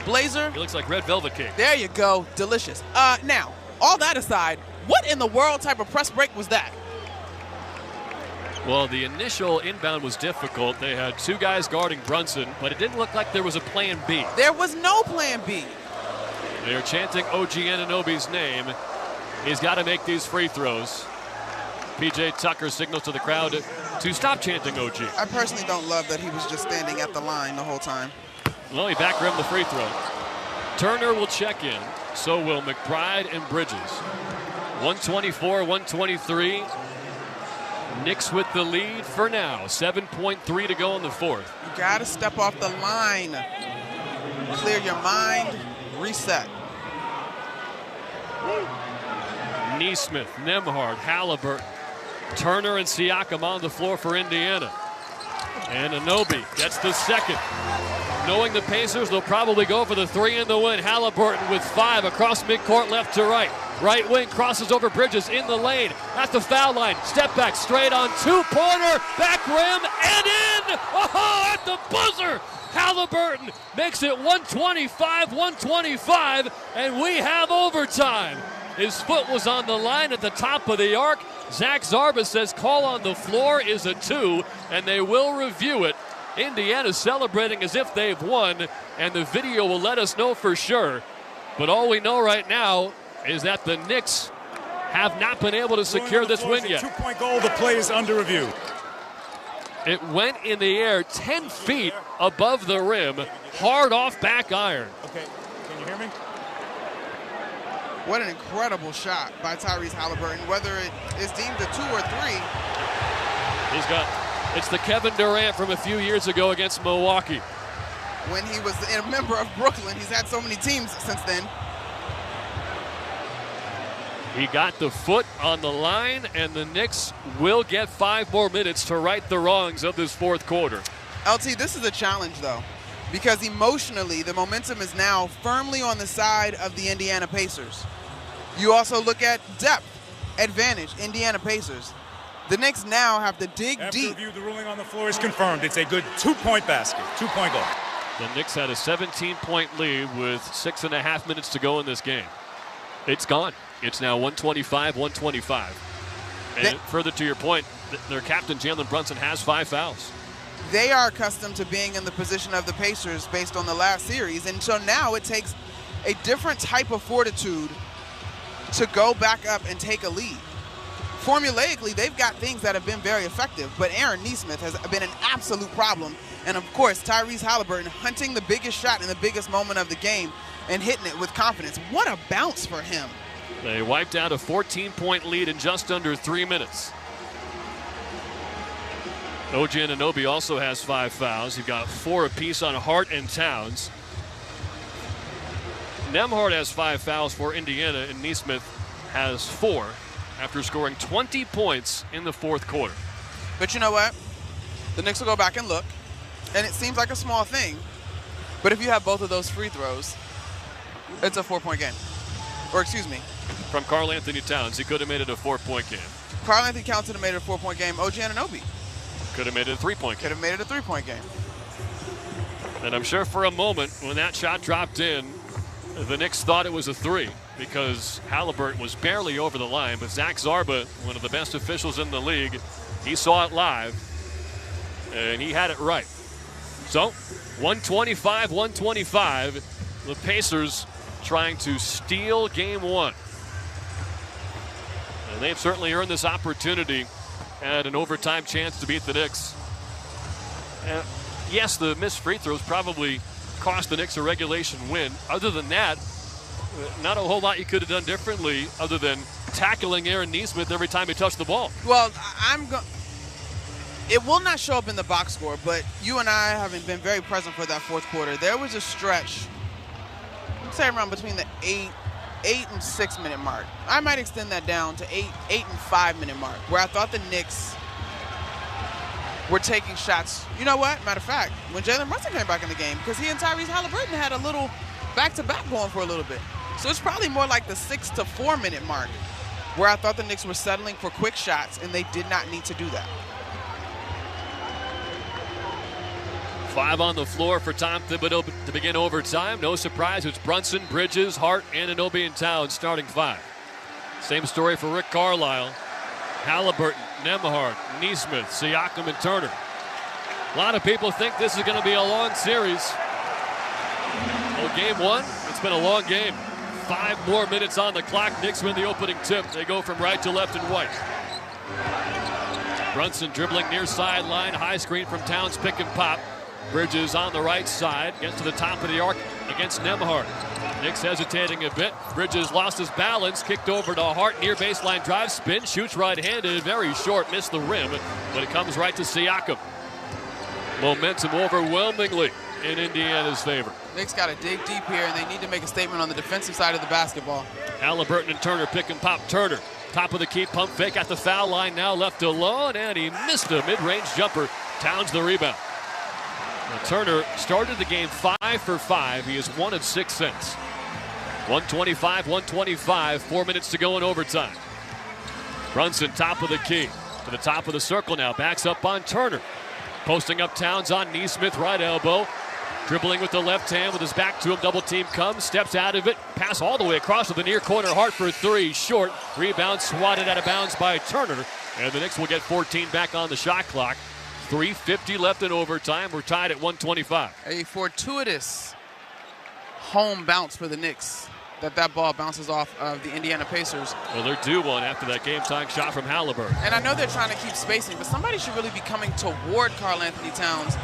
blazer. He looks like red velvet cake. There you go. Delicious. Now, all that aside, what in the world type of press break was that? Well, the initial inbound was difficult. They had 2 guys guarding Brunson, but it didn't look like there was a plan B. There was no plan B. They are chanting OG Anunoby's name. He's got to make these free throws. PJ Tucker signals to the crowd to stop chanting OG. I personally don't love that he was just standing at the line the whole time. Well, he back rimmed the free throw. Turner will check in. So will McBride and Bridges. 124-123. Knicks with the lead for now. 7.3 to go in the fourth. You got to step off the line. Clear your mind. Reset. Nesmith, Nembhard, Halliburton, Turner, and Siakam on the floor for Indiana. And Anunoby gets the second. knowing the Pacers, they'll probably go for the three in the win. Halliburton with 5 across midcourt left to right. Right wing crosses over Bridges in the lane at the foul line. Step back straight on two-pointer, back rim, and in! Oh, at the buzzer! Halliburton makes it 125-125, and we have overtime. His foot was on the line at the top of the arc. Zach Zarba says call on the floor is a 2, and they will review it. Indiana celebrating as if they've won, and the video will let us know for sure. But all we know right now is that the Knicks have not been able to secure this win yet. 2-point goal, the play is under review. It went in the air 10 feet above the rim, hard off back iron. Okay, can you hear me? What an incredible shot by Tyrese Halliburton, whether it is deemed a 2 or 3. It's the Kevin Durant from a few years ago against Milwaukee. When he was a member of Brooklyn, he's had so many teams since then. He got the foot on the line, and the Knicks will get 5 more minutes to right the wrongs of this fourth quarter. LT, this is a challenge, though, because emotionally, the momentum is now firmly on the side of the Indiana Pacers. You also look at depth, advantage, Indiana Pacers. The Knicks now have to dig deep. After review, the ruling on the floor is confirmed. It's a good 2-point basket, 2-point goal. The Knicks had a 17-point lead with 6.5 minutes to go in this game. It's gone. It's now 125-125. And further to your point, their captain, Jalen Brunson, has 5 fouls. They are accustomed to being in the position of the Pacers based on the last series, and so now it takes a different type of fortitude to go back up and take a lead. Formulaically, they've got things that have been very effective, but Aaron Nesmith has been an absolute problem. And of course, Tyrese Halliburton hunting the biggest shot in the biggest moment of the game and hitting it with confidence. What a bounce for him. They wiped out a 14-point lead in just under 3 minutes. OG Anunoby also has 5 fouls. You've got 4 apiece on Hart and Towns. Nembhard has 5 fouls for Indiana, and Nesmith has 4 after scoring 20 points in the fourth quarter. But you know what? The Knicks will go back and look, and it seems like a small thing, but if you have both of those free throws, it's a 4-point game. Or excuse me. From Karl Anthony Towns, he could have made it a 4-point game. Karl Anthony Towns could have made it a 4-point game. OG Anunoby could have made it a 3-point game. Could have made it a 3-point game. And I'm sure for a moment when that shot dropped in, the Knicks thought it was a 3 because Halliburton was barely over the line, but Zach Zarba, one of the best officials in the league, he saw it live, and he had it right. So, 125-125, the Pacers trying to steal game 1. And they've certainly earned this opportunity and an overtime chance to beat the Knicks. Yes, the missed free throws probably cost the Knicks a regulation win. Other than that, not a whole lot you could have done differently other than tackling Aaron Nesmith every time he touched the ball. Well, it will not show up in the box score, but you and I haven't been very present for that fourth quarter. There was a stretch, say around between the 8 and 6 minute mark. I might extend that down to 8 and 5 minute mark, where I thought the Knicks were taking shots. You know what? Matter of fact, when Jalen Brunson came back in the game, because he and Tyrese Halliburton had a little back-to-back going for a little bit. So it's probably more like the 6 to 4 minute mark, where I thought the Knicks were settling for quick shots, and they did not need to do that. 5 on the floor for Tom Thibodeau to begin overtime. No surprise, it's Brunson, Bridges, Hart, Anunoby, and Towns starting 5. Same story for Rick Carlisle. Halliburton, Nembhard, Nesmith, Siakam, and Turner. A lot of people think this is going to be a long series. Well, game 1, it's been a long game. 5 more minutes on the clock. Knicks win the opening tip. They go from right to left and white. Brunson dribbling near sideline. High screen from Towns, pick and pop. Bridges on the right side. Gets to the top of the arc against Nembhard. Knicks hesitating a bit. Bridges lost his balance. Kicked over to Hart. Near baseline drive. Spin. Shoots right-handed. Very short. Missed the rim. But it comes right to Siakam. Momentum overwhelmingly in Indiana's favor. Knicks got to dig deep here, and they need to make a statement on the defensive side of the basketball. Halliburton and Turner pick and pop. Turner, top of the key, pump fake at the foul line, now left alone, and he missed a mid-range jumper. Towns the rebound. Well, Turner started the game 5 for 5. He is 1 of 6 since. 125, 4 minutes to go in overtime. Brunson, top of the key. To the top of the circle now. Backs up on Turner. Posting up Towns on Neesmith, right elbow. Dribbling with the left hand with his back to him. Double team comes, steps out of it. Pass all the way across to the near corner. Hart for 3. Short. Rebound swatted out of bounds by Turner. And the Knicks will get 14 back on the shot clock. 3:50 left in overtime. We're tied at 125. A fortuitous home bounce for the Knicks. That ball bounces off of the Indiana Pacers. Well, they're due one after that game-tying shot from Halliburton. And I know they're trying to keep spacing, but somebody should really be coming toward Karl-Anthony Towns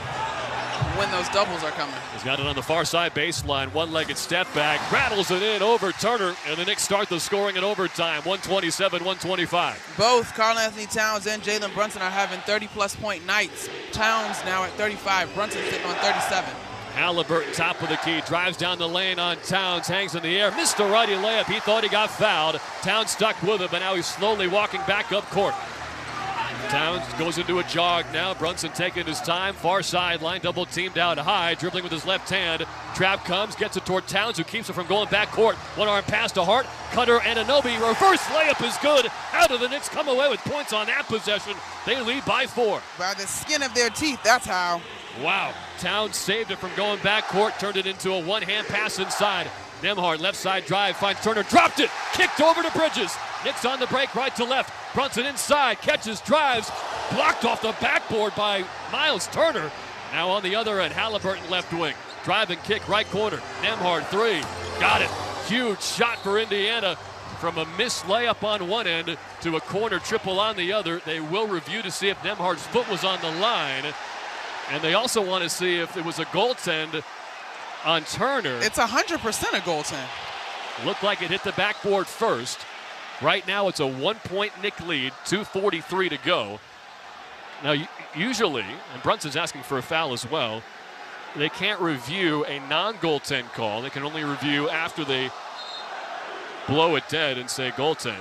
when those doubles are coming. He's got it on the far side baseline. One-legged step back. Rattles it in over Turner. And the Knicks start the scoring in overtime. 127-125. Both Karl-Anthony Towns and Jalen Brunson are having 30-plus point nights. Towns now at 35. Brunson sitting on 37. Halliburton, top of the key, drives down the lane on Towns, hangs in the air, missed a righty layup. He thought he got fouled. Towns stuck with him, but now he's slowly walking back up court. Towns goes into a jog now. Brunson taking his time, far sideline, double teamed out high, dribbling with his left hand. Trap comes, gets it toward Towns, who keeps it from going back court. One arm pass to Hart, Cutter and Anunoby. Reverse layup is good. How do the Knicks come away with points on that possession? They lead by 4. By the skin of their teeth, that's how. Wow. Towns saved it from going back court, turned it into a one-hand pass inside. Nembhard, left side drive, finds Turner, dropped it, kicked over to Bridges. Knicks on the break, right to left. Brunson inside, catches, drives, blocked off the backboard by Miles Turner. Now on the other end, Halliburton left wing. Drive and kick, right corner. Nembhard, 3, got it. Huge shot for Indiana. From a missed layup on one end to a corner triple on the other. They will review to see if Nembhard's foot was on the line. And they also want to see if it was a goaltend on Turner. It's 100% a goaltend. Looked like it hit the backboard first. Right now it's a 1-point Knick lead, 2:43 to go. Now usually, and Brunson's asking for a foul as well, they can't review a non-goaltend call. They can only review after they blow it dead and say goaltend.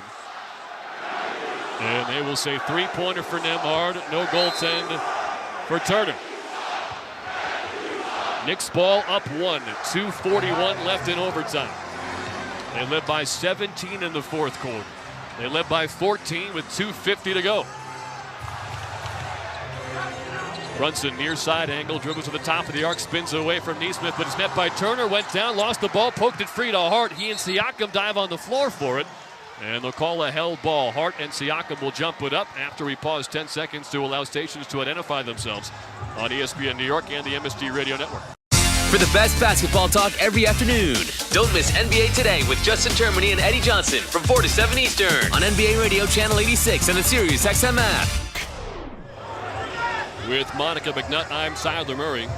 And they will say 3-pointer for Nembhard, no goaltend for Turner. Knicks ball up 1, 2:41 left in overtime. They led by 17 in the fourth quarter. They led by 14 with 2:50 to go. Brunson near side angle, dribbles to the top of the arc, spins away from Neesmith, but it's met by Turner, went down, lost the ball, poked it free to Hart. He and Siakam dive on the floor for it, and they'll call a held ball. Hart and Siakam will jump it up after we pause 10 seconds to allow stations to identify themselves on ESPN New York and the MSG Radio Network. For the best basketball talk every afternoon, don't miss NBA Today with Justin Termini and Eddie Johnson from 4 to 7 Eastern on NBA Radio Channel 86 and the Sirius XM app. With Monica McNutt, I'm Siler Murray.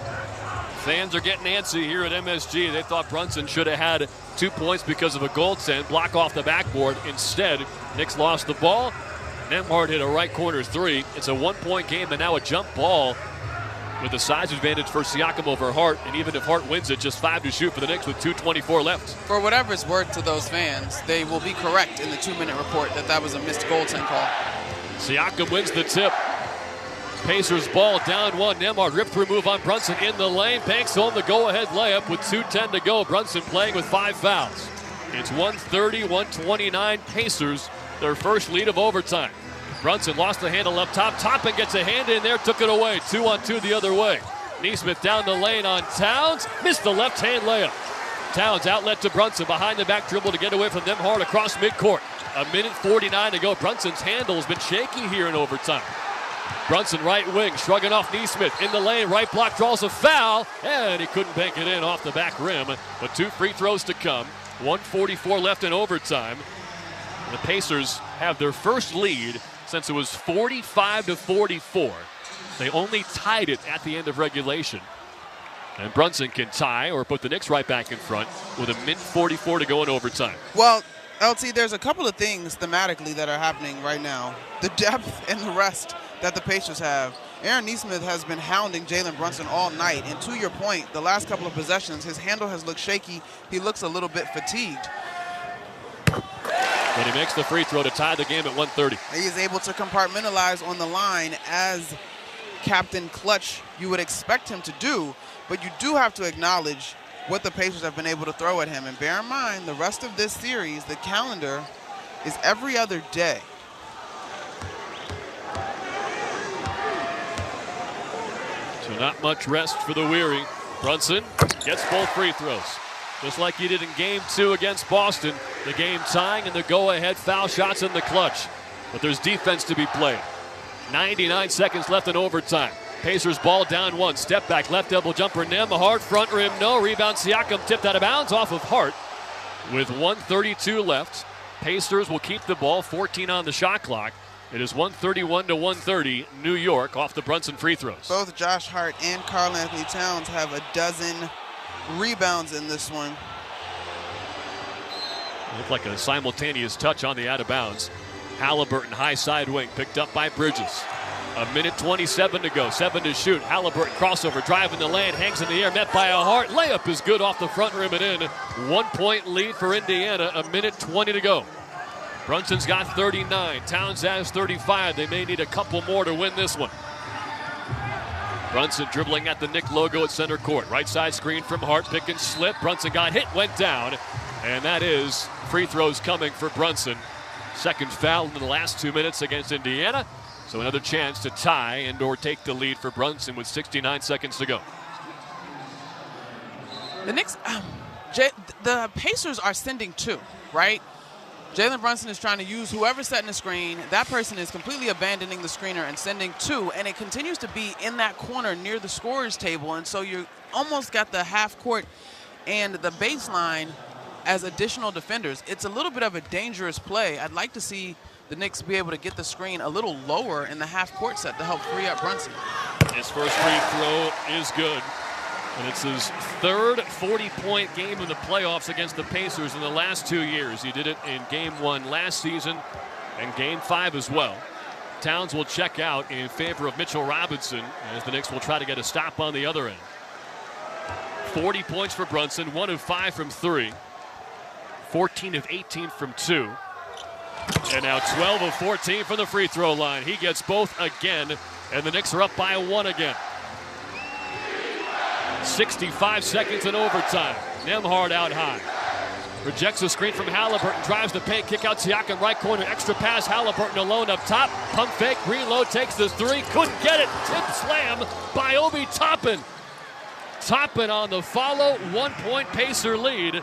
Fans are getting antsy here at MSG. They thought Brunson should have had 2 points because of a goaltend, block off the backboard. Instead, Knicks lost the ball. Nembhard hit a right corner 3. It's a 1-point game, and now a jump ball with the size advantage for Siakam over Hart. And even if Hart wins it, just 5 to shoot for the Knicks with 2:24 left. For whatever it's worth to those fans, they will be correct in the 2-minute report that was a missed goaltend call. Siakam wins the tip. Pacers ball down 1. Nembhard rip through move on Brunson in the lane. Banks home the go-ahead layup with 2:10 to go. Brunson playing with 5 fouls. It's 130-129 Pacers, their first lead of overtime. Brunson lost the handle up top. Toppin gets a hand in there, took it away. 2-on-2 the other way. Neesmith down the lane on Towns. Missed the left-hand layup. Towns outlet to Brunson. Behind the back dribble to get away from them hard across midcourt. 1:49 to go. Brunson's handle has been shaky here in overtime. Brunson right wing, shrugging off Neesmith. In the lane, right block draws a foul. And he couldn't bank it in off the back rim. But 2 free throws to come. 1:44 left in overtime. The Pacers have their first lead since it was 45-44. They only tied it at the end of regulation. And Brunson can tie or put the Knicks right back in front with 1:44 to go in overtime. Well, LT, there's a couple of things thematically that are happening right now. The depth and the rest that the Pacers have. Aaron Neesmith has been hounding Jalen Brunson all night. And to your point, the last couple of possessions, his handle has looked shaky. He looks a little bit fatigued. But he makes the free throw to tie the game at 130. He is able to compartmentalize on the line as Captain Clutch you would expect him to do, but you do have to acknowledge what the Pacers have been able to throw at him. And bear in mind, the rest of this series, the calendar is every other day. So not much rest for the weary. Brunson gets both free throws. Just like he did in Game 2 against Boston. The game tying and the go-ahead foul shots in the clutch. But there's defense to be played. 99 seconds left in overtime. Pacers ball down one. Step back, left elbow jumper, Nembhard, front rim, no. Rebound, Siakam tipped out of bounds off of Hart. With 1:32 left, Pacers will keep the ball, 14 on the shot clock. It is 131 to 130, New York off the Brunson free throws. Both Josh Hart and Karl-Anthony Towns have a dozen rebounds in this one. Looked like a simultaneous touch on the out of bounds. Halliburton, high side wing, picked up by Bridges. A minute 27 to go, 7 to shoot. Halliburton crossover, drive in the lane, hangs in the air, met by a Hart. Layup is good off the front rim and in. 1 point lead for Indiana, a minute 20 to go. Brunson's got 39, Towns has 35. They may need a couple more to win this one. Brunson dribbling at the Knick logo at center court. Right side screen from Hart, pick and slip. Brunson got hit, went down. And that is free throws coming for Brunson. Second foul in the last 2 minutes against Indiana. So another chance to tie and or take the lead for Brunson with 69 seconds to go. The Knicks, the Pacers are sending two, right? Jalen Brunson is trying to use whoever's setting the screen. That person is completely abandoning the screener and sending two, and it continues to be in that corner near the scorer's table. And so you almost got the half court and the baseline as additional defenders. It's a little bit of a dangerous play. I'd like to see the Knicks be able to get the screen a little lower in the half court set to help free up Brunson. His first free throw is good. And it's his third 40-point game in the playoffs against the Pacers in the last 2 years. He did it in Game 1 last season and Game 5 as well. Towns will check out in favor of Mitchell Robinson as the Knicks will try to get a stop on the other end. 40 points for Brunson, 1 of 5 from 3. 14 of 18 from 2. And now 12 of 14 from the free throw line. He gets both again, and the Knicks are up by 1 again. 65 seconds in overtime. Nembhard out high. Rejects the screen from Halliburton. Drives the paint. Kick out Siakam. Right corner. Extra pass. Halliburton alone up top. Pump fake. Reload. Takes the three. Couldn't get it. Tip slam by Obi Toppin. Toppin on the follow. 1 point Pacer lead.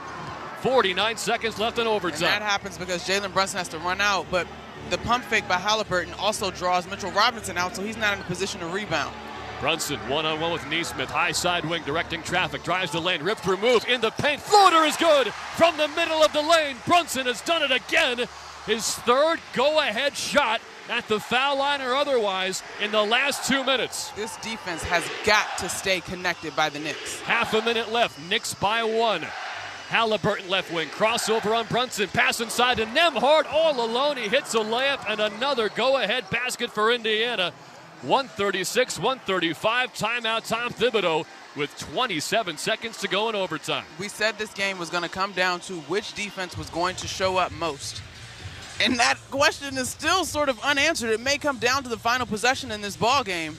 49 seconds left in overtime. And that happens because Jalen Brunson has to run out. But the pump fake by Halliburton also draws Mitchell Robinson out, so he's not in a position to rebound. Brunson one-on-one with Nesmith, high side wing, directing traffic, drives the lane, rip through move, in the paint, floater is good from the middle of the lane. Brunson has done it again. His third go-ahead shot at the foul line or otherwise in the last 2 minutes. This defense has got to stay connected by the Knicks. Half a minute left, Knicks by 1. Halliburton left wing, crossover on Brunson, pass inside to Nembhard all alone. He hits a layup and another go-ahead basket for Indiana. 136-135, timeout Tom Thibodeau with 27 seconds to go in overtime. We said this game was going to come down to which defense was going to show up most. And that question is still sort of unanswered. It may come down to the final possession in this ball game.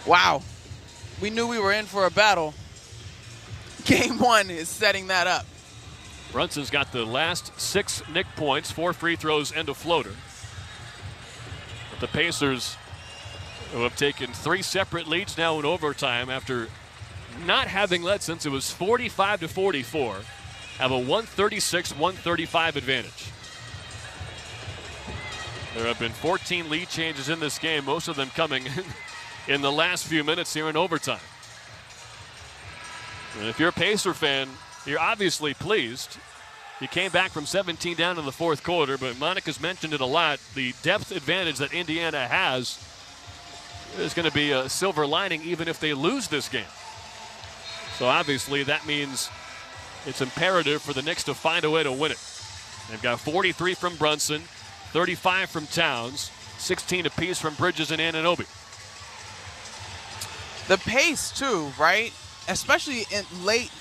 Wow. We knew we were in for a battle. Game 1 is setting that up. Brunson's got the last 6 Knick points, 4 free throws and a floater. The Pacers, who have taken 3 separate leads now in overtime after not having led since it was 45-44, have a 136-135 advantage. There have been 14 lead changes in this game, most of them coming in the last few minutes here in overtime. And if you're a Pacer fan, you're obviously pleased. He came back from 17 down in the fourth quarter, but Monica's mentioned it a lot. The depth advantage that Indiana has is going to be a silver lining even if they lose this game. So obviously that means it's imperative for the Knicks to find a way to win it. They've got 43 from Brunson, 35 from Towns, 16 apiece from Bridges and Anunoby. The pace too, right? Especially late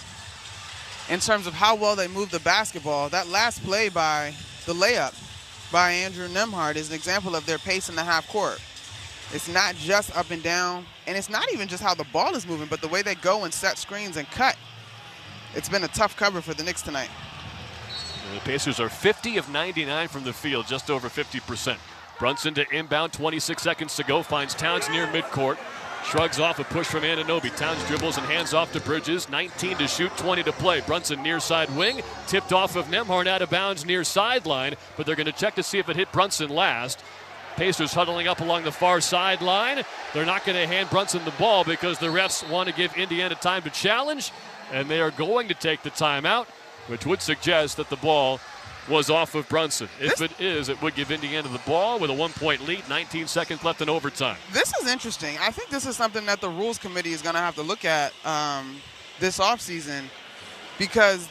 in terms of how well they move the basketball. That last play by the layup by Andrew Nembhard is an example of their pace in the half court. It's not just up and down, and it's not even just how the ball is moving, but the way they go and set screens and cut. It's been a tough cover for the Knicks tonight. The Pacers are 50 of 99 from the field, just over 50%. Brunson to inbound, 26 seconds to go, finds Towns near midcourt. Shrugs off a push from Anunoby. Towns dribbles and hands off to Bridges. 19 to shoot, 20 to play. Brunson near side wing, tipped off of Nembhard out of bounds near sideline, but they're going to check to see if it hit Brunson last. Pacers huddling up along the far sideline. They're not going to hand Brunson the ball because the refs want to give Indiana time to challenge, and they are going to take the timeout, which would suggest that the ball was off of Brunson. If it is, it would give Indiana the ball with a 1-point lead, 19 seconds left in overtime. This is interesting. I think this is something that the Rules Committee is going to have to look at this offseason, because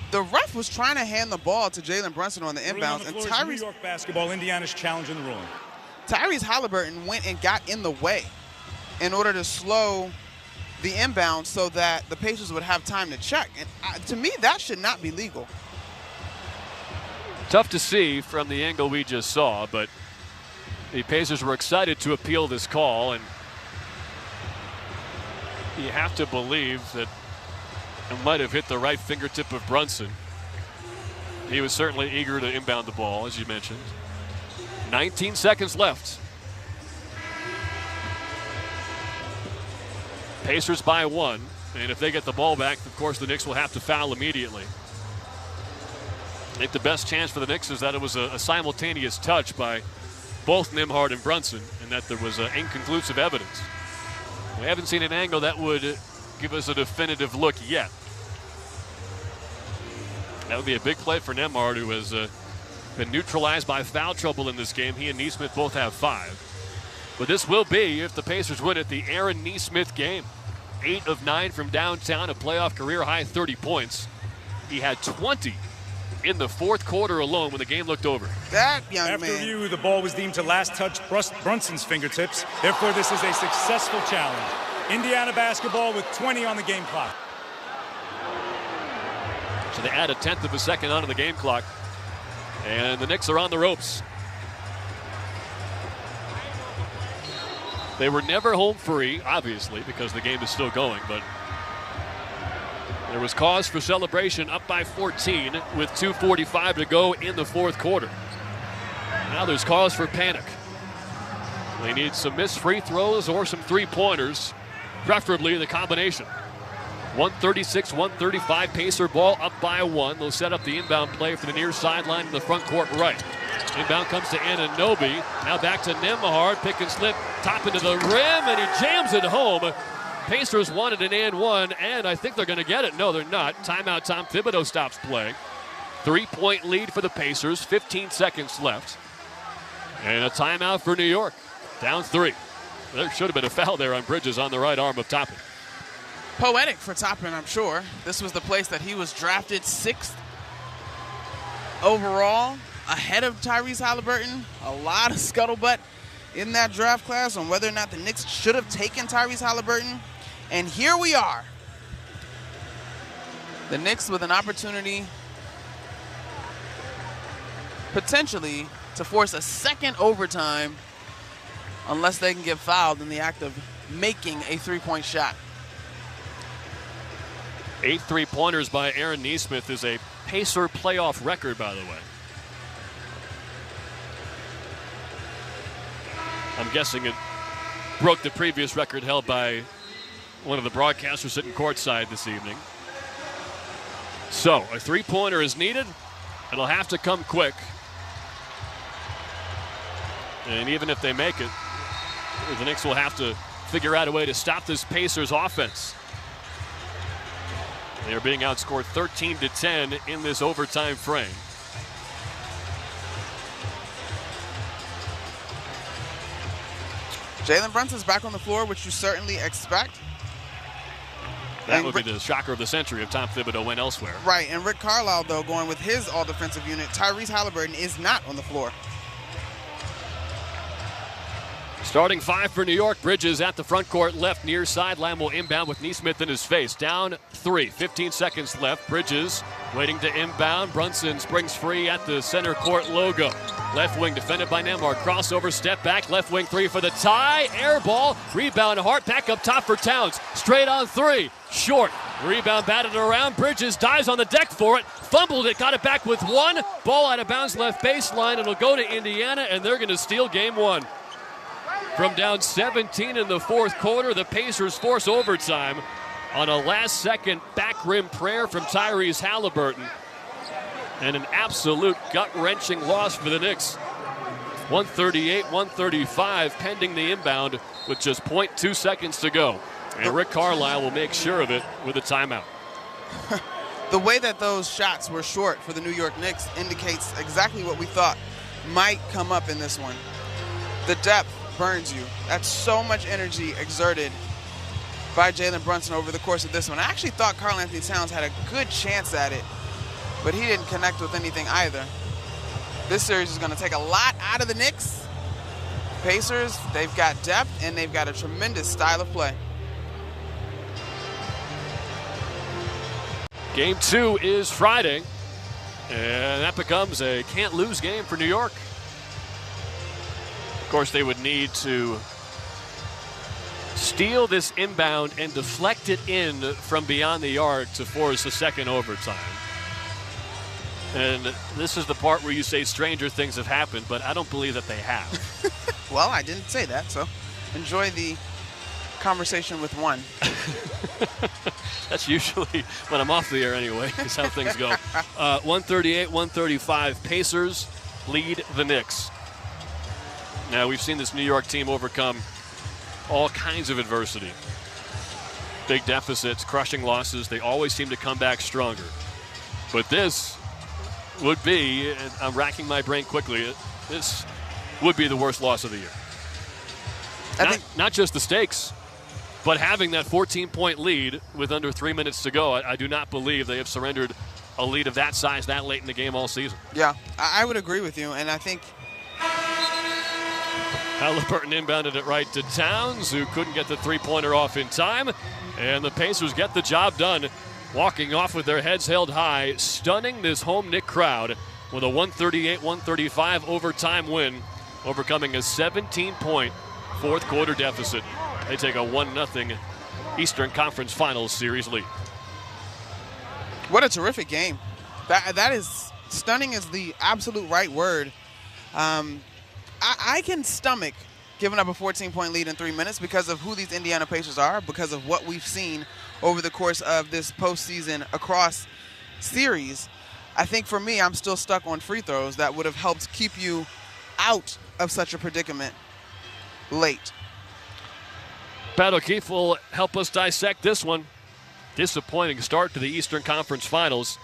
the ref was trying to hand the ball to Jalen Brunson on the inbounds. And Tyrese, New York basketball, Indiana's challenging the ruling. Tyrese Halliburton went and got in the way in order to slow the inbound so that the Pacers would have time to check. And to me, that should not be legal. Tough to see from the angle we just saw, but the Pacers were excited to appeal this call, and you have to believe that it might have hit the right fingertip of Brunson. He was certainly eager to inbound the ball, as you mentioned. 19 seconds left. Pacers by 1, and if they get the ball back, of course, the Knicks will have to foul immediately. I think the best chance for the Knicks is that it was a simultaneous touch by both Nembhard and Brunson, and that there was inconclusive evidence. We haven't seen an angle that would give us a definitive look yet. That would be a big play for Nembhard, who has been neutralized by foul trouble in this game. He and Nesmith both have 5. But this will be, if the Pacers win it, the Aaron Nesmith game. 8 of 9 from downtown, a playoff career-high 30 points. He had 20 in the fourth quarter alone when the game looked over. That young After man. review, the ball was deemed to last touch Brunson's fingertips. Therefore, this is a successful challenge. Indiana basketball with 20 on the game clock. So they add a 1/10 of a second onto the game clock. And the Knicks are on the ropes. They were never home free, obviously, because the game is still going, but there was cause for celebration, up by 14 with 2:45 to go in the fourth quarter. Now there's cause for panic. They need some missed free throws or some three-pointers, preferably the combination. 136-135 Pacer ball, up by 1. They'll set up the inbound play for the near sideline in the front court right. Inbound comes to Anunoby. Now back to Nembhard. Pick and slip, top into the rim, and he jams it home. Pacers wanted an and 1, and I think they're going to get it. No, they're not. Timeout. Tom Thibodeau stops play. 3-point lead for the Pacers. 15 seconds left. And a timeout for New York. Down 3. There should have been a foul there on Bridges on the right arm of Toppin. Poetic for Toppin, I'm sure. This was the place that he was drafted 6th overall, ahead of Tyrese Halliburton. A lot of scuttlebutt in that draft class on whether or not the Knicks should have taken Tyrese Halliburton. And here we are. The Knicks with an opportunity, potentially, to force a second overtime unless they can get fouled in the act of making a 3-point shot. 8 3-pointers by Aaron Nesmith is a Pacer playoff record, by the way. I'm guessing it broke the previous record held by one of the broadcasters sitting courtside this evening. So, a 3-pointer is needed. It'll have to come quick. And even if they make it, the Knicks will have to figure out a way to stop this Pacers offense. They are being outscored 13-10 in this overtime frame. Jalen Brunson's back on the floor, which you certainly expect. That would be the shocker of the century if Tom Thibodeau went elsewhere. Right, and Rick Carlisle, though, going with his all-defensive unit. Tyrese Halliburton is not on the floor. Starting 5 for New York. Bridges at the front court left near sideline will inbound with Neesmith in his face. Down 3, 15 seconds left. Bridges waiting to inbound. Brunson springs free at the center court logo. Left wing defended by Nembhard. Crossover, step back. Left wing 3 for the tie. Air ball. Rebound Hart. Back up top for Towns. Straight on 3. Short. Rebound batted around. Bridges dives on the deck for it. Fumbled it. Got it back with 1. Ball out of bounds left baseline. It'll go to Indiana, and they're going to steal game 1. From down 17 in the fourth quarter, the Pacers force overtime on a last-second back rim prayer from Tyrese Halliburton. And an absolute gut-wrenching loss for the Knicks. 138-135 pending the inbound with just 0.2 seconds to go. And Rick Carlisle will make sure of it with a timeout. The way that those shots were short for the New York Knicks indicates exactly what we thought might come up in this one. The depth burns you. That's so much energy exerted by Jalen Brunson over the course of this one. I actually thought Karl-Anthony Towns had a good chance at it, but he didn't connect with anything either. This series is going to take a lot out of the Knicks. Pacers, they've got depth, and they've got a tremendous style of play. Game 2 is Friday, and that becomes a can't-lose game for New York. Of course, they would need to steal this inbound and deflect it in from beyond the arc to force a second overtime. And this is the part where you say stranger things have happened, but I don't believe that they have. Well, I didn't say that, so enjoy the conversation with one. That's usually when I'm off the air anyway, is how things go. 138-135, Pacers lead the Knicks. Now, we've seen this New York team overcome all kinds of adversity. Big deficits, crushing losses. They always seem to come back stronger. But this would be, and I'm racking my brain quickly, this would be the worst loss of the year. Not just the stakes, but having that 14-point lead with under 3 minutes to go. I do not believe they have surrendered a lead of that size that late in the game all season. Yeah, I would agree with you, and I think Halliburton inbounded it right to Towns, who couldn't get the three-pointer off in time. And the Pacers get the job done, walking off with their heads held high, stunning this home Knick crowd with a 138-135 overtime win, overcoming a 17-point fourth-quarter deficit. They take a 1-0 Eastern Conference Finals series lead. What a terrific game. That is, stunning is the absolute right word. I can stomach giving up a 14-point lead in 3 minutes because of who these Indiana Pacers are, because of what we've seen over the course of this postseason across series. I think for me, I'm still stuck on free throws that would have helped keep you out of such a predicament late. Pat O'Keefe will help us dissect this one. Disappointing start to the Eastern Conference Finals.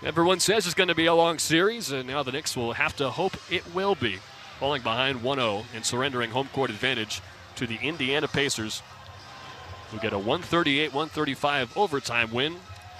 Everyone says it's going to be a long series, and now the Knicks will have to hope it will be. Falling behind 1-0 and surrendering home court advantage to the Indiana Pacers, who get a 138-135 overtime win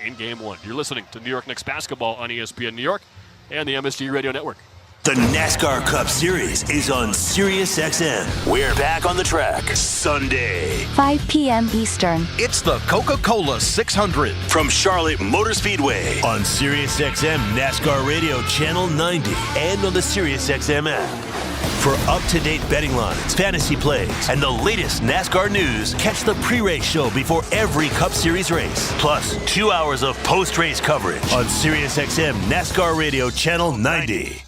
in Game 1. You're listening to New York Knicks basketball on ESPN New York and the MSG Radio Network. The NASCAR Cup Series is on Sirius XM. We're back on the track Sunday, 5 p.m. Eastern. It's the Coca-Cola 600 from Charlotte Motor Speedway on Sirius XM NASCAR Radio Channel 90 and on the Sirius XM app. For up-to-date betting lines, fantasy plays, and the latest NASCAR news, catch the pre-race show before every Cup Series race. Plus, 2 hours of post-race coverage on Sirius XM NASCAR Radio Channel 90.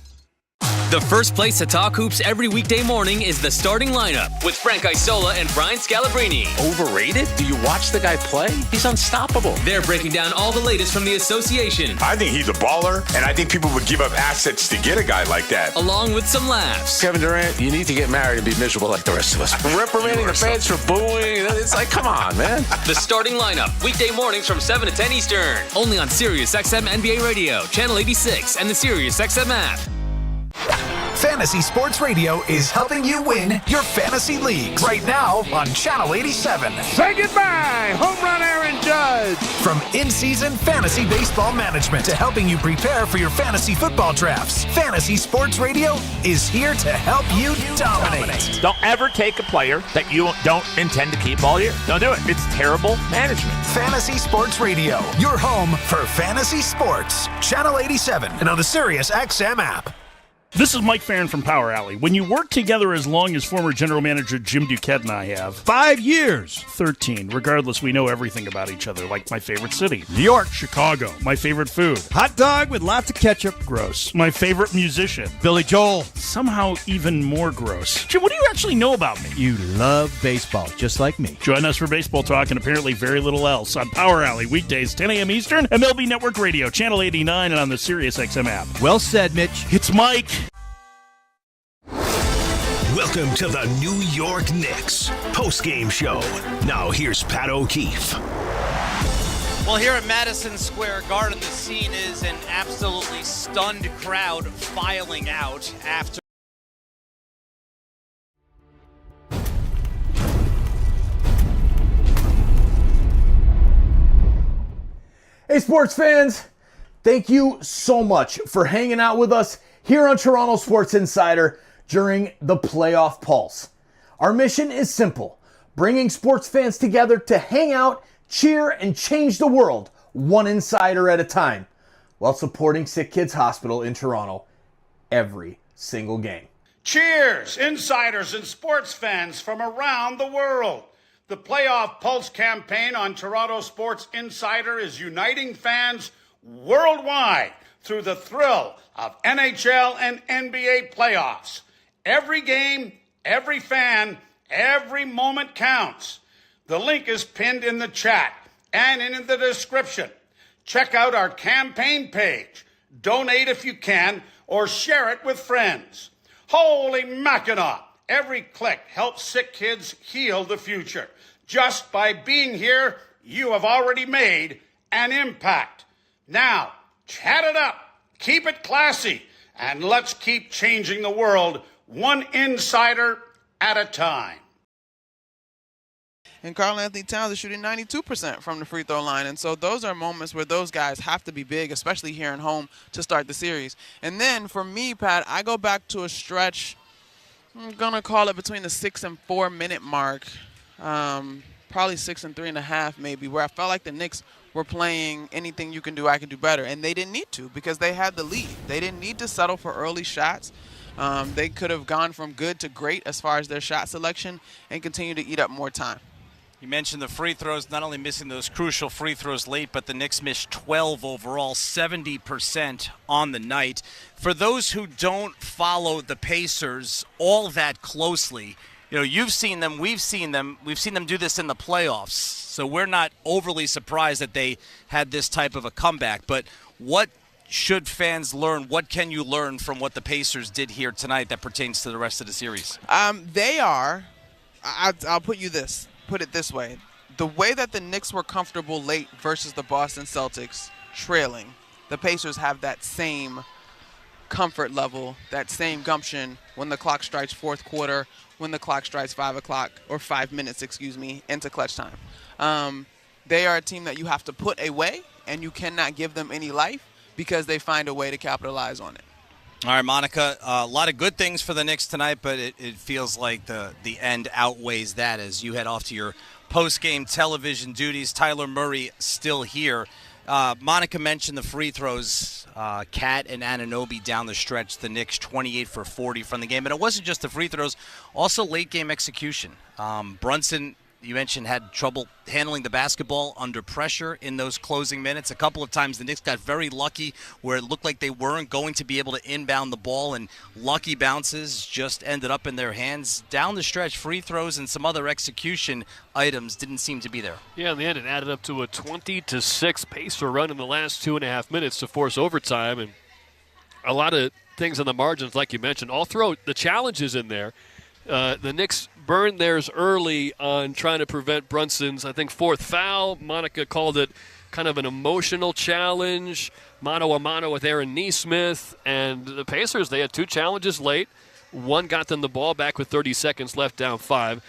The first place to talk hoops every weekday morning is the starting lineup with Frank Isola and Brian Scalabrine. Overrated? Do you watch the guy play? He's unstoppable. They're breaking down all the latest from the association. I think he's a baller, and I think people would give up assets to get a guy like that. Along with some laughs. Kevin Durant, you need to get married and be miserable like the rest of us. Reprimanding the fans for booing. It's like, come on, man. The starting lineup, weekday mornings from 7 to 10 Eastern. Only on Sirius XM NBA Radio, Channel 86, and the Sirius XM app. Fantasy Sports Radio is helping you win your fantasy leagues right now on Channel 87. Say goodbye, home run Aaron Judge. From in-season fantasy baseball management to helping you prepare for your fantasy football drafts, Fantasy Sports Radio is here to help you dominate. Don't ever take a player that you don't intend to keep all year. Don't do it. It's terrible management. Fantasy Sports Radio, your home for fantasy sports. Channel 87 and on the Sirius XM app. This is Mike Farron from Power Alley. When you work together as long as former general manager Jim Duquette and I have... 5 years. 13. Regardless, we know everything about each other, like my favorite city. New York. Chicago. My favorite food. Hot dog with lots of ketchup. Gross. My favorite musician. Billy Joel. Somehow even more gross. Jim, what do you actually know about me? You love baseball, just like me. Join us for baseball talk and apparently very little else on Power Alley, weekdays, 10 a.m. Eastern, MLB Network Radio, Channel 89, and on the Sirius XM app. Well said, Mitch. It's Mike. Welcome to the New York Knicks post-game show. Now here's Pat O'Keefe. Well, here at Madison Square Garden, the scene is an absolutely stunned crowd filing out after. Hey, sports fans. Thank you so much for hanging out with us here on Toronto Sports Insider during the playoff pulse. Our mission is simple, bringing sports fans together to hang out, cheer, and change the world one insider at a time, while supporting SickKids Hospital in Toronto every single game. Cheers, insiders and sports fans from around the world. The Playoff Pulse campaign on Toronto Sports Insider is uniting fans worldwide through the thrill of NHL and NBA playoffs. Every game, every fan, every moment counts. The link is pinned in the chat and in the description. Check out our campaign page. Donate if you can, or share it with friends. Holy Mackinac! Every click helps SickKids heal the future. Just by being here, you have already made an impact. Now, chat it up, keep it classy, and let's keep changing the world one insider at a time. And Karl Anthony Towns is shooting 92% from the free throw line. And so those are moments where those guys have to be big, especially here at home, to start the series. And then for me, Pat, I go back to a stretch, I'm going to call it between the 6 and 4 minute mark, probably 6 and 3.5 maybe, where I felt like the Knicks were playing anything you can do, I can do better. And they didn't need to because they had the lead. They didn't need to settle for early shots. They could have gone from good to great as far as their shot selection and continue to eat up more time. You mentioned the free throws, not only missing those crucial free throws late, but the Knicks missed 12 overall, 70% on the night. For those who don't follow the Pacers all that closely, you know, you've seen them, we've seen them do this in the playoffs. So we're not overly surprised that they had this type of a comeback. But what should fans learn? What can you learn from what the Pacers did here tonight that pertains to the rest of the series? I'll put it this way. The way that the Knicks were comfortable late versus the Boston Celtics trailing, the Pacers have that same comfort level, that same gumption when the clock strikes fourth quarter, when the clock strikes 5 o'clock, or 5 minutes, into clutch time. They are a team that you have to put away, and you cannot give them any life because they find a way to capitalize on it. All right, Monica, a lot of good things for the Knicks tonight, but it feels like the end outweighs that as you head off to your post-game television duties. Tyler Murray still here. Monica mentioned the free throws. Cat and Anunoby down the stretch. The Knicks 28 for 40 from the game. And it wasn't just the free throws, also late-game execution. Brunson, you mentioned, had trouble handling the basketball under pressure in those closing minutes. A couple of times the Knicks got very lucky where it looked like they weren't going to be able to inbound the ball, and lucky bounces just ended up in their hands. Down the stretch, free throws and some other execution items didn't seem to be there. Yeah, in the end, it added up to a 20-6 Pacer run in the last 2.5 minutes to force overtime, and a lot of things on the margins, like you mentioned. I'll throw the challenges in there. The Knicks burned theirs early on trying to prevent Brunson's, I think, fourth foul. Monica called it kind of an emotional challenge, mano-a-mano with Aaron Nesmith. And the Pacers, they had 2 challenges late. One got them the ball back with 30 seconds left, down 5.